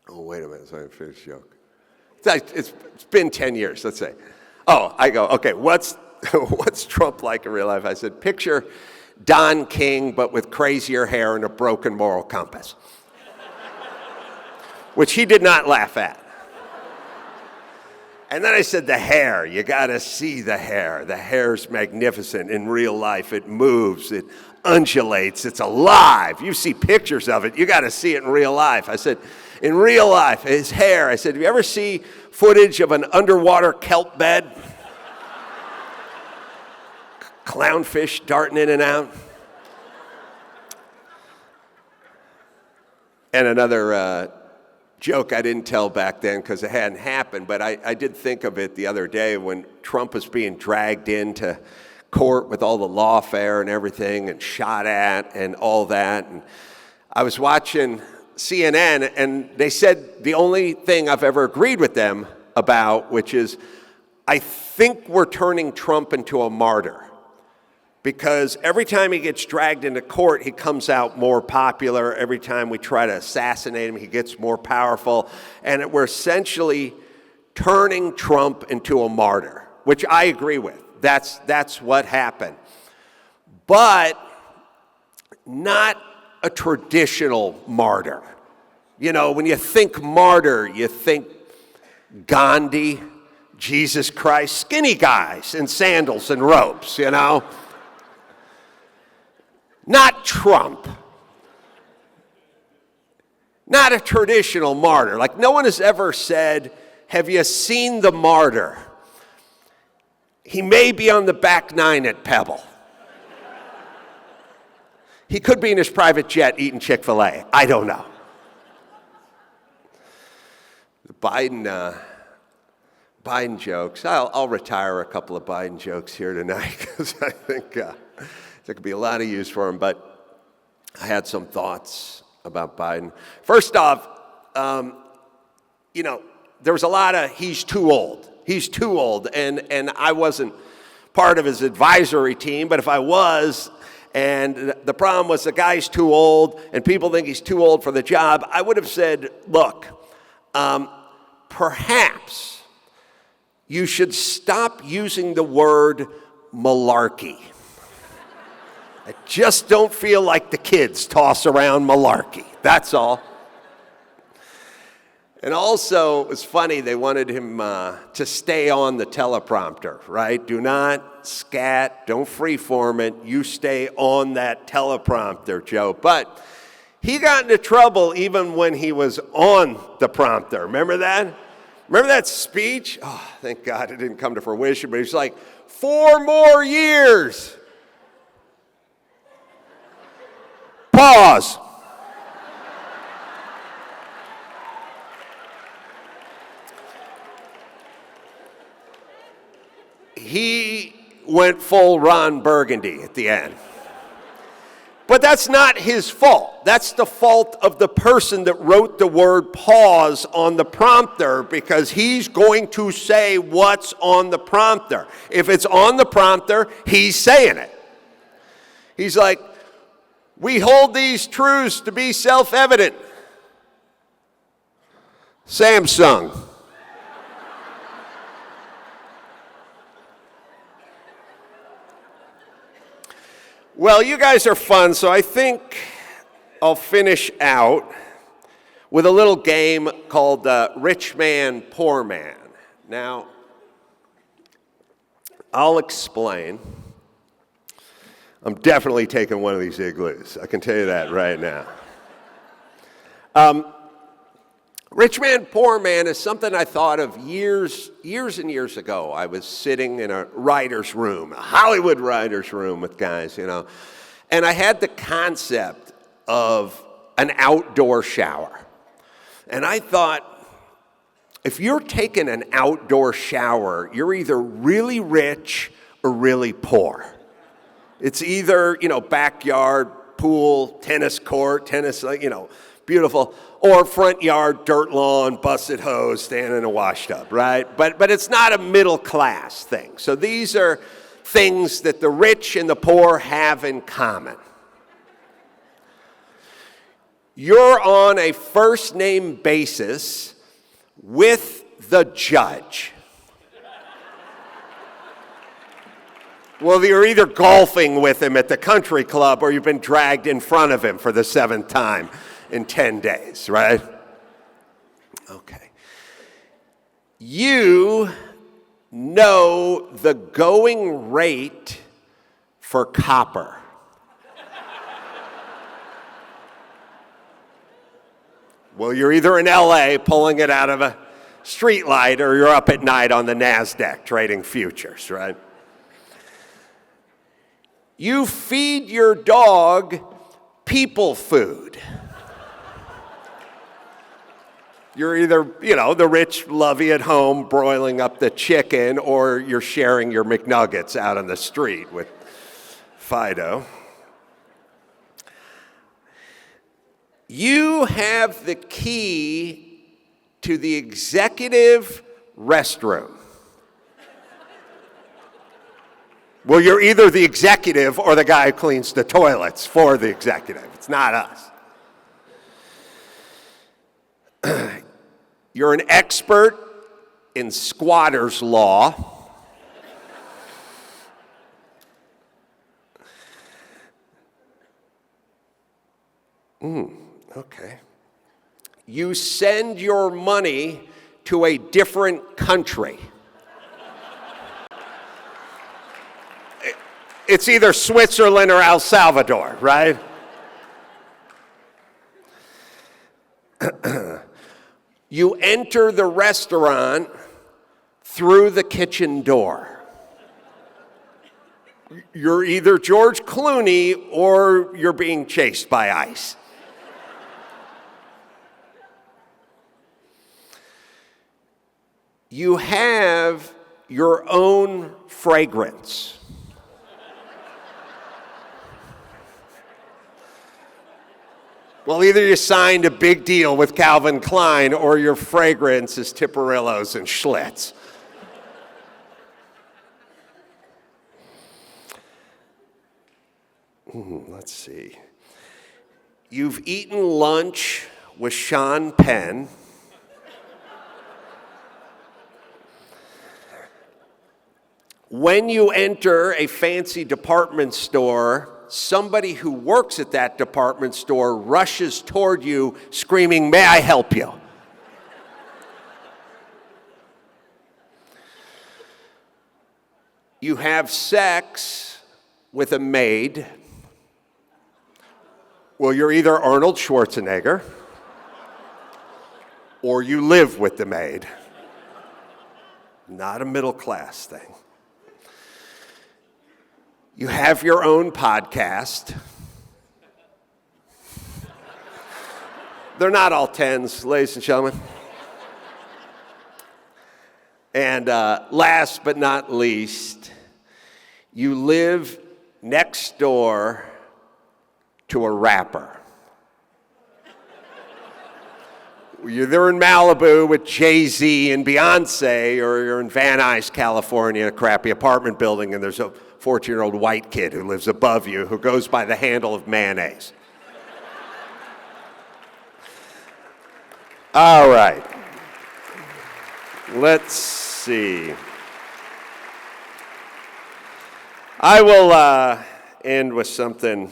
oh, wait a minute, so I finished the joke. It's been 10 years, let's say. Oh, I go, okay, what's Trump like in real life? I said, picture Don King, but with crazier hair and a broken moral compass. Which he did not laugh at. And then I said, the hair, you gotta see the hair. The hair's magnificent in real life. It moves, it undulates, it's alive. You see pictures of it, you gotta see it in real life. I said, in real life, his hair, I said, do you ever see footage of an underwater kelp bed? Clownfish darting in and out. And another joke I didn't tell back then because it hadn't happened, but I did think of it the other day when Trump was being dragged into court with all the lawfare and everything and shot at and all that. And I was watching CNN and they said the only thing I've ever agreed with them about, which is I think we're turning Trump into a martyr. Because every time he gets dragged into court, he comes out more popular. Every time we try to assassinate him, he gets more powerful. And we're essentially turning Trump into a martyr, which I agree with. That's what happened. But not a traditional martyr. You know, when you think martyr, you think Gandhi, Jesus Christ, skinny guys in sandals and ropes, you know? Not Trump. Not a traditional martyr. Like no one has ever said, have you seen the martyr? He may be on the back nine at Pebble. He could be in his private jet eating Chick-fil-A. I don't know. The Biden jokes. I'll retire a couple of Biden jokes here tonight because I think there could be a lot of use for him, but I had some thoughts about Biden. First off, you know, there was a lot of he's too old. He's too old, and I wasn't part of his advisory team, but if I was, and the problem was the guy's too old, and people think he's too old for the job, I would have said, look, perhaps you should stop using the word malarkey. I just don't feel like the kids toss around malarkey. That's all. And also, it was funny, they wanted him to stay on the teleprompter, right? Do not scat, don't freeform it, you stay on that teleprompter, Joe. But he got into trouble even when he was on the prompter. Remember that? Remember that speech? Oh, thank God it didn't come to fruition, but he's like, 4 more years. Pause. He went full Ron Burgundy at the end. But that's not his fault. That's the fault of the person that wrote the word pause on the prompter, because he's going to say what's on the prompter. If it's on the prompter, he's saying it. He's like, we hold these truths to be self-evident. Samsung. Well, you guys are fun, so I think I'll finish out with a little game called Rich Man, Poor Man. Now, I'll explain. I'm definitely taking one of these igloos. I can tell you that right now. Rich Man, Poor Man is something I thought of years and years ago. I was sitting in a writer's room, a Hollywood writer's room with guys, and I had the concept of an outdoor shower. And I thought, if you're taking an outdoor shower, you're either really rich or really poor. It's either, backyard, pool, tennis court, beautiful, or front yard, dirt lawn, busted hose, standing in a wash tub, right? But it's not a middle class thing. So these are things that the rich and the poor have in common. You're on a first name basis with the judge. Well, you're either golfing with him at the country club or you've been dragged in front of him for the 7th time in 10 days, right? Okay. You know the going rate for copper. Well, you're either in LA pulling it out of a street light or you're up at night on the NASDAQ trading futures, right? You feed your dog people food. You're either, the rich lovey at home broiling up the chicken, or you're sharing your McNuggets out on the street with Fido. You have the key to the executive restroom. Well, you're either the executive or the guy who cleans the toilets for the executive. It's not us. You're an expert in squatter's law. Okay. You send your money to a different country. It's either Switzerland or El Salvador, right? You enter the restaurant through the kitchen door. You're either George Clooney or you're being chased by ICE. You have your own fragrance. Well, either you signed a big deal with Calvin Klein or your fragrance is Tipperillos and Schlitz. Let's see. You've eaten lunch with Sean Penn. When you enter a fancy department store, somebody who works at that department store rushes toward you screaming, "May I help you?" you have sex with a maid, well, you're either Arnold Schwarzenegger or you live with the maid. Not a middle class thing. You have your own podcast. They're not all 10s, ladies and gentlemen. And last but not least, you live next door to a rapper. You're in Malibu with Jay-Z and Beyonce, or you're in Van Nuys, California, in a crappy apartment building, and there's a 14-year-old white kid who lives above you who goes by the handle of mayonnaise. All right. Let's see. I will end with something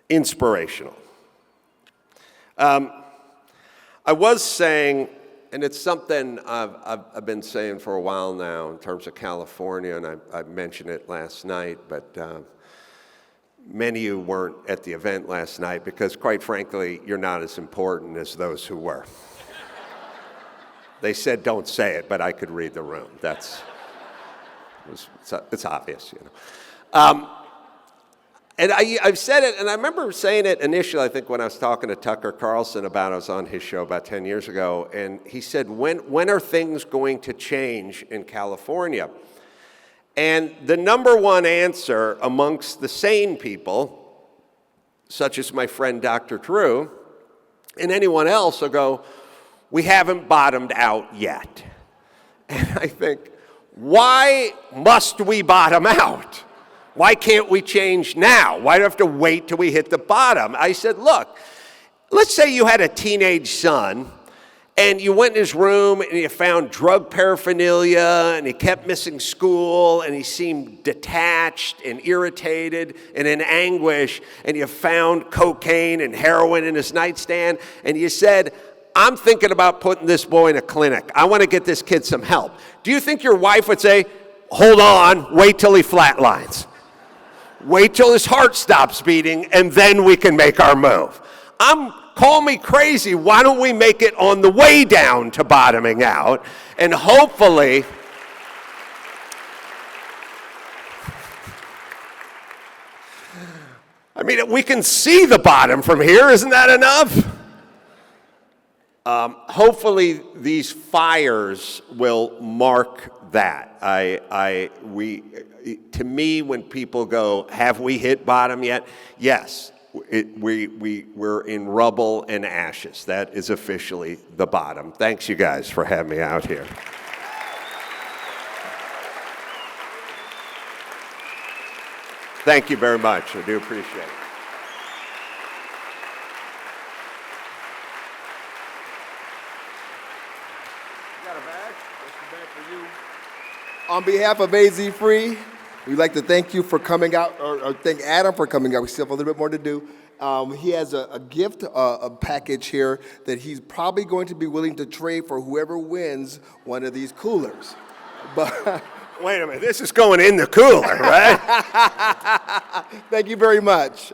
inspirational. I was saying, and it's something I've been saying for a while now in terms of California, and I mentioned it last night, but many of you weren't at the event last night because, quite frankly, you're not as important as those who were. They said don't say it, but I could read the room. It's obvious, you know. And I've said it, and I remember saying it initially, I think, when I was talking to Tucker Carlson about it. I was on his show about 10 years ago, and he said, when are things going to change in California? And the number one answer amongst the sane people, such as my friend Dr. Drew, and anyone else will go, we haven't bottomed out yet. And I think, why must we bottom out? Why can't we change now? Why do we have to wait till we hit the bottom? I said, look, let's say you had a teenage son and you went in his room and you found drug paraphernalia and he kept missing school and he seemed detached and irritated and in anguish, and you found cocaine and heroin in his nightstand, and you said, I'm thinking about putting this boy in a clinic. I want to get this kid some help. Do you think your wife would say, hold on, wait till he flatlines? Wait till his heart stops beating, and then we can make our move. Call me crazy. Why don't we make it on the way down to bottoming out? And hopefully, I mean, we can see the bottom from here. Isn't that enough? Hopefully, these fires will mark that. To me, when people go, have we hit bottom yet? Yes, we're in rubble and ashes. That is officially the bottom. Thanks, you guys, for having me out here. Thank you very much. I do appreciate it. On behalf of AZ Free, we'd like to thank you for coming out, or thank Adam for coming out. We still have a little bit more to do. He has a gift, a package here that he's probably going to be willing to trade for whoever wins one of these coolers. But wait a minute, this is going in the cooler, right? Thank you very much.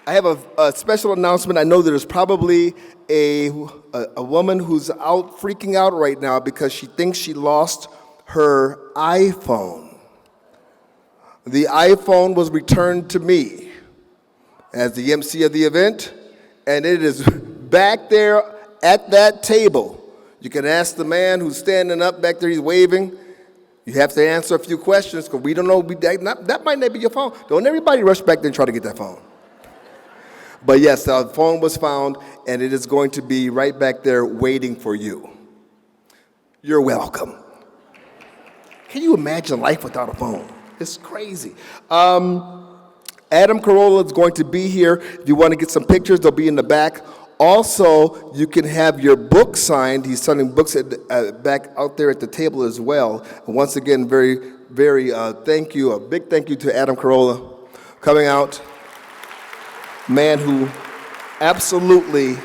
I have a special announcement. I know there's probably a woman who's out freaking out right now because she thinks she lost her iPhone. The iPhone was returned to me as the MC of the event, and it is back there at that table. You can ask the man who's standing up back there, he's waving. You have to answer a few questions because we don't know, that might not be your phone. Don't everybody rush back there and try to get that phone. But yes, the phone was found, and it is going to be right back there waiting for you. You're welcome. Can you imagine life without a phone? It's crazy. Adam Carolla is going to be here. If you want to get some pictures, they'll be in the back. Also, you can have your book signed. He's signing books back out there at the table as well. And once again, very thank you. A big thank you to Adam Carolla coming out. Man who absolutely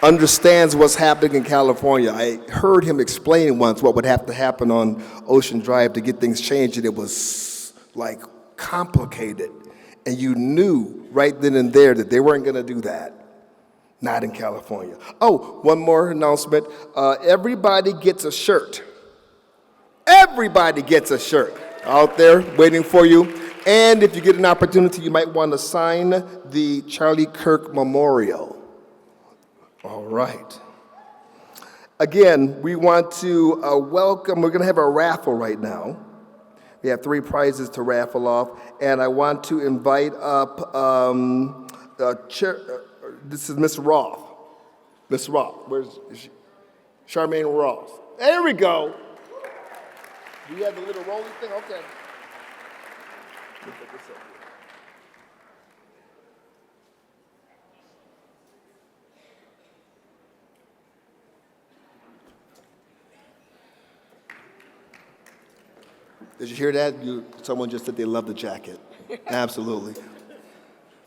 understands what's happening in California. I heard him explain once what would have to happen on Ocean Drive to get things changed, and it was like complicated. And you knew right then and there that they weren't going to do that. Not in California. Oh, one more announcement. Everybody gets a shirt. Everybody gets a shirt out there waiting for you. And if you get an opportunity, you might want to sign the Charlie Kirk Memorial. All right. Again, we want to welcome, we're going to have a raffle right now. We have 3 prizes to raffle off. And I want to invite up, this is Miss Roth. Miss Roth, where's she? Charmaine Roth. There we go. Do you have the little rolling thing? Okay. Let me put this up here. Did you hear that? Someone just said they love the jacket. Absolutely.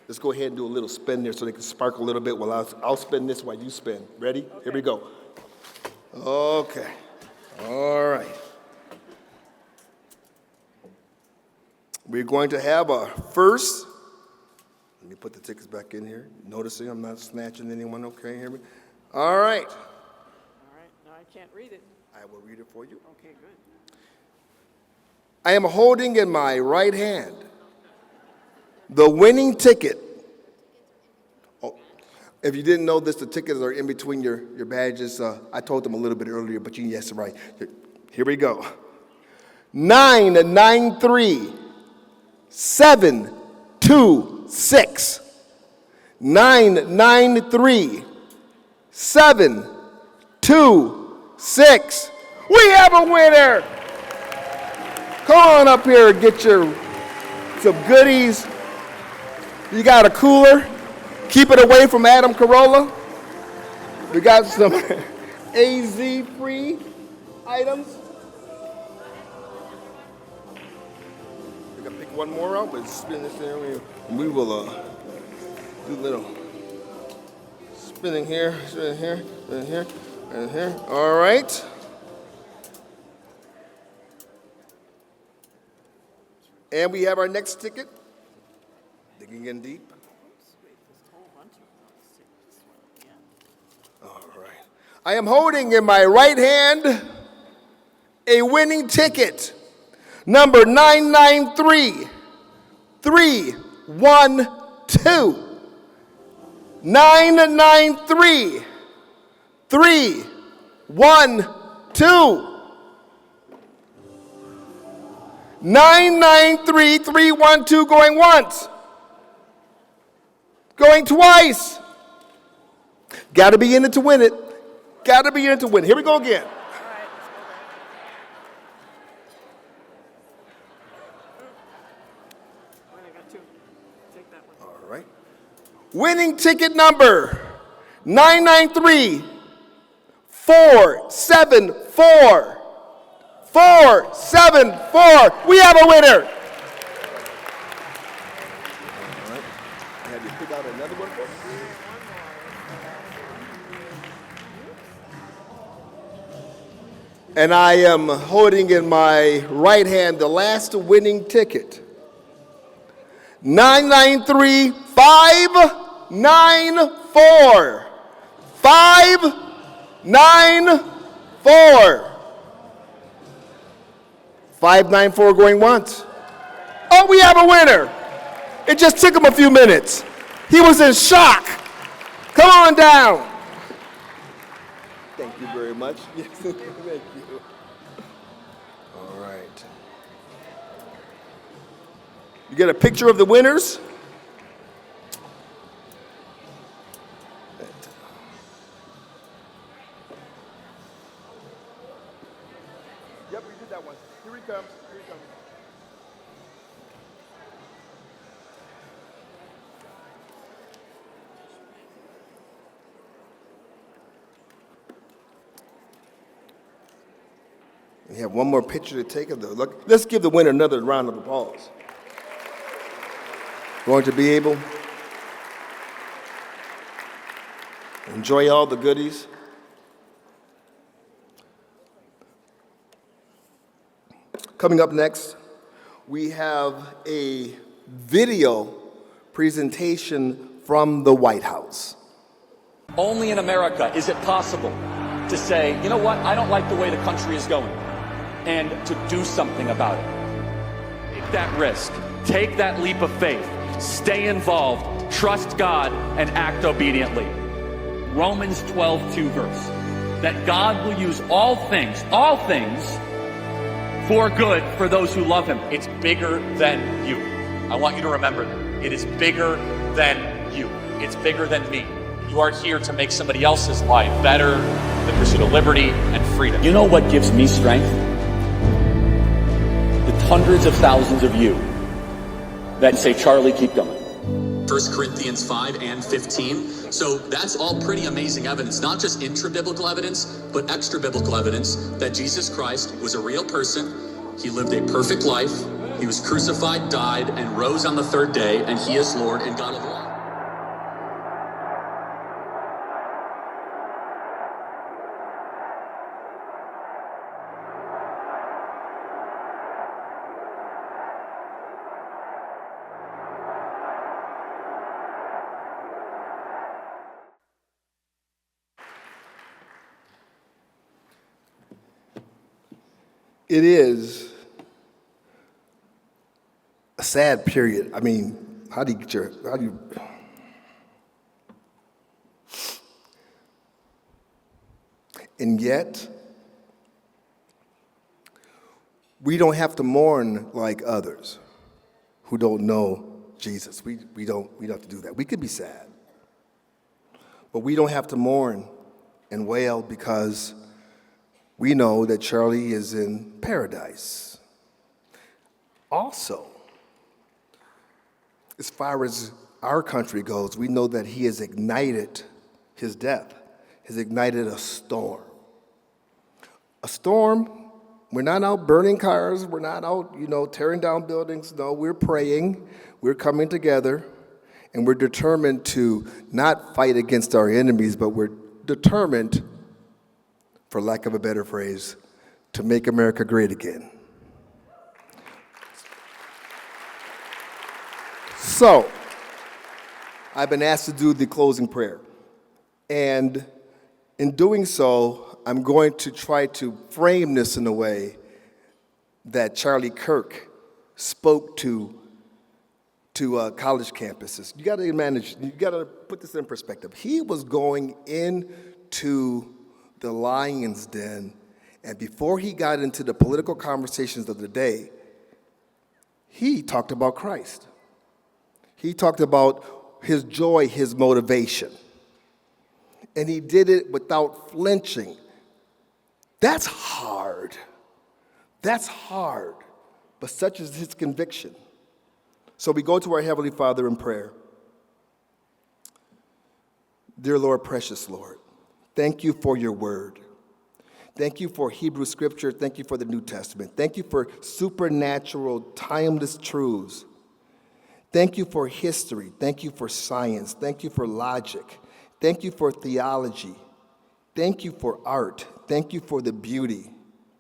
Let's go ahead and do a little spin there so they can sparkle a little bit while I'll spin this while you spin. Ready? Okay. Here we go. Okay. All right. We're going to have our first. Let me put the tickets back in here. Noticing I'm not snatching anyone. Okay, hear me? All right. All right. No, I can't read it. I will read it for you. Okay, good. I am holding in my right hand the winning ticket. Oh, if you didn't know this, the tickets are in between your badges. I told them a little bit earlier, but you guessed it right. Here we go. 993 726. 993 726. We have a winner. Come on up here and get some goodies. You got a cooler. Keep it away from Adam Carolla. We got some AZ-free items. We're going to pick one more out, but spin this area. And we will do a little spinning here, spinning here, spinning here, and here. All right. And we have our next ticket. Digging in deep. All right. I am holding in my right hand a winning ticket. Number 993 312. 993 312. 993-312 going once. Going twice. Got to be in it to win it. Got to be in it to win it. Here we go again. All right. Winning ticket number 993-474. 474. We have a winner. All right. Have you pick out another one for me? And I am holding in my right hand the last winning ticket. 993-594. 594. 594 going once. Oh, we have a winner. It just took him a few minutes. He was in shock. Come on down. Thank you very much. Yes, thank you. All right. You get a picture of the winners? Yep, we did that one. Here he comes. Here he comes. We have one more picture to take of the look. Let's give the winner another round of applause. Going to be able. Enjoy all the goodies. Coming up next, we have a video presentation from the White House. Only in America is it possible to say, you know what, I don't like the way the country is going, and to do something about it. Take that risk. Take that leap of faith. Stay involved. Trust God and act obediently. Romans 12:2 verse. That God will use all things for good for those who love him. It's bigger than you. I want you to remember that. It is bigger than you. It's bigger than me. You are here to make somebody else's life better, the pursuit of liberty and freedom. You know what gives me strength? The hundreds of thousands of you that say, Charlie, keep going. 1 Corinthians 5 and 15. So that's all pretty amazing evidence, not just intra-biblical evidence, but extra-biblical evidence that Jesus Christ was a real person. He lived a perfect life. He was crucified, died, and rose on the third day, and he is Lord and God of all. It is a sad period. I mean, and yet, we don't have to mourn like others who don't know Jesus. We don't have to do that. We could be sad, but we don't have to mourn and wail because we know that Charlie is in paradise. Also, as far as our country goes, we know that he has ignited, his death has ignited a storm. A storm, we're not out burning cars, we're not out, tearing down buildings. No, we're praying, we're coming together, and we're determined to not fight against our enemies, but we're determined, for lack of a better phrase, to make America great again. So, I've been asked to do the closing prayer. And in doing so, I'm going to try to frame this in a way that Charlie Kirk spoke to college campuses. You got to put this in perspective. He was going into the lion's den, and before he got into the political conversations of the day, he talked about Christ. He talked about his joy, his motivation. And he did it without flinching. That's hard. That's hard. But such is his conviction. So we go to our Heavenly Father in prayer. Dear Lord, precious Lord, thank you for your word. Thank you for Hebrew scripture. Thank you for the New Testament. Thank you for supernatural, timeless truths. Thank you for history. Thank you for science. Thank you for logic. Thank you for theology. Thank you for art. Thank you for the beauty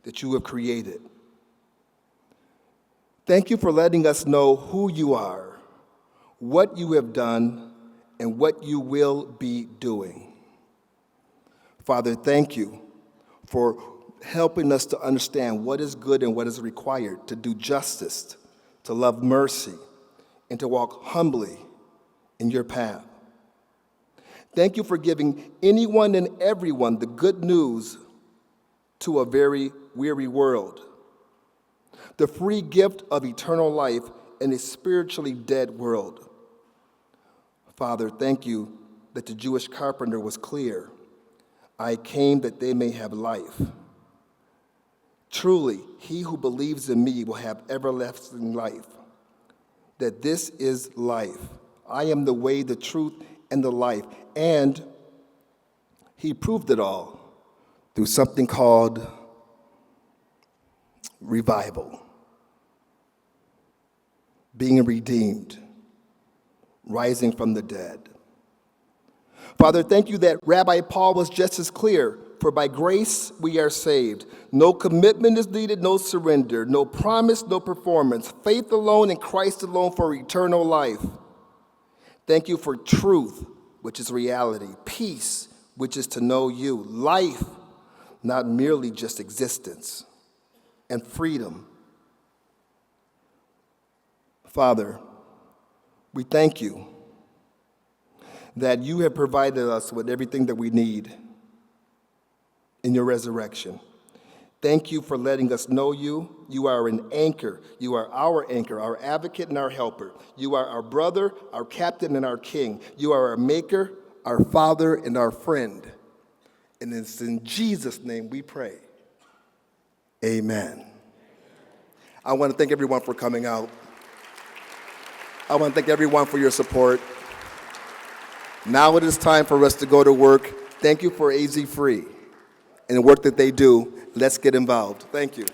that you have created. Thank you for letting us know who you are, what you have done, and what you will be doing. Father, thank you for helping us to understand what is good and what is required to do justice, to love mercy, and to walk humbly in your path. Thank you for giving anyone and everyone the good news to a very weary world, the free gift of eternal life in a spiritually dead world. Father, thank you that the Jewish carpenter was clear. I came that they may have life. Truly, he who believes in me will have everlasting life. That this is life. I am the way, the truth, and the life. And he proved it all through something called revival. Being redeemed, rising from the dead. Father, thank you that Rabbi Paul was just as clear. For by grace we are saved. No commitment is needed, no surrender, no promise, no performance. Faith alone in Christ alone for eternal life. Thank you for truth, which is reality. Peace, which is to know you. Life, not merely just existence. And freedom. Father, we thank you that you have provided us with everything that we need in your resurrection. Thank you for letting us know you. You are an anchor. You are our advocate, and our helper. You are our brother, our captain, and our king. You are our maker, our father, and our friend. And it's in Jesus' name we pray. Amen. I want to thank everyone for coming out. I want to thank everyone for your support. Now it is time for us to go to work. Thank you for AZ Free and the work that they do. Let's get involved. Thank you.